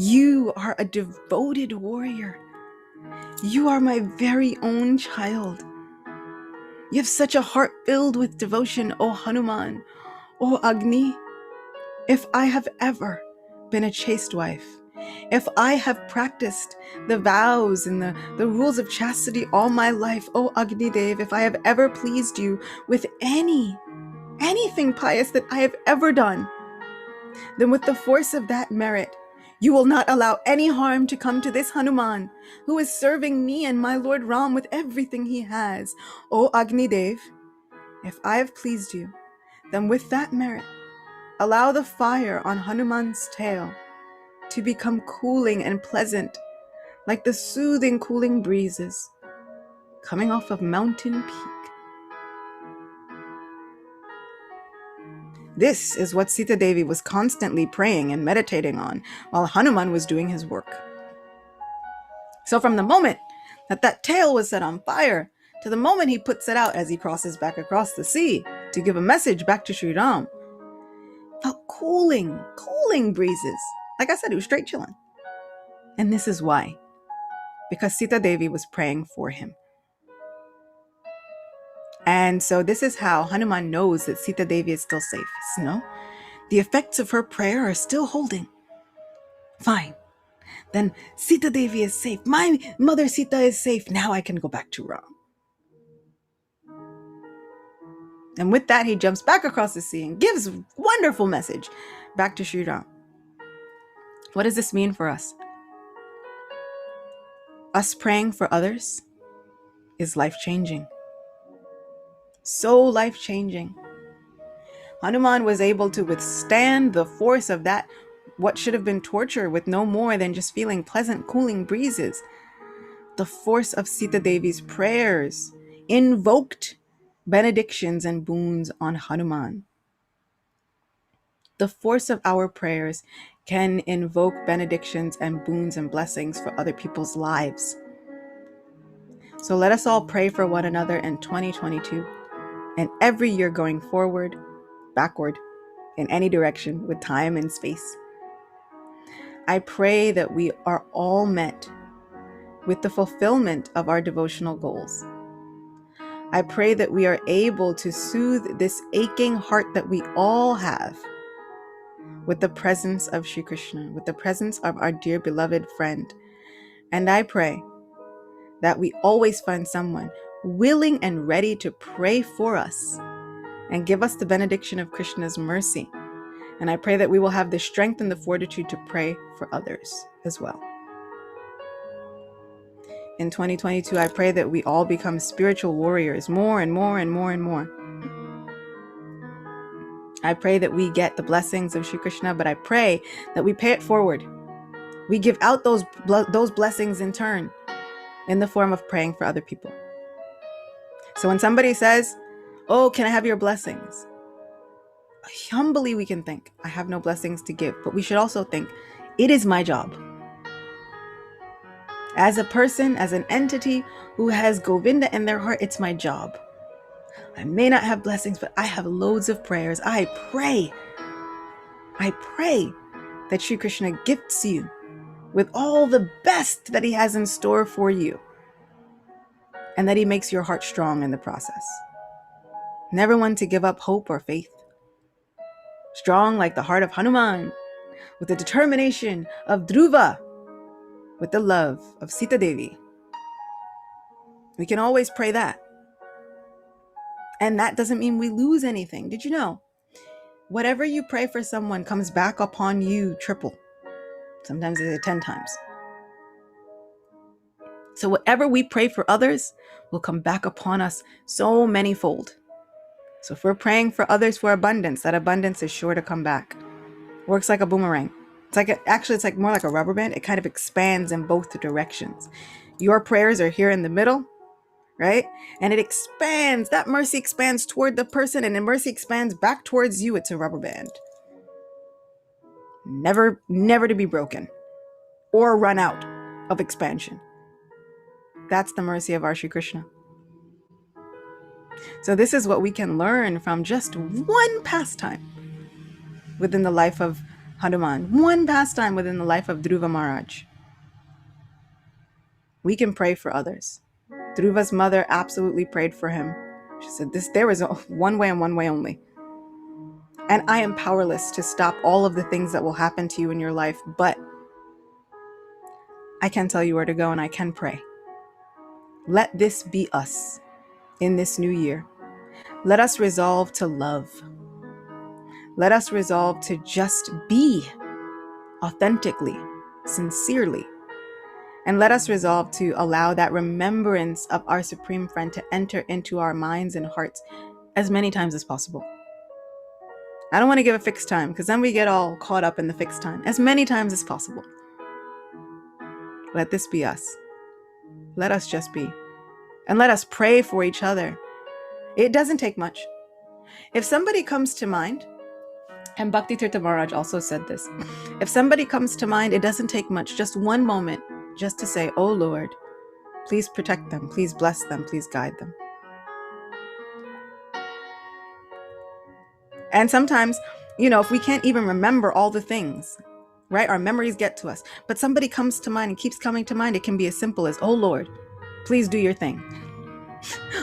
you are a devoted warrior. You are my very own child. You have such a heart filled with devotion, O Hanuman, O Agni. If I have ever been a chaste wife, if I have practiced the vows and the rules of chastity all my life, O Agni Dev, if I have ever pleased you with anything pious that I have ever done, then with the force of that merit, you will not allow any harm to come to this Hanuman, who is serving me and my Lord Ram with everything he has. O Agni Dev, if I have pleased you, then with that merit, allow the fire on Hanuman's tail to become cooling and pleasant, like the soothing cooling breezes coming off of mountain peak. This is what Sita Devi was constantly praying and meditating on while Hanuman was doing his work. So from the moment that tail was set on fire to the moment he puts it out as he crosses back across the sea to give a message back to Sri Ram, felt cooling breezes. Like I said, he was straight chilling. And this is why. Because Sita Devi was praying for him. And so this is how Hanuman knows that Sita Devi is still safe. No, the effects of her prayer are still holding. Fine. Then Sita Devi is safe. My mother Sita is safe. Now I can go back to Ram. And with that, he jumps back across the sea and gives a wonderful message back to Sri Ram. What does this mean for us? Us praying for others is life-changing. So life-changing. Hanuman was able to withstand the force of that, what should have been torture, with no more than just feeling pleasant, cooling breezes. The force of Sita Devi's prayers invoked benedictions and boons on Hanuman. The force of our prayers can invoke benedictions and boons and blessings for other people's lives. So let us all pray for one another in 2022 and every year going forward, backward, in any direction with time and space. I pray that we are all met with the fulfillment of our devotional goals. I pray that we are able to soothe this aching heart that we all have with the presence of Shri Krishna, with the presence of our dear beloved friend. And I pray that we always find someone willing and ready to pray for us and give us the benediction of Krishna's mercy. And I pray that we will have the strength and the fortitude to pray for others as well. In 2022, I pray that we all become spiritual warriors more and more and more and more. I pray that we get the blessings of Shri Krishna, but I pray that we pay it forward. We give out those blessings in turn in the form of praying for other people. So when somebody says, "Oh, can I have your blessings?" Humbly we can think, I have no blessings to give. But we should also think, it is my job. As a person, as an entity who has Govinda in their heart, it's my job. I may not have blessings, but I have loads of prayers. I pray that Shri Krishna gifts you with all the best that he has in store for you, and that he makes your heart strong in the process. Never one to give up hope or faith. Strong like the heart of Hanuman, with the determination of Dhruva, with the love of Sita Devi. We can always pray that. And that doesn't mean we lose anything. Did you know? Whatever you pray for someone comes back upon you triple. Sometimes it's 10 times. So whatever we pray for others will come back upon us so many-fold. So if we're praying for others for abundance, that abundance is sure to come back. Works like a boomerang. It's like more like a rubber band. It kind of expands in both directions. Your prayers are here in the middle, right? And it expands. That mercy expands toward the person, and the mercy expands back towards you. It's a rubber band. Never to be broken or run out of expansion. That's the mercy of our Shri Krishna. So this is what we can learn from just one pastime within the life of Hanuman, one pastime within the life of Dhruva Maharaj. We can pray for others. Dhruva's mother absolutely prayed for him. She said, there is one way and one way only. And I am powerless to stop all of the things that will happen to you in your life, but I can tell you where to go, and I can pray. Let this be us in this new year. Let us resolve to love. Let us resolve to just be authentically, sincerely. And let us resolve to allow that remembrance of our Supreme Friend to enter into our minds and hearts as many times as possible. I don't want to give a fixed time, because then we get all caught up in the fixed time. As many times as possible. Let this be us. Let us just be. And let us pray for each other. It doesn't take much. If somebody comes to mind And Bhakti Tirtha Maharaj also said this. If somebody comes to mind, it doesn't take much, just one moment, just to say, oh Lord, please protect them, please bless them, please guide them. And sometimes, if we can't even remember all the things, right? Our memories get to us. But somebody comes to mind and keeps coming to mind. It can be as simple as, oh Lord, please do your thing.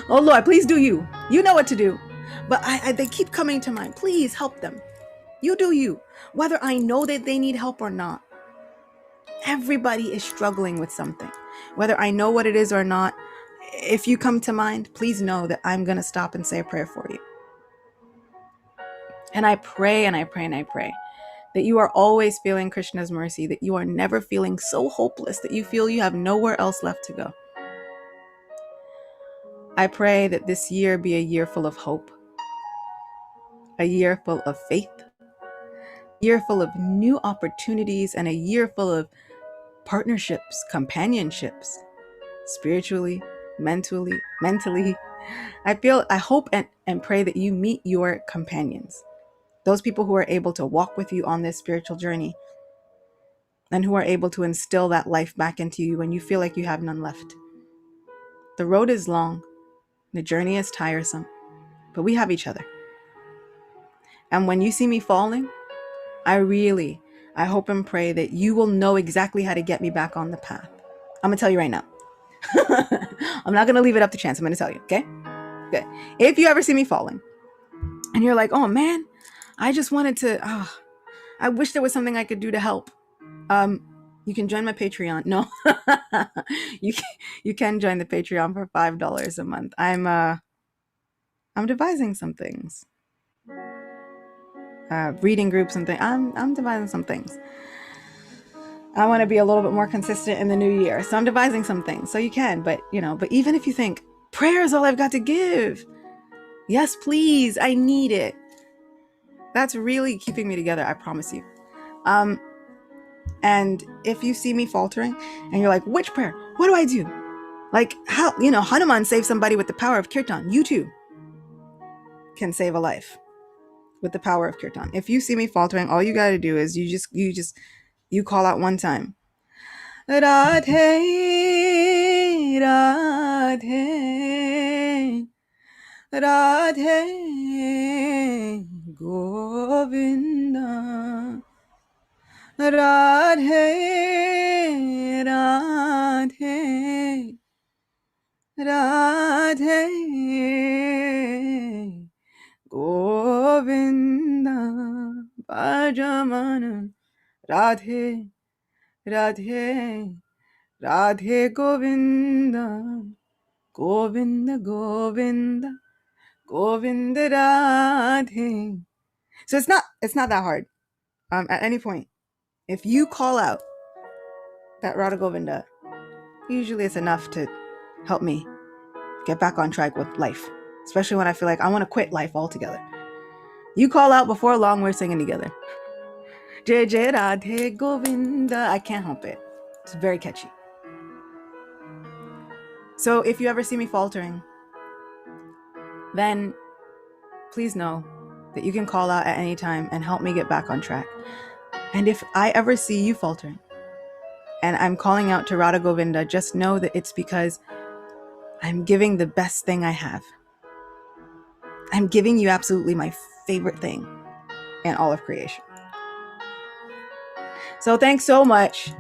Oh Lord, please do you. You know what to do. But they keep coming to mind. Please help them. You do you. Whether I know that they need help or not. Everybody is struggling with something. Whether I know what it is or not, if you come to mind, please know that I'm going to stop and say a prayer for you. And I pray and I pray and I pray that you are always feeling Krishna's mercy, that you are never feeling so hopeless that you feel you have nowhere else left to go. I pray that this year be a year full of hope, a year full of faith, a year full of new opportunities, and a year full of partnerships, companionships, spiritually, mentally. I hope and pray that you meet your companions, those people who are able to walk with you on this spiritual journey and who are able to instill that life back into you when you feel like you have none left. The road is long, the journey is tiresome, but we have each other. And when you see me falling, I hope and pray that you will know exactly how to get me back on the path. I'm going to tell you right now. I'm not going to leave it up to chance. I'm going to tell you, okay? Good. If you ever see me falling and you're like, oh man, I just wanted to, I wish there was something I could do to help. You can join my Patreon. No, you can join the Patreon for $5 a month. I'm devising some things. Reading groups and things. I'm devising some things. I want to be a little bit more consistent in the new year. So I'm devising some things. So you can, but even if you think prayer is all I've got to give. Yes, please. I need it. That's really keeping me together. I promise you. And if you see me faltering and you're like, which prayer? What do I do? Like how, Hanuman saved somebody with the power of kirtan. You too can save a life with the power of kirtan. If you see me faltering, all you got to do is you call out one time. Radhe, Radhe, Radhe, Govinda. Radhe, Radhe, Radhe, Govinda, Bhajamana, Radhe, Radhe, Radhe, Govinda, Govinda, Govinda, Govinda, Radhe. So it's not that hard. At any point, if you call out that Radha Govinda, usually it's enough to help me get back on track with life, especially when I feel like I want to quit life altogether. You call out, before long, we're singing together. Jai Jai Radhe Govinda. I can't help it. It's very catchy. So if you ever see me faltering, then please know that you can call out at any time and help me get back on track. And if I ever see you faltering and I'm calling out to Radha Govinda, just know that it's because I'm giving the best thing I have. I'm giving you absolutely my favorite thing in all of creation. So thanks so much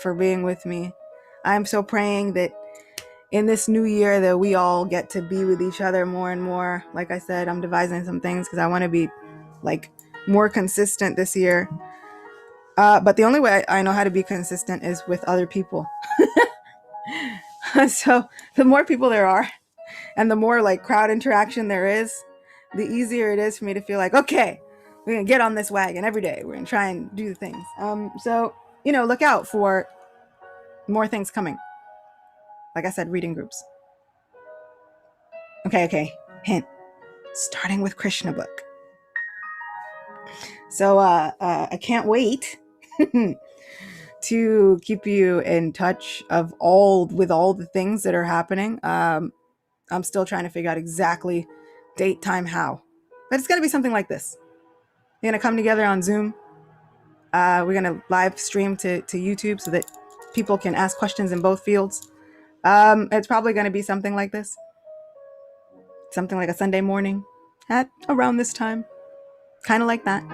for being with me. I'm so praying that in this new year that we all get to be with each other more and more. Like I said, I'm devising some things because I want to be more consistent this year. But the only way I know how to be consistent is with other people. So the more people there are and the more crowd interaction there is, the easier it is for me to feel like, okay, we're going to get on this wagon every day. We're going to try and do the things. So, look out for more things coming. Like I said, reading groups. Okay. Hint. Starting with Krishna book. So I can't wait to keep you in touch with all the things that are happening. I'm still trying to figure out exactly date, time, how. But it's going to be something like this. We're going to come together on Zoom. We're going to live stream to YouTube so that people can ask questions in both fields. It's probably going to be something like this. Something like a Sunday morning at around this time. Kind of like that.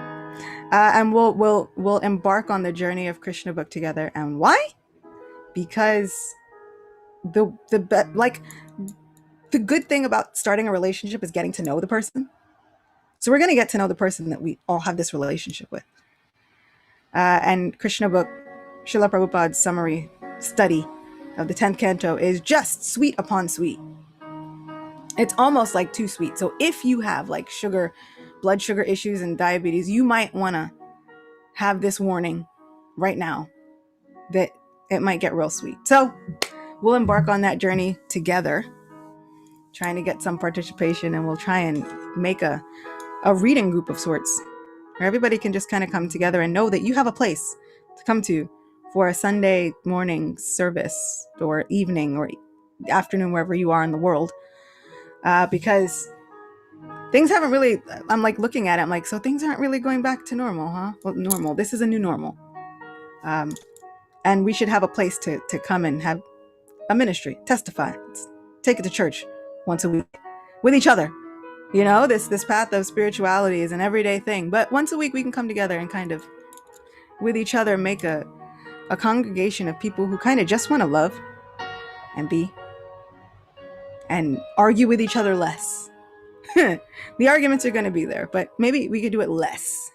And we'll embark on the journey of Krishna book together. And why? Because the good thing about starting a relationship is getting to know the person. So we're going to get to know the person that we all have this relationship with. And Krishna book, Srila Prabhupada's summary study of the 10th canto is just sweet upon sweet. It's almost like too sweet. So if you have like blood sugar issues and diabetes, you might want to have this warning right now that it might get real sweet. So we'll embark on that journey together, trying to get some participation, and we'll try and make a reading group of sorts where everybody can just kind of come together and know that you have a place to come to for a Sunday morning service or evening or afternoon, wherever you are in the world. Because things haven't really, I'm like looking at it, I'm like, so things aren't really going back to normal, huh? Well, normal. This is a new normal. And we should have a place to come and have a ministry, testify, take it to church once a week with each other. You know, this path of spirituality is an everyday thing, but once a week we can come together and kind of with each other make a congregation of people who kind of just want to love and be and argue with each other less. The arguments are going to be there, but maybe we could do it less.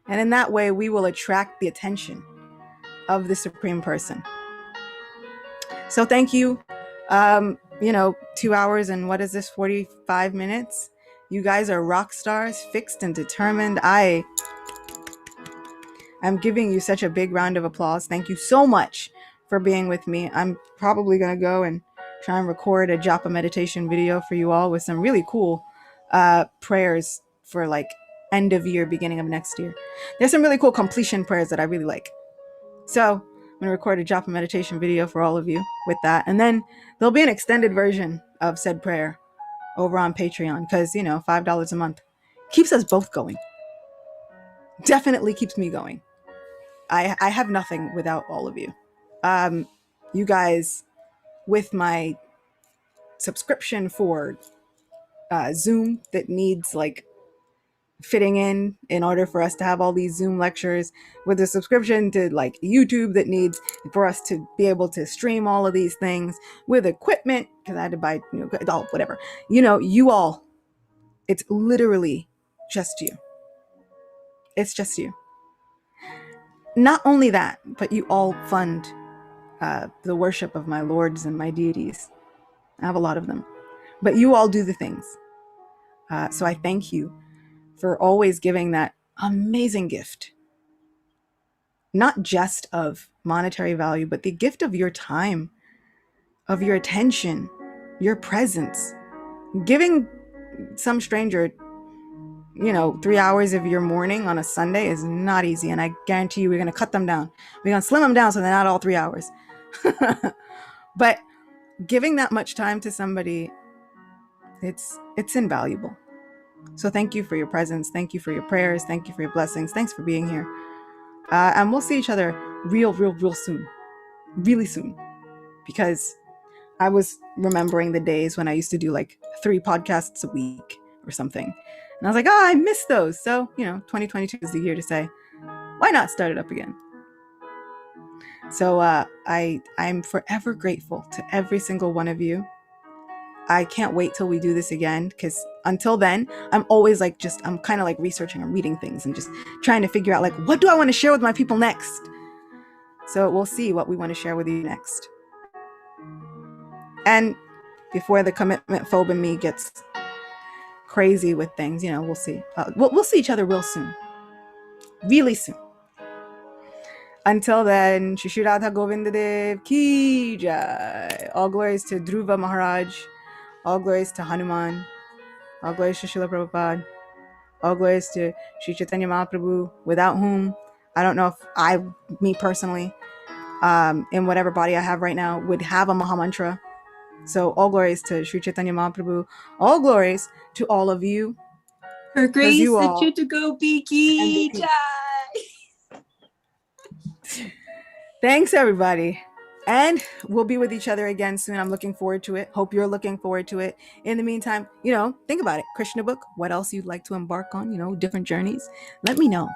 And in that way, we will attract the attention of the Supreme Person. So thank you. 2 hours and what is this, 45 minutes? You guys are rock stars, fixed and determined. I'm giving you such a big round of applause. Thank you so much for being with me. I'm probably going to go and try and record a japa meditation video for you all with some really cool prayers for like end of year, beginning of next year. There's some really cool completion prayers that I really like. So I'm going to record a japa meditation video for all of you with that. And then there'll be an extended version of said prayer over on Patreon because, $5 a month keeps us both going. Definitely keeps me going. I have nothing without all of you. You guys, with my subscription for Zoom that needs like fitting in order for us to have all these Zoom lectures, with a subscription to like YouTube that needs for us to be able to stream all of these things, with equipment because I had to buy whatever. You all, it's literally just you. It's just you. Not only that, but you all fund the worship of my lords and my deities. I have a lot of them, but you all do the things. So I thank you for always giving that amazing gift, not just of monetary value, but the gift of your time, of your attention, your presence. Giving some stranger, 3 hours of your morning on a Sunday is not easy. And I guarantee you we're going to cut them down. We're going to slim them down so they're not all 3 hours. But giving that much time to somebody, it's invaluable. So thank you for your presence. Thank you for your prayers. Thank you for your blessings. Thanks for being here. And we'll see each other real soon. Really soon. Because I was remembering the days when I used to do like 3 podcasts a week or something. And I was like, I miss those. So, 2022 is the year to say, why not start it up again? So I'm forever grateful to every single one of you. I can't wait till we do this again, because until then, I'm always like I'm kind of like researching and reading things and just trying to figure out like, what do I want to share with my people next? So we'll see what we want to share with you next. And before the commitment phobe in me gets crazy with things, we'll see. We'll see each other real soon. Really soon. Until then, Shri Radha Govinda Dev Ki Jai. All glories to Dhruva Maharaj. All glories to Hanuman. All glories to Srila Prabhupada. All glories to Sri Chaitanya Mahaprabhu, without whom I don't know if me personally, in whatever body I have right now, would have a Mahamantra. So all glories to Sri Chaitanya Mahaprabhu. All glories to all of you Her because grace, you the all Chitugo and Biki. Vicky. Thanks, everybody. And we'll be with each other again soon. I'm looking forward to it. Hope you're looking forward to it. In the meantime, think about it. Krishna book, what else you'd like to embark on, different journeys. Let me know.